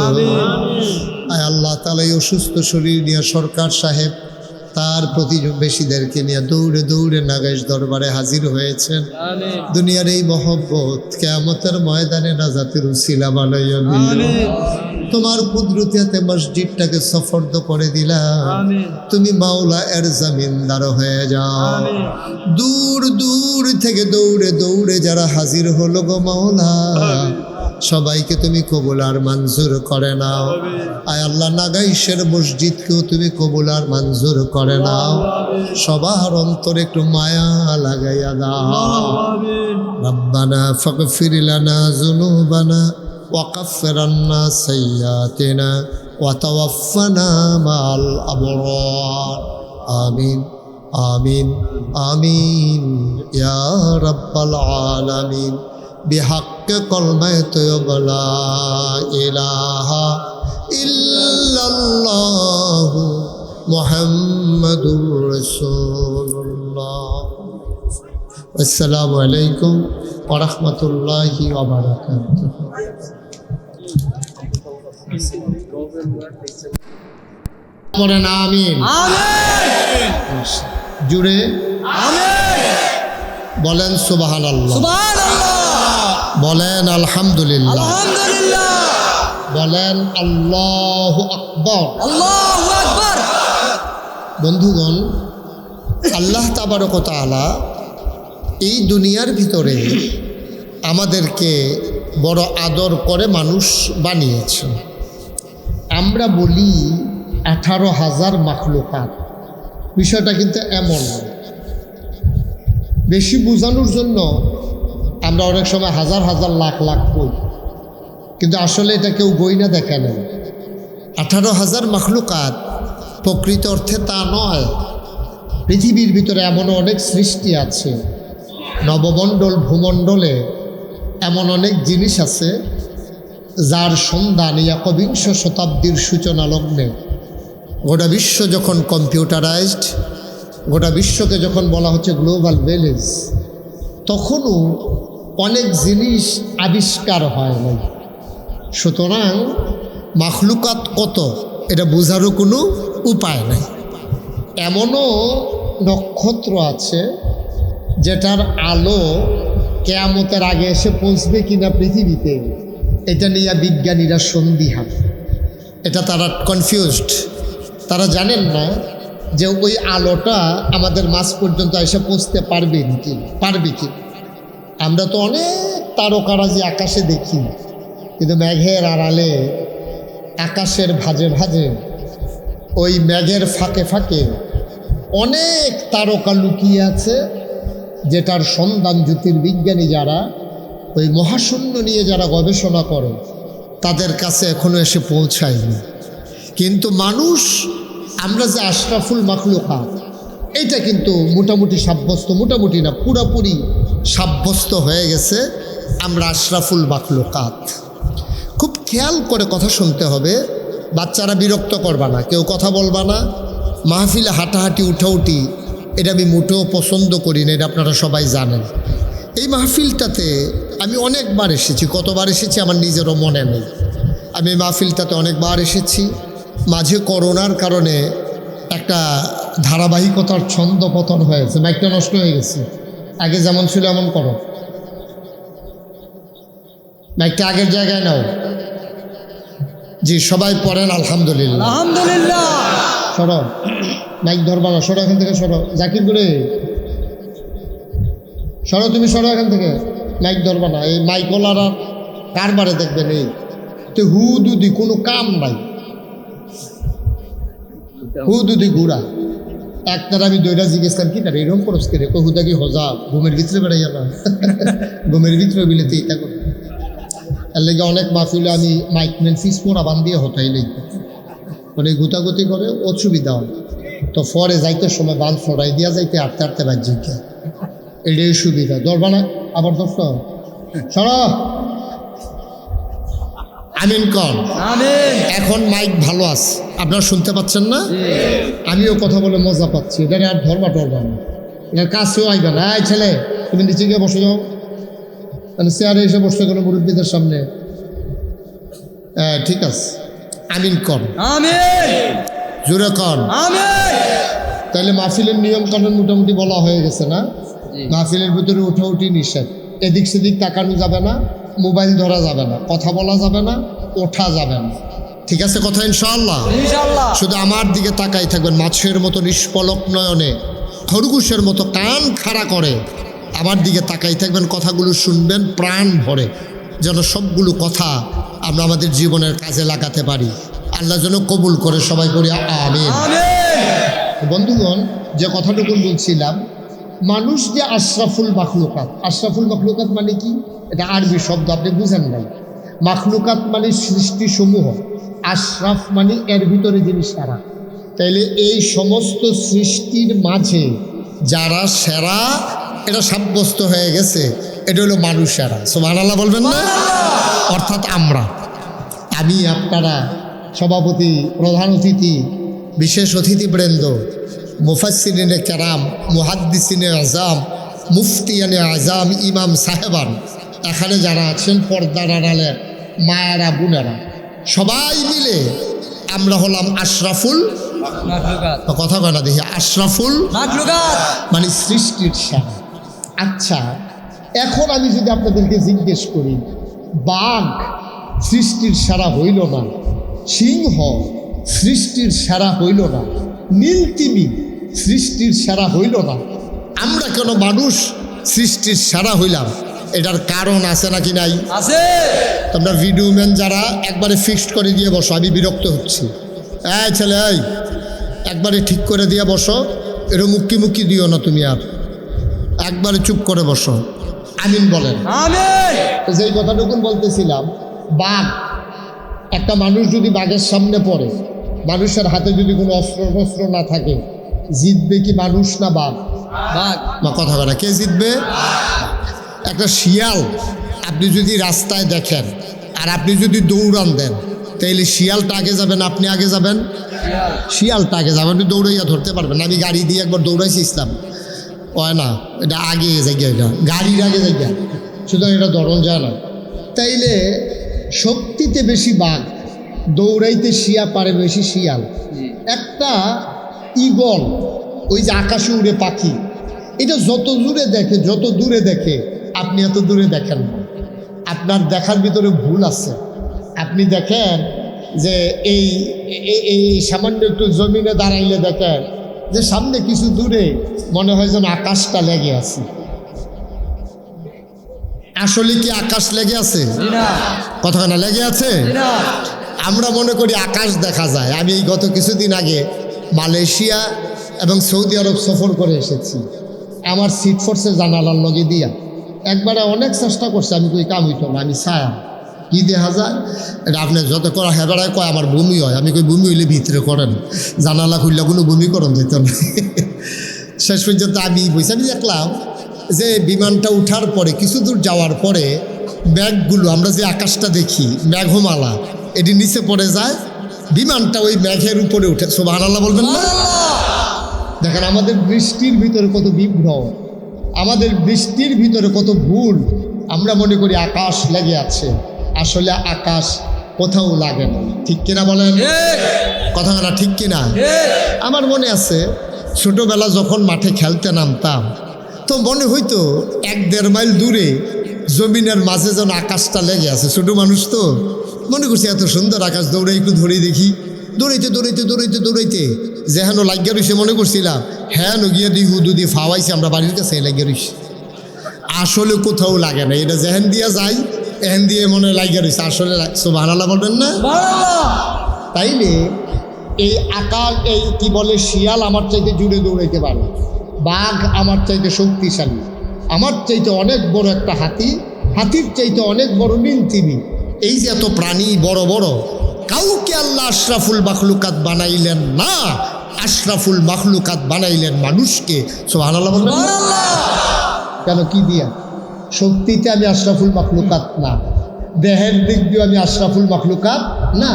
আয় আল্লাহ তাআলা এই অসুস্থ শরীর নিয়ে সরকার সাহেব তার প্রতিবেশীদেরকে নিয়ে দৌড়ে দৌড়ে নাগেশ দরবারে হাজির হয়েছেন। দুনিয়ার এই মহব্বত কিয়ামতের ময়দানে নাজাতের উসিলা বানাইয়া দিও। তোমার কুদরতিতে মসজিদটাকে সফর্দ করে দিলাম, তুমি মাওলা এর জমিনদার হয়ে যাও। দূর দূর থেকে দৌড়ে দৌড়ে যারা হাজির হলো গো মাওলা, সবাইকে তুমি কবুল আর মঞ্জুর করে নাও। আয় আল্লাহ নাগাইশের মসজিদকেও তুমি কবুল আর মঞ্জুর করে নাও। সবার অন্তরে একটু মায়া লাগাইয়া দাও। রব্বানা ফাগফির লানা যুনুবানা ওয়াকাফির আন্না সাইয়্যাতিনা ওয়া তাওয়াফানা মাল আবরার। আমিন আমিন আমিন ইয়া রাব্বাল আলামিন। বিহাক্কে কলমায়ে তয়্যিবা লা ইলাহা ইল্লাল্লাহু মুহাম্মাদুর রাসূলুল্লাহ। আসসালামু আলাইকুম ওয়া রাহমাতুল্লাহি ওয়া বারাকাতুহু। পড়েন আমিন। জুড়ে বলেন সুবহানাল্লাহ, বলেন আলহামদুলিল্লাহ, বলেন আল্লাহু আকবার। বন্ধুগণ, আল্লাহ তাবারক ওয়া তাআলা এই দুনিয়ার ভিতরে আমাদেরকে বড় আদর করে মানুষ বানিয়েছেন। আমরা বলি 18,000 মাখলুকাত, বিষয়টা কিন্তু এমন না। বেশি বোঝানোর জন্য আমরা অনেক সময় হাজার হাজার লাখ লাখ কই, কিন্তু আসলে এটা কেউ গইনা দেখে না। 18,000 মাখলুকাত প্রকৃত অর্থে তা নয়। পৃথিবীর ভিতরে এমন অনেক সৃষ্টি আছে, নবমণ্ডল ভূমণ্ডলে এমন অনেক জিনিস আছে যার সন্ধান একবিংশ শতাব্দীর সূচনা লগ্নে, গোটা বিশ্ব যখন কম্পিউটারাইজড, গোটা বিশ্বকে যখন বলা হচ্ছে গ্লোবাল ভিলেজ, তখনও অনেক জিনিস আবিষ্কার হয় নাই। সুতরাং মাখলুকাত কত এটা বোঝারও কোনো উপায় নাই। এমনও নক্ষত্র আছে যেটার আলো কিয়ামতের আগে এসে পৌঁছবে কিনা পৃথিবীতে, এটা নিয়ে বিজ্ঞানীরা সন্দিহান। এটা তারা কনফিউজড, তারা জানেন না যে ওই আলোটা আমাদের মাঝ পর্যন্ত এসে পৌঁছতে পারবে কি। আমরা তো অনেক তারকারাজি আকাশে দেখি, কিন্তু মেঘের আড়ালে, আকাশের ভাঁজে ভাঁজে, ওই মেঘের ফাঁকে ফাঁকে অনেক তারকা লুকিয়ে আছে, যেটার সন্ধান জ্যোতির্বিজ্ঞানী যারা, ওই মহাশূন্য নিয়ে যারা গবেষণা করে, তাদের কাছে এখনো এসে পৌঁছায়নি। কিন্তু মানুষ, আমরা যে আশরাফুল মাখলুকাত, এইটা কিন্তু মোটামুটি সাব্যস্ত, মোটামুটি না পুরোপুরি সাব্যস্ত হয়ে গেছে আমরা আশরাফুল মাখলুকাত। খুব খেয়াল করে কথা শুনতে হবে, বাচ্চারা বিরক্ত করবা না, কেউ কথা বলবা না, মাহফিলে হাঁটাহাঁটি উঠাউটি এটা আমি মোটেও পছন্দ করি না, এটা আপনারা সবাই জানেন। এই মাহফিলটাতে আমি অনেকবার এসেছি, কতবার এসেছি আমার নিজেরও মনে নেই। আমি এই মাহফিলটাতে অনেকবার এসেছি, মাঝে করোনার কারণে একটা ধারাবাহিকতার ছন্দ পতন হয়েছে, মাইকটা নষ্ট হয়ে গেছে। আগে যেমন ছিল এমন করো, মাইকটা আগের জায়গায় নাও। জি সবাই পড়েন আলহামদুলিল্লাহ। আলহামদুলিল্লাহ। সরো, মাইক ধরবা না, সরো এখান থেকে, সরো জাকির করে সরো, তুমি সরো এখান থেকে, মাইক ধরবা না। এই মাইকওয়ালারা কারবারে দেখবেন এই তো হুদুদি কোনো কাম নাই, হুদুদি ঘুরা। একটার আমি দৈরা জিজ্ঞেসলাম কি তার এরকম করস কে রে, হুদা কি হজা ঘুমের ভিতরে বেড়াইয়া না, ঘুমের ভিতরে বিলেতে এটা করে। এর লেগে অনেক মাহফিলে আমি মাইকম্যান ফিস মোড়া বান দিয়ে হতাই লেগে মানে গুতাগুতি করে অসুবিধা হয়, তো পরে যাইতে সময় বান ফড়াই দিয়া যাইতে আটতে আটতে বাজ্যিকা, এটাই সুবিধা। ধরবা না আবার দোস্ত সরা আমিন কর। এখন মাইক ভালো আছে, আপনারা শুনতে পাচ্ছেন না? আমিও কথা বলে মজা পাচ্ছি, এটা আর ধরবা টরবা না, এটার কাছেও আইবা না। এই ছেলে তুমি নিচে গিয়ে বসে যাও, মানে চেয়ারে এসে বসতে গেলো মুরব্বীদের সামনে। হ্যাঁ ঠিক আছে, আমিন কর, জোরে কর। তাহলে মাহফিলের নিয়ম কানুন মোটামুটি বলা হয়ে গেছে না? মাহফিলের ভিতরে উঠাউঠি নিষেধ, এদিক সেদিক তাকানো যাবে না, মোবাইল ধরা যাবে না, কথা বলা যাবে না, ওঠা যাবে না, ঠিক আছে কথা ইনশাআল্লাহ? শুধু আমার দিকে তাকাই থাকবেন, মাছের মতো নিষ্পলক নয়নে, খরগোশের মতো কান খাড়া করে আমার দিকে তাকাই থাকবেন, কথাগুলো শুনবেন প্রাণ ভরে, যেন সবগুলো কথা আমরা আমাদের জীবনের কাজে লাগাতে পারি। আল্লাহ যেন কবুল করে, সবাই করি আমিন। বন্ধুগণ, যে কথাটুকু বলছিলাম, মানুষ যে আশরাফুল মাখলুকাত, আশরাফুল মাখলুকাত মানে কি? এটা আরবি শব্দ, আপনি বুঝেন নাই। মাখলুকাত মানে সৃষ্টি সমূহ, আশরাফ মানে এর ভিতরে যিনি সেরা। তাইলে এই সমস্ত সৃষ্টির মাঝে যারা সেরা এটা সাব্যস্ত হয়ে গেছে, এটা হলো মানুষ সেরা। সুবহানাল্লাহ বলবেন না? অর্থাৎ আমরা, আমি, আপনারা, সভাপতি, প্রধান অতিথি, বিশেষ অতিথিবৃন্দ, মুফাসসিরিনে কেরাম, মুহাদ্দিসিনে আজাম, মুফতিয়ানে আজাম, ইমাম সাহেবান, এখানে যারা আছেন পর্দার আড়ালের মায়েরা, বোনেরা, সবাই মিলে আমরা হলাম আশরাফুল কথা কয় না দেখি, আশরাফুল মানে সৃষ্টির সেরা। আচ্ছা, এখন আমি যদি আপনাদেরকে জিজ্ঞেস করি, বাঘ সৃষ্টির সেরা হইল না, সিংহ সৃষ্টির সেরা হইল না, নীলতিমি সৃষ্টির সেরা হইল না, আমরা কেন মানুষ সৃষ্টির সেরা হইলাম? এটার কারণ আছে নাকি নাই? আছে। তোমরা ভিডিও ম্যান যারা একবারে ফিক্সড করে দিয়ে বসো, আমি বিরক্ত হচ্ছি। এই ছেলে, এই একবারে ঠিক করে দিয়ে বসো, এর মুক্কি মুক্কি দিও না তুমি, আর একবারে চুপ করে বসো। আমিন বলেন। যেই কথাটুকু বলতেছিলাম, বাঘ, একটা মানুষ যদি বাঘের সামনে পড়ে, মানুষের হাতে যদি কোনো অস্ত্র না থাকে, জিতবে কি মানুষ না বাঘ? বা কথা বলে কে জিতবে? একটা শিয়াল আপনি যদি রাস্তায় দেখেন আর আপনি যদি দৌড়ান দেন, তাইলে শিয়ালটা আগে যাবেন, আপনি আগে যাবেন? শিয়ালটা আগে যাবেন, আপনি দৌড়াইয়া ধরতে পারবেন। আমি গাড়ি দিয়ে একবার দৌড়াইছি, ইসলাম হয় না, এটা আগে যাইয়া, এটা গাড়ির আগে যাইয়া, সুতরাং এটা ধরন যায় না। তাইলে শক্তিতে বেশি বাঘ, দৌড়াইতে শিয়া পারে বেশি শিয়াল। একটা ঈগল, ওই যে আকাশে উড়ে পাখি, এটা যত দূরে দেখে আপনি এত দূরে দেখেন না, আপনার দেখার ভিতরে ভুল আছে। আপনি দেখেন যে এই সামান্য একটু জমিনে দাঁড়াইলে দেখেন যে সামনে কিছু দূরে মনে হয় যেন আকাশটা লেগে আছে। আসলে কি আকাশ লেগে আছে? কথা না, লেগে আছে? আমরা মনে করি আকাশ দেখা যায়। আমি এই গত কিছুদিন আগে মালয়েশিয়া এবং সৌদি আরব সফর করে এসেছি, আমার সিট ফোর্সে জানালার লগে দিয়া একবারে অনেক চেষ্টা করছে, আমি কই কাম হইতো না, আমি ছায়া কি দেখা যায় এটা আপনি যত করা হেবারায় কয় আমার বমি হয়, আমি কই বমি হইলে ভিতরে করেন, জানালা খুললে কোনো বমি করেন যেত না। শেষ পর্যন্ত আমি দেখলাম যে বিমানটা উঠার পরে কিছু দূর যাওয়ার পরে মেঘগুলো আমরা যে আকাশটা দেখি মেঘমালা এটি নিচে পড়ে যায়, বিমানটা ওই মেঘের উপরে উঠে। সুবহানাল্লাহ বলবেন না? দেখেন আমাদের বৃষ্টির ভিতরে কত বিভ্রম, আমাদের বৃষ্টির ভিতরে কত ভুল। আমরা মনে করি আকাশ লেগে আছে, আসলে আকাশ কোথাও লাগে না। ঠিক কিনা বলেন? কথা না ঠিক কিনা? আমার মনে আছে ছোটবেলা যখন মাঠে খেলতে নামতাম তো মনে হইতো 1-1.5 মাইল দূরে জমিনের মাঝে যেন আকাশটা লেগে আছে। ছোট মানুষ তো মনে করছি এত সুন্দর আকাশ, দৌড়ে একটু ধরে দেখি, দৌড়াইতে দৌড়াইতে দৌড়াইতে দৌড়াইতে যেহেন লাগিয়া রয়েছে মনে করছিলাম হ্যাঁ নগিয়া দিয়ে হুদু দিয়ে ফাওয়াইছে আমরা বাড়ির কাছে লাগিয়া রয়েছে। আসলে কোথাও লাগে না, এটা যেহেন দিয়া যায় এহেন দিয়ে মনে লাগিয়া রয়েছে, আসলে সুবহানাল্লাহ বলবেন না? তাইলে এই আকাশ, এই কি বলে শিয়াল আমার চাইতে জুড়ে দৌড়াইতে পারে, বাঘ আমার চাইতে শক্তিশালী, আমার চাইতে অনেক বড় একটা হাতি, হাতির চাইতে অনেক বড় নীলতিমি। এই যে এত প্রাণী বড় বড়, কাউকে আল্লাহ আশরাফুল মাখলুকাত বানাইলেন না, আশরাফুল মাখলুকাত বানাইলেন মানুষকে। সুবহানাল্লাহ বলবেন না? কেন কি দিয়া? শক্তিতে আমি আশরাফুল মাখলুকাত না, দেহের দিক দিয়ে আমি আশরাফুল মাখলুকাত না,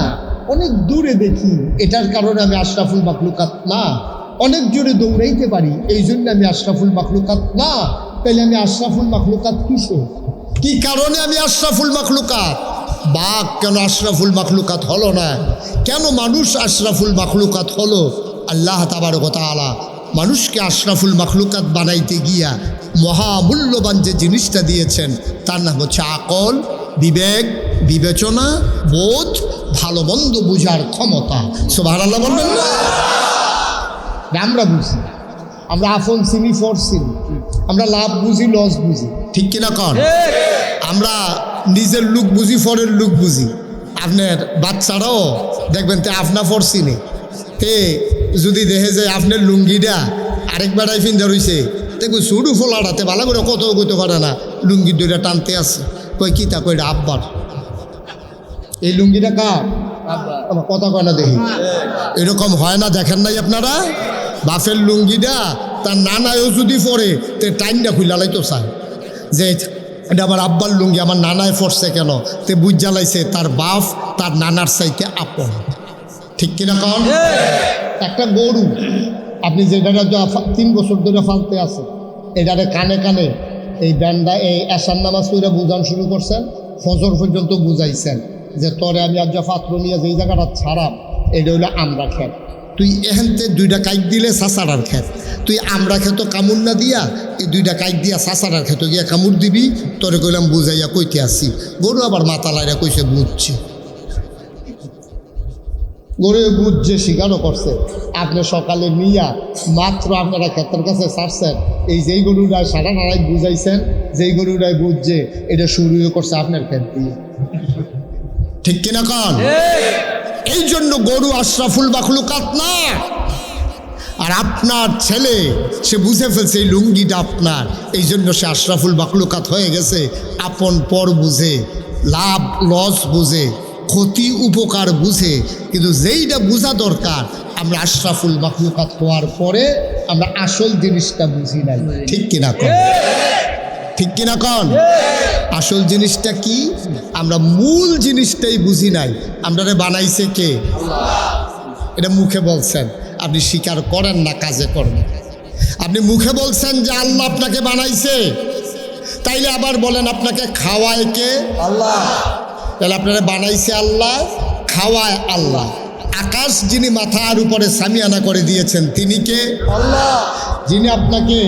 অনেক দূরে দেখি এটার কারণে আমি আশরাফুল মাখলুকাত না, অনেক জোরে দৌড়াইতে পারি এই জন্য আমি আশরাফুল মাখলুকাত না। তাহলে আমি আশরাফুল মাখলুকাত কিসে, কি কারণে আমি আশরাফুল মাখলুকাত? বাঘ কেন আশরাফুল মাখলুকাত হলো না? কেন মানুষ আশরাফুল মাখলুকাত হলো? আল্লাহ তাবারক ওয়া তাআলা মানুষকে আশরাফুল মাখলুকাত বানাইতে গিয়া মহামূল্যবান যে জিনিসটা দিয়েছেন তার নাম হচ্ছে আকল, বিবেক, বিবেচনা, বোধ, ভালো মন্দ বুঝার ক্ষমতা। সুবহানাল্লাহ বলবেন না? আমরা বুঝি, আমরা আফন চিনি ফর চিনি, আমরা লাভ বুঝি লস বুঝি। ঠিক কিনা কন? আমরা নিজের লুক বুঝি ফরের লুক বুঝি। আপনার বাচ্চারাও দেখবেন তে আপনা ফর চিনে, তে যদি দেখে যায় আপনার লুঙ্গিটা আরেক বেড়াই ফিন্দা রয়েছে দেখবো শুরু ফোলাটাতে ভালো করে কত কইতে পারে না, লুঙ্গি দুইটা টানতে আছে, কই কি তা কইটা আব্বার। এই লুঙ্গিটা কার? আমার কথা কয় না দেখি। এরকম হয় না, দেখেন নাই আপনারা? বাপের লুঙ্গিটা তার নানায়ও যদি পরে তে টাইমটা খুলে তো চায় যে এটা আমার আব্বার লুঙ্গি, আমার নানায় পড়ছে কেন, তে বুঝ জ্বালাইছে তার বাপ তার নানার চাইতে আপন। ঠিক কিনা কন? একটা গরু আপনি যেটা 3 বছর ধরে ফালতে আছে, এটারে কানে কানে এই ব্যান্ডা এই এশার নামাজ কইরা বুঝান শুরু করছেন, ফজর পর্যন্ত বুঝাইছেন যে তোরে আমি আজ পাত্র নিয়ে যেই জায়গাটা ছাড়াম এটা হইলো আমরা খেত, তুই এখানতে 2টা কাইক দিলে সাসারার খেত, তুই আমরা খেত কামড় না দিয়া এই 2টা কাইক দিয়া সাসারার খেত গিয়া কামড় দিবি, তোরে কইলাম বুঝাইয়া কইতে আসি। গরু আবার মাথা লাইরা কইছে বুঝছি, গরু বুঝছে স্বীকারও করছে। আপনি সকালে নিয়া মাত্র আপনারা ক্ষেতের কাছে ছাড়ছেন, এই যেই গরুটায় সারা নাড়াই বুঝাইছেন, যেই গরুটায় বুঝছে এটা শুরুও করছে আপনার ক্ষেত দিয়ে। ঠিক কিনা কন? এই জন্য গরু আশরাফুল মাখলুকাত না। আর আপনার ছেলে সে বুঝে ফেলছে এই লুঙ্গিটা আপনার, এই জন্য সে আশরাফুল মাখলুকাত হয়ে গেছে। আপন পর বুঝে, লাভ লস বুঝে, ক্ষতি উপকার বুঝে, কিন্তু যেইটা বোঝা দরকার আমরা আশরাফুল মাখলুকাত হওয়ার পরে আমরা আসল জিনিসটা বুঝি নাই। ঠিক কিনা কন? ঠিক কিনা কন? আসল জিনিসটা কি? আমরা মূল জিনিসটাই বুঝি নাই। আমরা বানাইছে কে? এটা মুখে বলছেন, আপনি স্বীকার করেন না, কাজে করেন। আপনি মুখে বলছেন যে আল্লাহ আপনাকে বানাইছে, তাইলে আবার বলেন আপনাকে খাওয়ায় কে? আল্লাহ। তাহলে আপনারা বানাইছে আল্লাহ, খাওয়ায় আল্লাহ। আকাশ যিনি মাথার উপরে সামিয়ানা করে দিয়েছেন তিনি কে? আল্লাহ। যিনি আপনাকে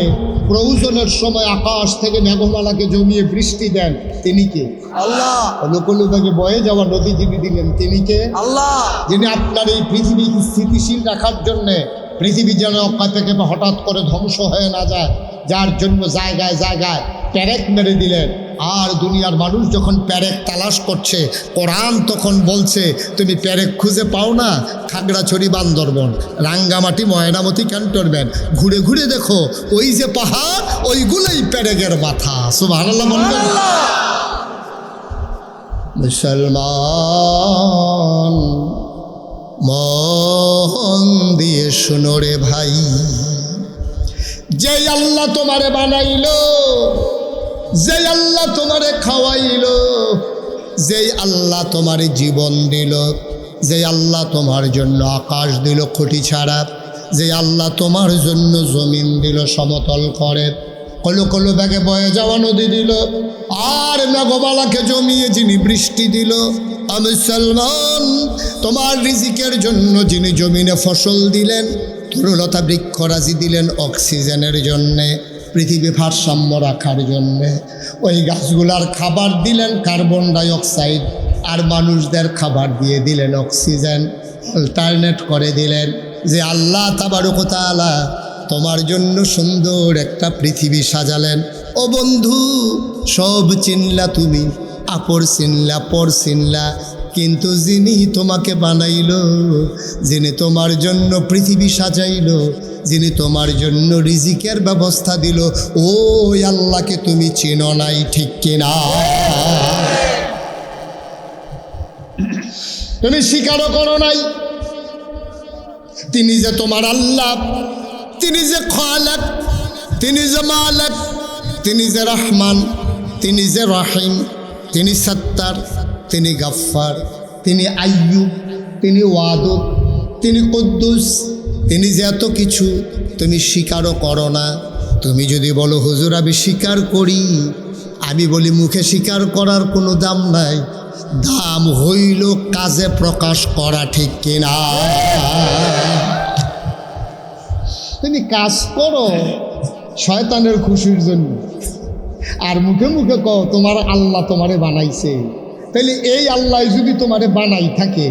প্রয়োজনের সময় আকাশ থেকে মেঘমালাকে জমিয়ে বৃষ্টি দেন তিনি কে? আল্লাহ। লোকলুবাকে বয়ে যাওয়া নদী যিনি দিলেন তিনি কে? আল্লাহ। যিনি আপনার এই পৃথিবীকে স্থিতিশীল রাখার জন্যে, পৃথিবী যেন অক্ষয় থেকে হঠাৎ করে ধ্বংস হয়ে না যায়, যার জন্য জায়গায় জায়গায় প্যারেক মেরে দিলেন। আর দুনিয়ার মানুষ যখন প্যারেক তালাশ করছে, কোরআন তখন বলছে তুমি প্যারেক খুঁজে পাও না, খাগড়াছড়ি, বান্দরবন, রাঙ্গামাটি, ময়নামতি, ক্যান্টনমেন্ট ঘুরে ঘুরে দেখো, ওই যে পাহাড় ওইগুলোই প্যারেকের মাথা। সুবহানাল্লাহ বলবেন? মুসলমান মন দিয়ে শুনো রে ভাই, যে আল্লাহ তোমারে বানাইলো, যে আল্লাহ তোমারে খাওয়াইলো, যে আল্লাহ তোমারে জীবন দিল, যে আল্লাহ তোমার জন্য আকাশ দিল খুঁটি ছাড়া, যে আল্লাহ তোমার জন্য জমিন দিল সমতল করে, কলো কলো ব্যাগে বয়ে যাওয়া নদী দিল, আর মেঘমালাকে জমিয়ে যিনি বৃষ্টি দিল, আমি মুসলমান তোমার রিজিকের জন্য যিনি জমিনে ফসল দিলেন, তরুলতা বৃক্ষরাজি দিলেন অক্সিজেনের জন্যে, পৃথিবী ভারসাম্য রাখার জন্যে, ওই গাছগুলার খাবার দিলেন কার্বন ডাই অক্সাইড, আর মানুষদের খাবার দিয়ে দিলেন অক্সিজেন, অল্টারনেট করে দিলেন। যে আল্লাহ তাবারক ওয়া তাআলা তোমার জন্য সুন্দর একটা পৃথিবী সাজালেন। ও বন্ধু, সব চিনলা তুমি, আপর চিনলা, পর চিনলা, কিন্তু যিনি তোমাকে বানাইলো, যিনি তোমার জন্য পৃথিবী সাজাইলো, যিনি তোমার জন্য রিজিকের ব্যবস্থা দিল, ওই আল্লাহকে তুমি চিনো নাই, ঠিক কিনা? তুমি স্বীকারও করো নাই তিনি যে তোমার আল্লাহ, তিনি যে খালেক, তিনি যে মালিক, তিনি যে রহমান, তিনি যে রহিম, তিনি সত্তার, তিনি গফফার, তিনি আইয়ুব, তিনি ওয়াদুদ, তিনি কুদ্দুস, তিনি যে এত কিছু তুমি স্বীকারও করো না। তুমি যদি বলো হুজুর আমি স্বীকার করি, আমি বলি মুখে স্বীকার করার কোনো দাম নাই, দাম হইল কাজে প্রকাশ করা, ঠিক কিনা? তুমি কাজ করো শয়তানের খুশির জন্য, আর মুখে মুখে কও তোমার আল্লাহ তোমারে বানাইছে। তাইলে এই আল্লাহ যদি তোমারে বানাই থাকে,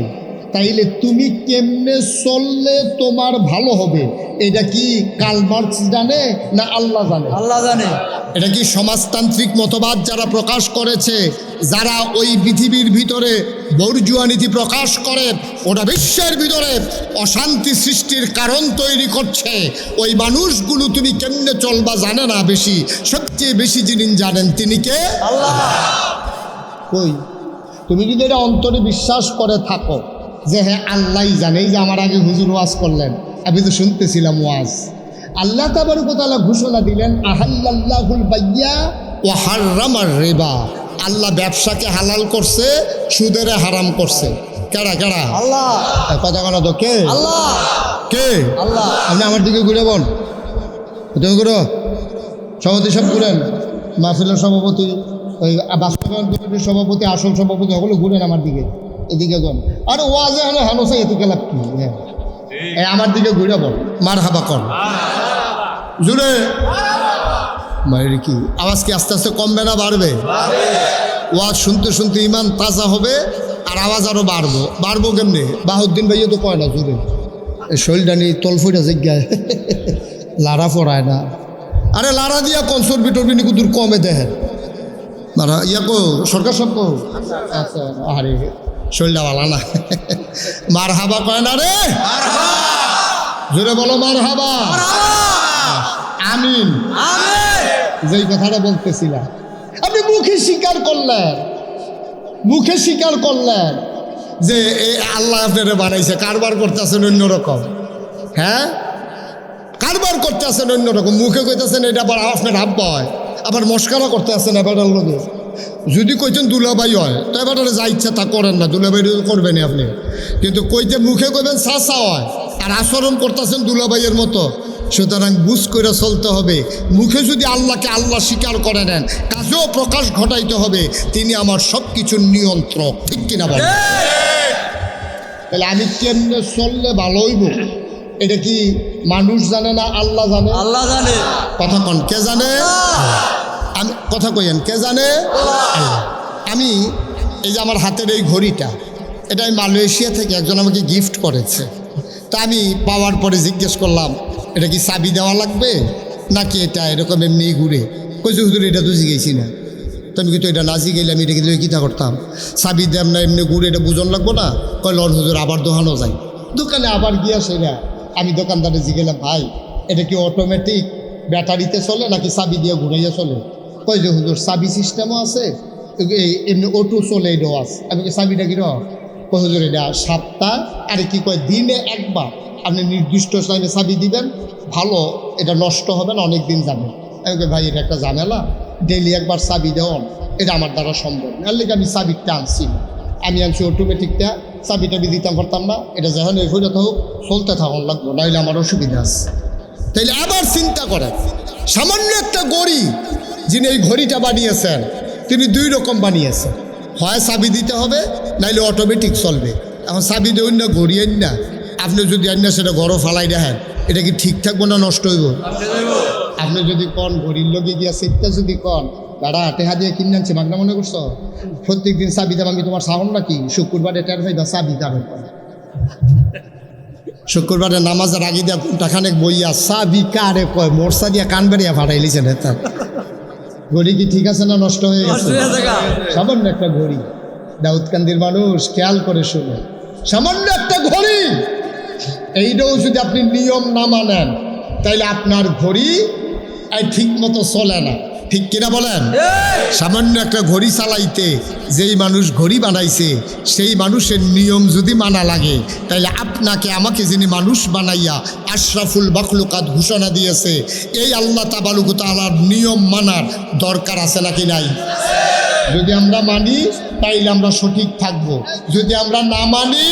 তাইলে তুমি কেমনে চললে তোমার ভালো হবে, এটা কি কার্ল মার্কস জানে না আল্লাহ জানে? আল্লাহ জানে। এটা কি সমাজতান্ত্রিক মতবাদ যারা প্রকাশ করেছে, যারা ওই পৃথিবীর ভিতরে বর্জুয়া নীতি প্রকাশ করে, ওটা বিশ্বের ভিতরে অশান্তি সৃষ্টির কারণ তৈরি করছে, ওই মানুষগুলো তুমি কেমনে চলবা জানে না। বেশি, সবচেয়ে বেশি যিনি জানেন তিনি কে? আল্লাহ। কই তুমি যদি এটা অন্তরে বিশ্বাস করে থাকো যে হ্যাঁ আল্লাহই জানে, এই যে আমার আগে হুজুর ওয়াজ করলেন, আমি তো শুনতেছিলাম ওয়াজ, আল্লাহ তাবারক ওয়া তাআলা ঘোষণা দিলেন আহাল্লাল্লাহুল বাইয়া ওয়া হাররামার রিবা, আল্লাহ ব্যবসাকে হালাল করছে, সুদের হারাম করছে। কারা কারা? আল্লাহ। কথা বলো তো, কে? আল্লাহ। কে? আল্লাহ। আপনি আমার দিকে ঘুরে বল, তুমি ঘুরো, সভাপতি সব ঘুরেন, মাহফিলের সভাপতি, ওই বাস্তবায়ন কমিটির সভাপতি, আসল সভাপতি, ওগুলো ঘুরেন আমার দিকে, এদিকে যান। আরে ওয়াজে হলে হানোসা এতে গেলাম কি? হ্যাঁ, আমার দিকে ঘুরে বল, মার হাবা কর জুড়ে। মায়ের কি আওয়াজ কি আস্তে আস্তে কমবে না বাড়বে? ওয়াজ শুনতে শুনতে ইমান তাজা হবে, আর আওয়াজ আরো বাড়বো। বাড়বো কেমনে? বাহুদ্দিন ভাইয়া তো কয় না জুড়ে, এই শরীরটা নিয়ে তলফুটা জিজ্ঞায় লাড়া পড়ায় না। আরে লাড়া দিয়া কনসর বিটরবি নিকু দূর কমে দেখেন মারা ইয়াকো সরকার সব কো। আচ্ছা, আরে শরীরটা ভালো না, মার হাবা কয় না রে, জোরে বলো মার হাবা। আমিন। যেই কথাটা বলতেছিলাম, আপনি মুখে স্বীকার করলেন, মুখে স্বীকার করলেন যে এই আল্লাহ আপনারা বানাইছে, কারবার করতেছেন অন্যরকম। হ্যাঁ, কারবার করতে আসেন অন্যরকম, মুখে কইতেছেন এটা আবার আপনার আব্বা হয়, আবার মস্কারা করতে আসেন এবারের লোকে। যদি কইতেন দুলাভাই হয় তো এবার যা ইচ্ছা তা করেন না, দুলাভাই করবেনি আপনি, কিন্তু কইতে মুখে কইবেন চাচা হয়, আর আচরণ করতেছেন দুলাভাইয়ের মতো। সুতরাং বুঝ করে চলতে হবে। মুখে যদি আল্লাহকে আল্লাহ স্বীকার করে নেন, কাজেও প্রকাশ ঘটাইতে হবে তিনি আমার সব কিছুর নিয়ন্ত্রক, ঠিক কিনা বলেন? তাহলে আমি কেমনে চললে ভালো হইব, এটা কি মানুষ জানে না আল্লাহ জানে? আল্লাহ জানে। কথা কন, কে জানে? আমি কথা কইয়েন, কে জানে? আল্লাহ। আমি এই যে আমার হাতের এই ঘড়িটা, এটা আমি মালয়েশিয়া থেকে একজন আমাকে গিফট করেছে। তা আমি পাওয়ার পরে জিজ্ঞেস করলাম এটা কি চাবি দেওয়া লাগবে নাকি এটা এরকম এমনি ঘুরে? কইছে হুজুর এটা তো জিগেছি না। তো আমি কিন্তু এটা না জিগেলে আমি এটা কিন্তু কীটা করতাম, চাবি দেম না এমনি ঘুরে, এটা বুঝন লাগবো না। কয় লন হুজুর আবার দোকানও যাই, দোকানে আবার গিয়া সেটা আমি দোকানদারে জিগেলাম ভাই এটা কি অটোমেটিক ব্যাটারিতে চলে নাকি চাবি দিয়ে ঘুরাইয়া চলে? কই যে হুজুর চাবি সিস্টেমও আছে, এই এমনি অটো চলে, এটাও আছে। আমি চাবিটা কি কই হুজুর এটা সপ্তাহ, আরে কি কয় দিনে একবার, আপনি নির্দিষ্ট টাইমে চাবি দিবেন, ভালো, এটা নষ্ট হবে না, অনেক দিন যাবে। আমি ভাই এটা একটা ঝামেলা, ডেইলি একবার চাবি দেওয়ান, এটা আমার দ্বারা সম্ভব না। এর লেগে আমি চাবিটা আনছি না। আমি আনছি অটোমেটিকটা, চাবি টাবি দিতাম পারতাম না, এটা যখন এই ফিরত হোক চলতে থাকুন লাগবো, নাহলে আমার অসুবিধা আছে। তাইলে আবার চিন্তা করেন, সামান্য একটা ঘড়ি, যিনি এই ঘড়িটা বানিয়েছেন তিনি দুই রকম বানিয়েছেন, হয় চাবি দিতে হবে নাইলে অটোমেটিক চলবে। এখন চাবি দেউন না, ঘড়ি আইন না, আপনি যদি আইন না সেটা ঘরও ফালাই দেখেন, এটা কি ঠিক থাকবো না নষ্ট হইব? আপনি যদি কন ঘড়ির লগে গিয়া সেটা যদি কন দাদা টেহা দিয়ে কিনে আনছে মাগনা মনে করছো, প্রত্যেক দিন চাবি দেব আমি তোমার সাউন্ড নাকি, শুক্রবারে টের পাইবা চাবি কারণ শুক্রবারে নামাজের আগে দিয়া ঘন্টাখানেক বইয়া চাবি কারে কয় মোরসা দিয়া কান বেরিয়া ফাটাইলিছেন তার ঘড়ি কি ঠিক আছে না নষ্ট হয়ে গেছে? সামান্য একটা ঘড়ি, দাউদকান্দির মানুষ খেয়াল করে শুনে, সামান্য একটা ঘড়ি, এইটাও যদি আপনি নিয়ম না মানেন তাইলে আপনার ঘড়ি ঠিক মতো চলে না, ঠিক কিনা বলেন? সামান্য একটা ঘড়ি চালাইতে যেই মানুষ ঘড়ি বানাইছে সেই মানুষের নিয়ম যদি মানা লাগে, তাইলে আপনাকে আমাকে যিনি মানুষ বানাইয়া আশরাফুল মাখলুকাত ঘোষণা দিয়েছে, এই আল্লাহ তাবারক ওয়া তাআলার নিয়ম মানার দরকার আছে নাকি নাই? যদি আমরা মানি তাইলে আমরা সঠিক থাকব, যদি আমরা না মানি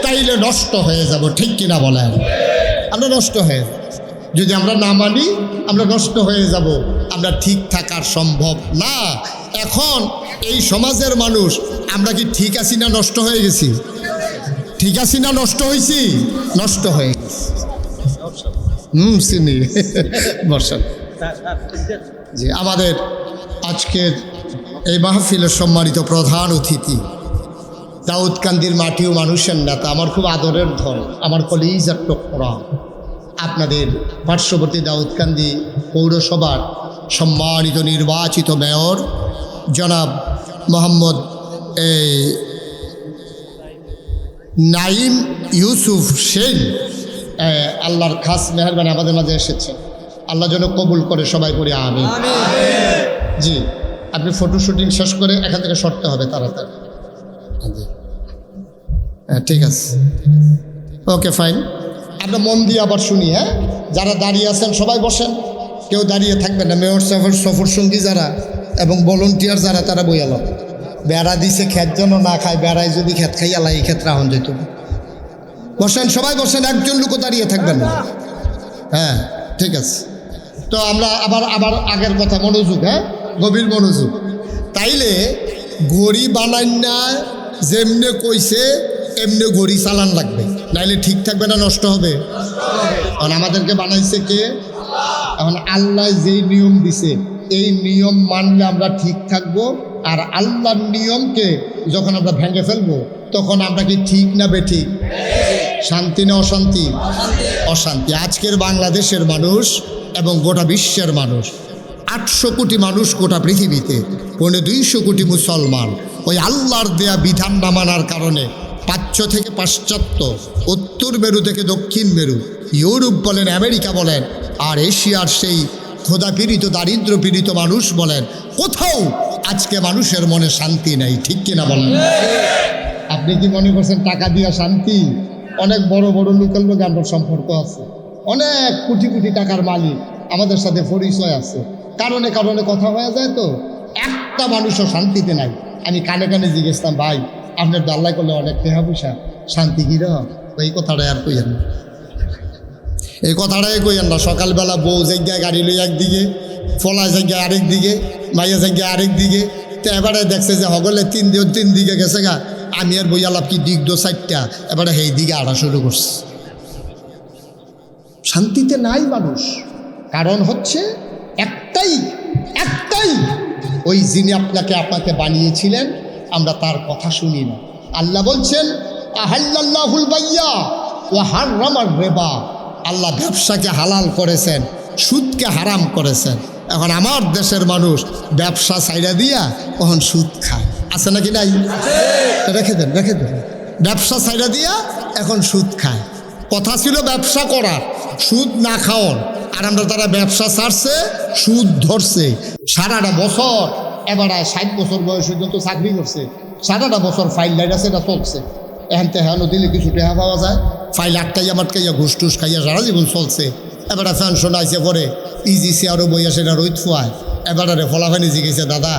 তাইলে নষ্ট হয়ে যাব, ঠিক কিনা বলেন? আমরা নষ্ট হয়ে যাব, যদি আমরা না মানি আমরা নষ্ট হয়ে যাব, আমরা ঠিক থাকার সম্ভব না। এখন এই সমাজের মানুষ আমরা কি ঠিক আছি না নষ্ট হয়ে গেছি? ঠিক আছি না নষ্ট হয়েছি? নষ্ট হয়ে গেছি। চিনি বর্ষা জি। আমাদের আজকের এই মাহফিলের সম্মানিত প্রধান অতিথি দাউদকান্দির মাটি ও মানুষের নেতা, আমার খুব আদরের ধন, আমার কলিজার টুকরা, আপনাদের পার্শ্ববর্তী দাউদকান্দি পৌরসভার সম্মানিত নির্বাচিত মেয়র জনাব মোহাম্মদ নাইম ইউসুফ সেন, আল্লাহর খাস মেহরবানি আমাদের মাঝে এসেছে, আল্লাহ যেন কবুল করে, সবাই পড়ি আমিন। জি, আপনি ফটো শুটিং শেষ করে এখান থেকে সরতে হবে তাড়াতাড়ি। হ্যাঁ ঠিক আছে, ওকে ফাইন। আমরা মন দিয়ে আবার শুনি, হ্যাঁ? যারা দাঁড়িয়ে আছেন সবাই বসেন, কেউ দাঁড়িয়ে থাকবেন না। মেয়র সাহেবের সফর সঙ্গী যারা এবং ভলেন্টিয়ার যারা, তারা বইয়াল বেড়া দিছে খেত যেন না খায়, বেড়ায় যদি খেত খাইয়ালা এই ক্ষেত্রে আহন যেত। বসেন, সবাই বসেন, একজন লোকও দাঁড়িয়ে থাকবেন না। হ্যাঁ ঠিক আছে। তো আমরা আবার আগের কথা, মনোযোগ, হ্যাঁ, গভীর মনোযোগ। তাইলে ঘড়ি বানাই না, যেমনে কইছে এমনি ঘড়ি চালান লাগবে, নাইলে ঠিক থাকবে না নষ্ট হবে। কারণ আমাদেরকে বানাইছে কে? এখন আল্লাহ যেই নিয়ম দিছে এই নিয়ম মানলে আমরা ঠিক থাকবো, আর আল্লাহর নিয়মকে যখন আমরা ভেঙে ফেলবো তখন আমরা কি ঠিক না বেঠিক? শান্তি না অশান্তি? অশান্তি। আজকের বাংলাদেশের মানুষ এবং গোটা বিশ্বের মানুষ, 800 কোটি মানুষ গোটা পৃথিবীতে, 250 কোটি মুসলমান ওই আল্লাহর দেয়া বিধান না মানার কারণে প্রাচ্য থেকে পাশ্চাত্য, উত্তর মেরু থেকে দক্ষিণ মেরু, ইউরোপ বলেন, আমেরিকা বলেন, আর এশিয়ার সেই খোদা পীড়িত দারিদ্র পীড়িত মানুষ বলেন, কোথাও আজকে মানুষের মনে শান্তি নাই, ঠিক কিনা বলেন? আপনি কি মনে করছেন টাকা দিয়া শান্তি? অনেক বড় বড় লোকের লোক আমার সম্পর্ক আছে, অনেক কোটি কোটি টাকার মালিক আমাদের সাথে পরিচয় আছে, কারণে কারণে কথা হয়ে যায়, তো একটা মানুষও শান্তিতে নাই। আমি কানে কানে জিজ্ঞেসতাম, ভাই আপনার দাল্লাই করলে অনেক টাকা পয়সা, শান্তি কি রকম? এই কথাটাই আর কইয়েন না, এই কথাটাই কইয়েন না। সকালবেলা বউ জায়গায় গাড়ি লই একদিকে, ফলা জায়গায় আরেক দিকে, মাইয়া জায়গায় আরেক দিকে, তো এবারে দেখছে যে হগলে তিন দিকে গেছে গা, আমি আর বইয়ালাপ কি দিক দো 4টা, এবারে সেই দিকে আড়া শুরু করছে। শান্তিতে নাই মানুষ, কারণ হচ্ছে একটাই, ওই যিনি আপনাকে বানিয়েছিলেন আমরা তার কথা শুনি না। আল্লাহ বলছেন আহাল্লাল্লাহুল বাইয়া ওয়া হাররামার রিবা, আল্লাহ ব্যবসাকে হালাল করেছেন, সুদকে হারাম করেছেন। এখন আমার দেশের মানুষ ব্যবসা ছাইড়া দিয়া তখন সুদ খায়, আছে নাকি নাই? রেখে দেন, ব্যবসা ছাইড়া দিয়া এখন সুদ খায়। কথা ছিল ব্যবসা করার, সুদ না খাওয়ার, আর আমরা তারা ব্যবসা ছাড়ছে, সুদ ধরছে। সারাটা বছর, এবার 60 বছর বয়স পর্যন্ত চাকরি করছে, সারাটা বছর ফাইল লাইট আছে, এটা চলছে। এখন তেহানো দিলে কিছু টেহা পাওয়া যায়, ফাইল আটকাইয়া মাটকাইয়া ঘুষ টুস খাইয়া সারা জীবন চলছে। এবার পেনশন আইসে পরে ইজি চেয়ারও বইয়া সেটা রোদ ফুয়ায়। এবারে ফলাফানি জিগেছে, দাদা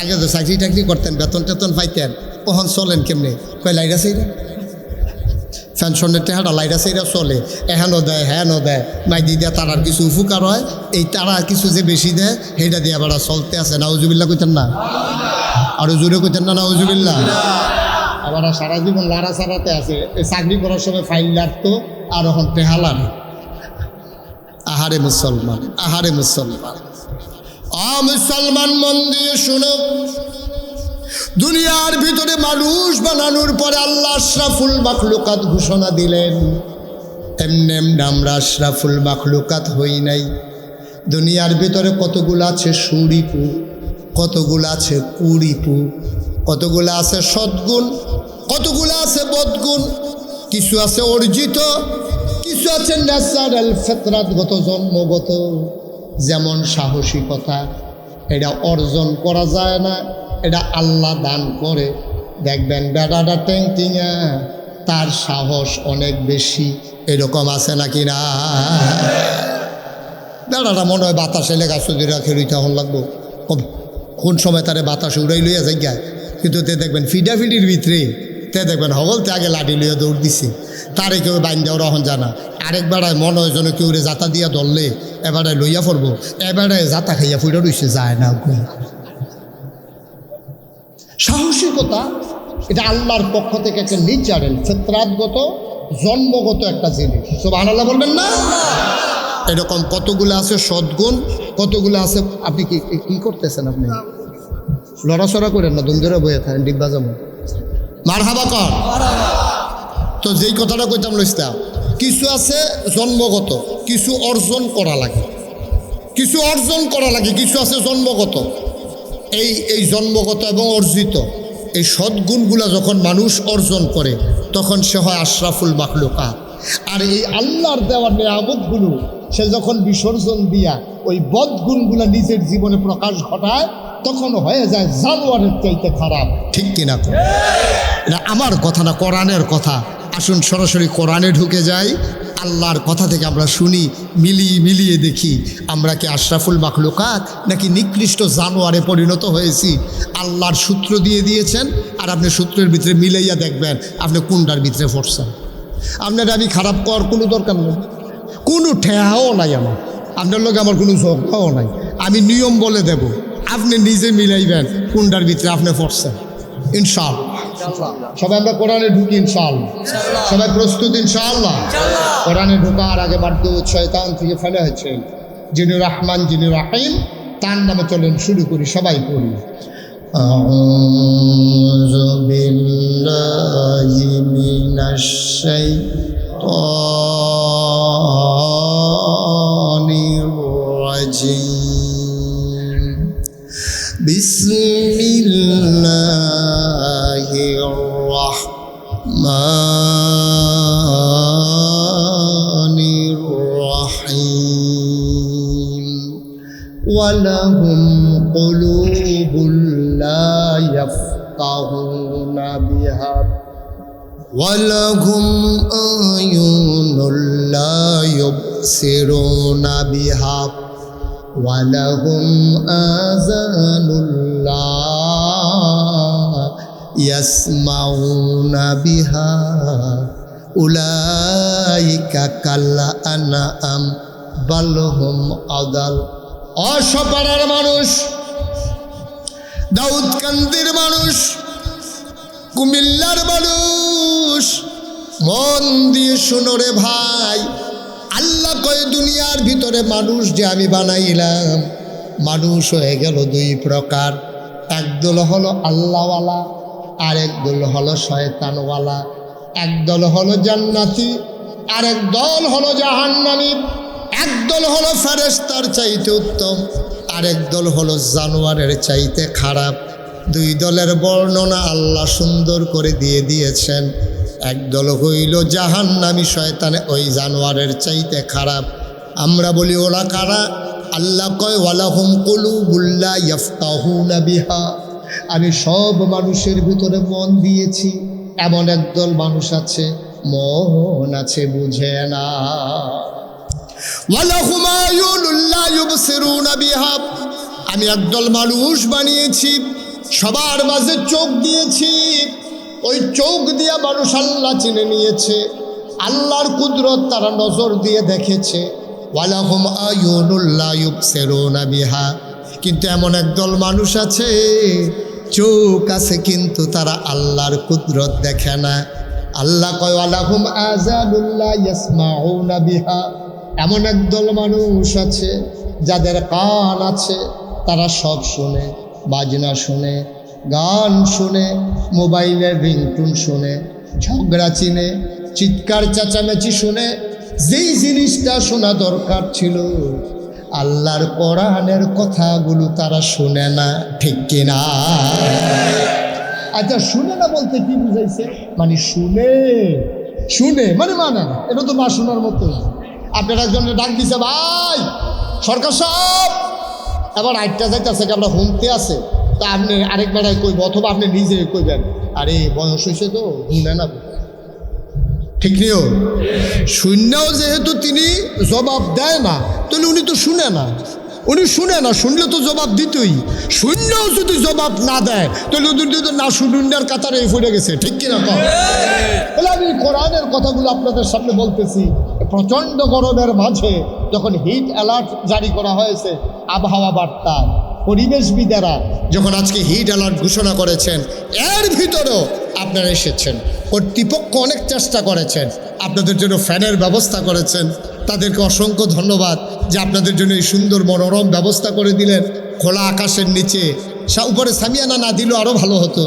আগে তো চাকরি টাকরি করতেন, বেতন টেতন পাইতেন, ওখান চলেন কেমনে? কয় লাইরা সেইরা পেনশনের টেহাটা লাইরা সেইরা চলে, এহেনও দেয় হ্যানও দেয়, মাইদি দিয়ে তারার কিছু উপকার হয়, এই তারা কিছু যে বেশি দেয় সেইটা দিয়ে আবার চলতে আছে। নাউজুবিল্লাহ কইতেন না? আরো জোরে কইতেন না নাউজুবিল্লাহ? আবার সারা জীবন লাড়া ছাড়াতে আছে। এই চাকরি করার সময় ফাইল লাগতো, আর এখন টেহা লাগে। আহারে মুসলমান, আহারে মুসলমান, মুসলমান মন দিয়ে শুনো, দুনিয়ার ভিতরে মানুষ বানানোর পরে আল্লাহ আশরাফুল মাখলুকাত ঘোষণা দিলেন। এমনি এমনি আমরা আশরাফুল মাখলুকাত হই নাই। দুনিয়ার ভিতরে কতগুলো আছে সুরিপু, কতগুলো আছে কুড়িপু, কতগুলো আছে সদ্গুণ, কতগুলো আছে বদগুণ, কিছু আছে অর্জিত, কিছু আছে ন্যাচারাল ফিতরাতগত জন্মগত। যেমন সাহসিকতা, এটা অর্জন করা যায় না, এটা আল্লাহ দান করে। দেখবেন বেড়াটা ট্যাংটিঙা, তার সাহস অনেক বেশি, এরকম আছে নাকি না? বেড়াটা মনে হয় বাতাসে লেগা সুদি রাখে রইতে হন লাগবো, কোন সময় তারে বাতাসে উড়াই লইয়া যাই গায়। কিন্তু তে দেখবেন ফিডাফিডির ভিতরে তে দেখবেন হগলতে আগে লাঠি লইয়া দৌড় দিছে, তারে কেউ বাইন দেওয়া রহন জানা। আরেক বেড়ায় মনে হয় যেন কেউ জাতা দিয়া ধরলে এবারে লইয়া পড়বো, এবারে জাতা খাইয়া ফুটা রইছে, যায় না। সাহসিকতা এটা আল্লাহর পক্ষ থেকে একটা নিচারেল ফিতরাতগত জন্মগত একটা জিনিস। সুবহানাল্লাহ বলবেন না? এরকম কতগুলো আছে সদ্গুণ, কতগুলো আছে। আপনি কি করতেছেন? আপনি লড়াচড়া করেন না, দুমদুরে বয়ে থাকেন ডিব্বা যেমন মারহাবা কর। তো যেই কথাটা কইতাম লইস্তাম, কিছু আছে জন্মগত, কিছু অর্জন করা লাগে, কিছু অর্জন করা লাগে, কিছু আছে জন্মগত। এই জন্মগত এবং অর্জিত এই সদ্গুণগুলা যখন মানুষ অর্জন করে তখন সে হয় আশরাফুল মাখলুকাত। আর এই আল্লাহর দেওয়া নেয়ামতগুলো সে যখন বিসর্জন দিয়া ওই বদগুণগুলা নিজের জীবনে প্রকাশ ঘটায় তখন হয়ে যায় জানোয়ারের চাইতে খারাপ। ঠিক কিনা? এটা আমার কথা না, কোরআনের কথা। আসুন সরাসরি কোরআনে ঢুকে যাই, আল্লাহর কথা থেকে আমরা শুনি, মিলিয়ে দেখি আমরা কি আশরাফুল মাখলুকাত নাকি নিকৃষ্ট জানোয়ারে পরিণত হয়েছি। আল্লাহর সূত্র দিয়ে দিয়েছেন, আর আপনি সূত্রের ভিতরে মিলাইয়া দেখবেন আপনি কোনটার ভিতরে পড়ছেন। আপনার আমি খারাপ করার কোনো দরকার নেই, কোনো ঠেহাও নাই আমার, আপনার লোক আমার কোনো ঝগড়াও নাই। আমি নিয়ম বলে দেব, আপনি নিজে মিলাইবেন কোনটার ভিতরে আপনি পড়ছেন। ইনশাআল্লাহ সবাই আমরা কোরআনে ঢুকি, ইনশাআল্লাহ সবাই প্রস্তুত ইনশাআল্লাহ। কোরআনে ঢোকার আগে মারদুদ শয়তান থেকে ফেলে হয়েছে, যিনি রহমান যিনি রাহিম, তার নামে চলেন শুরু করি, সবাই পড়ি। আউযু বিল্লাহি মিনাশ শাইতানির রাজিম। বিসমিল্লাহির রাহমানির রাহিম। ওয়ালাহুম কুলুবুল লা ইয়াফকাহুনা বিহা ওয়ালাহুম আয়ুনুল লা ইউবসিরুনা বিহা ওয়ালাহুম আযানুল লা ইয়াসমাউনা বিহা উলাইকা কাল আনআম বাল হুম আদাল। অসপাড়ার মানুষ, দাউদকান্দির মানুষ, কুমিল্লার মানুষ, মন দিয়ে শুনো রে ভাই। আল্লাহ কয় দুনিয়ার ভিতরে মানুষ যে আমি বানাইলাম, মানুষ হয়ে গেল দুই প্রকার। একদল হলো আল্লাহওয়ালা, আর একদল হলো শয়তানওয়ালা। একদল হলো জান্নাতি, আর একদল হলো জাহান্নামী। একদল হলো ফেরেশতার চাইতে উত্তম, আর একদল হলো জানোয়ারের চাইতে খারাপ। দুই দলের বর্ণনা আল্লাহ সুন্দর করে দিয়ে দিয়েছেন। একদল হইল জাহান্নামী, শয়তানে ওই জানোয়ারের চাইতে খারাপ। আমরা বলি ওরা কারা? আল্লাহ কয় ওয়ালাহুম কুলুবুল লা ইয়াফকাহুনা বিহা, আমি সব মানুষের ভিতরে মন দিয়েছি। এমন একদল মানুষ আছে মন আছে বুঝে না। ওয়ালাহুম আয়ুনুন লা ইউবসিরুনা বিহা, আমি একদল মানুষ বানিয়েছি, সবার মাঝে চোখ দিয়েছি, ওই চোখ দিয়ে মানুষ আল্লাহ চিনে নিয়েছে, আল্লাহর কুদরত তারা নজর দিয়ে দেখেছে। ওয়ালাহুম আয়ুনুন লা ইউবসিরুনা বিহা, কিন্তু এমন একদল মানুষ আছে চোখ আছে কিন্তু তারা আল্লাহর কুদরত দেখে না। আল্লাহ কয় ওয়ালাহুম আযানুন লা ইয়াসমাউনা বিহা, এমন একদল মানুষ আছে যাদের কান আছে, তারা সব শুনে, বাজনা শুনে, গান শুনে, মোবাইলের রিংটুন শুনে, ঝগড়া চিনে, চিৎকার চেঁচামেচি শুনে, যেই জিনিসটা শোনা দরকার ছিল আল্লাহর কোরআনের কথাগুলো তারা শুনে না, ঠিক কিনা? আচ্ছা, শুনে না বলতে কি বুঝাইছে? মানে শুনে শুনে মানে মানে না, এটা তো না শোনার মতো। আপনার একজনের ডাক দিছে, ভাই সরকার সাহেব এবার আটটা যাইতেছে, আমরা হুমতে আছে, তা আপনি আরেক বেড়ায় কইব, অথবা আপনি নিজে কইবেন, আরে বয়স হয়েছে তো শুনে না, ঠিক নিও। শূন্যও যেহেতু তিনি জবাব দেয় না, তাহলে উনি তো শুনে না, উনি শুনে না, শুনলে তো জবাব দিতই। শূন্যও যদি জবাব না দেয় তাহলে উনি তো না শুনুন্যার কাতারে পড়ে গেছে, ঠিক কিনা? তাহলে আমি কোরআনের কথাগুলো আপনাদের সামনে বলতেছি। প্রচণ্ড গরমের মাঝে যখন হিট অ্যালার্ট জারি করা হয়েছে আবহাওয়া বার্তা, পরিবেশবিদেরা যখন আজকে হিট অ্যালার্ট ঘোষণা করেছেন, এর ভিতরেও আপনারা এসেছেন, কর্তৃপক্ষ অনেক চেষ্টা করেছেন, আপনাদের জন্য ফ্যানের ব্যবস্থা করেছেন, তাদেরকে অসংখ্য ধন্যবাদ যে আপনাদের জন্য এই সুন্দর মনোরম ব্যবস্থা করে দিলেন। খোলা আকাশের নিচে, উপরে সামিয়ানা না দিলেও আরও ভালো হতো,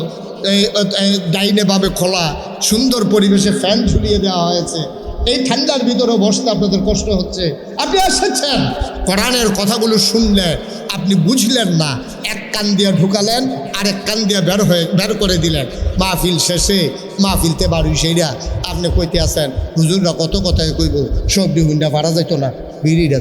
ডাইনে বামে খোলা সুন্দর পরিবেশে ফ্যান ঝুলিয়ে দেওয়া হয়েছে। এই ঠান্ডার ভিতরে বসতে আপনাদের কষ্ট হচ্ছে, আপনি এসেছেন, কোরআনের কথাগুলো শুনলে আপনি বুঝলেন না, এক কান দিয়ে ঢুকালেন, আরেক কান দিয়ে বের করে দিলেন। মাহফিল শেষে মাহফিলতে বাড়ি সেইরা আপনি কইতে আসেন, হুজুররা কত কথায় কইব, সব বিহুন্ডা পারা যাইতো না, বিড়িটা